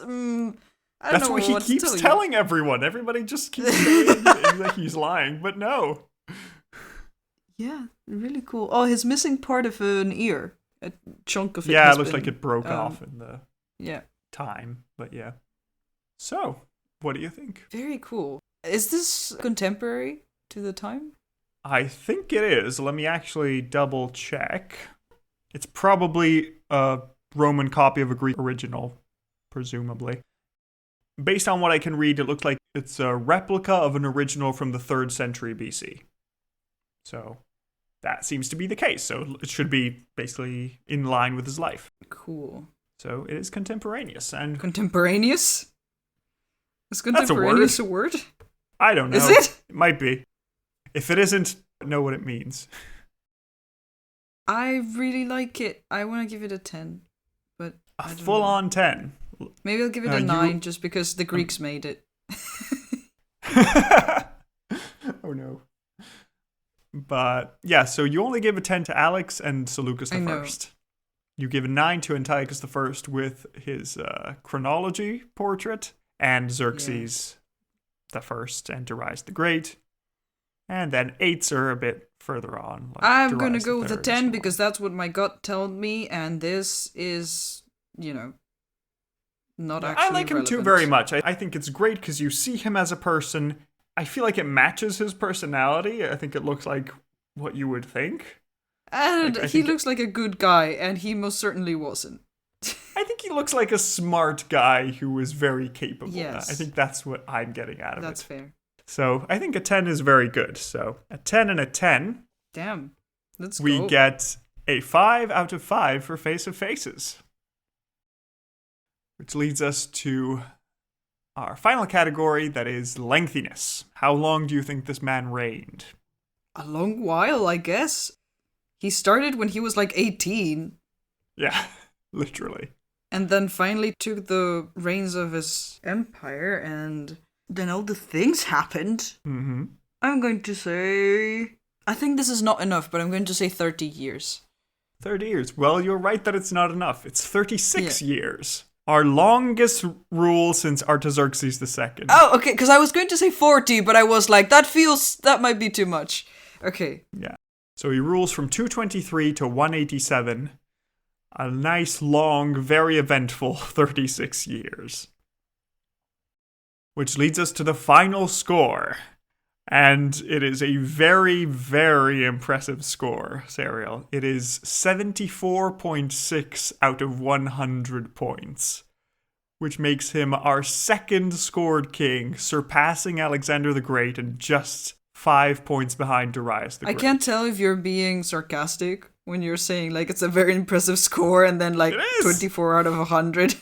I don't That's know what he to keeps tell you. telling everyone. Everybody just keeps saying that he's lying, but no. Yeah, really cool. Oh, he's missing part of an ear. A chunk of it. Yeah, has it looks been, like it broke off in the time, but yeah. So, what do you think? Very cool. Is this contemporary to the time? I think it is. Let me actually double check. It's probably a Roman copy of a Greek original, presumably. Based on what I can read, it looks like it's a replica of an original from the 3rd century BC. So, that seems to be the case. So, it should be basically in line with his life. Cool. So, it is contemporaneous. And contemporaneous? Is contemporaneous a word? I don't know. Is it? It might be. If it isn't, I know what it means. I really like it. I want to give it a 10. But a full-on 10. Maybe I'll give it a 9 just because the Greeks made it. Oh no. But yeah, so you only give a 10 to Alex and Seleucus the First. You give a 9 to Antiochus the First with his chronology portrait, and Xerxes the First and Darius the Great. And then 8s are a bit further on. Like I'm going to go with a 10 because that's what my gut told me, and this is, you know, not actually I like him too very much. I think it's great because you see him as a person. I feel like it matches his personality. I think it looks like what you would think. And he looks like a good guy, and he most certainly wasn't. I think he looks like a smart guy who was very capable. Yes. I think that's what I'm getting out of That's fair. So I think a 10 is very good. So a 10 and a 10. Damn. Let's go. We get a 5 out of 5 for Face of Faces. Which leads us to our final category, that is lengthiness. How long do you think this man reigned? A long while, I guess. He started when he was like 18. Yeah, literally. And then finally took the reins of his empire, and then all the things happened. Mm-hmm. I'm going to say... I think this is not enough, but I'm going to say 30 years. 30 years. Well, you're right that it's not enough. It's 36 years. Our longest rule since Artaxerxes II. Oh, okay, because I was going to say 40, but I was like, that might be too much. Okay. Yeah. So he rules from 223 to 187. A nice, long, very eventful 36 years. Which leads us to the final score. And it is a very, very impressive score, Serial. It is 74.6 out of 100 points, which makes him our second scored king, surpassing Alexander the Great and just 5 points behind Darius the Great. I can't tell if you're being sarcastic when you're saying, like, it's a very impressive score and then, like, 24 out of 100.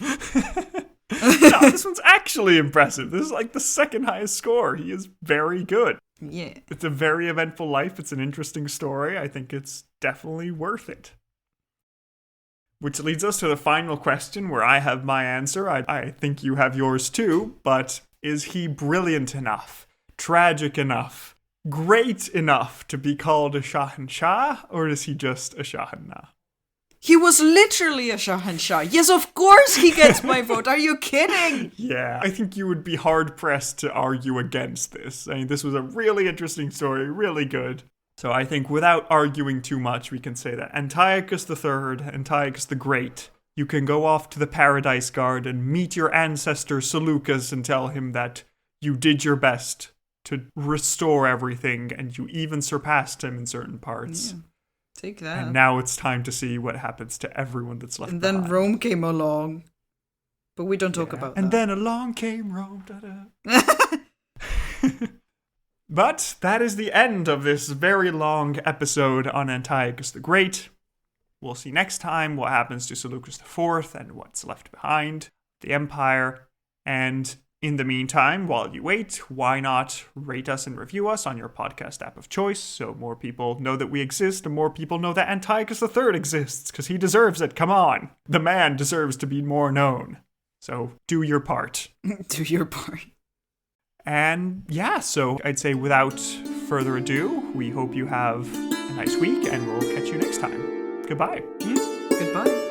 No, this one's actually impressive. This is like the second highest score. He is very good. Yeah. It's a very eventful life. It's an interesting story. I think it's definitely worth it. Which leads us to the final question where I have my answer. I think you have yours too, but is he brilliant enough, tragic enough, great enough to be called a Shahanshah, or is he just a Shahanah? He was literally a Shahanshah. Yes, of course he gets my vote. Are you kidding? Yeah, I think you would be hard-pressed to argue against this. I mean, this was a really interesting story, really good. So I think without arguing too much, we can say that Antiochus III, Antiochus the Great, you can go off to the Paradise Garden, meet your ancestor Seleucus and tell him that you did your best to restore everything, and you even surpassed him in certain parts. Yeah. Take that. And now it's time to see what happens to everyone that's left behind. And then Rome came along. But we don't talk about that. And then along came Rome. But that is the end of this very long episode on Antiochus the Great. We'll see next time what happens to Seleucus IV and what's left behind, the empire. And in the meantime, while you wait, why not rate us and review us on your podcast app of choice so more people know that we exist and more people know that Antiochus III exists, because he deserves it. Come on. The man deserves to be more known. So do your part. Do your part. And yeah, so I'd say without further ado, we hope you have a nice week and we'll catch you next time. Goodbye. Goodbye.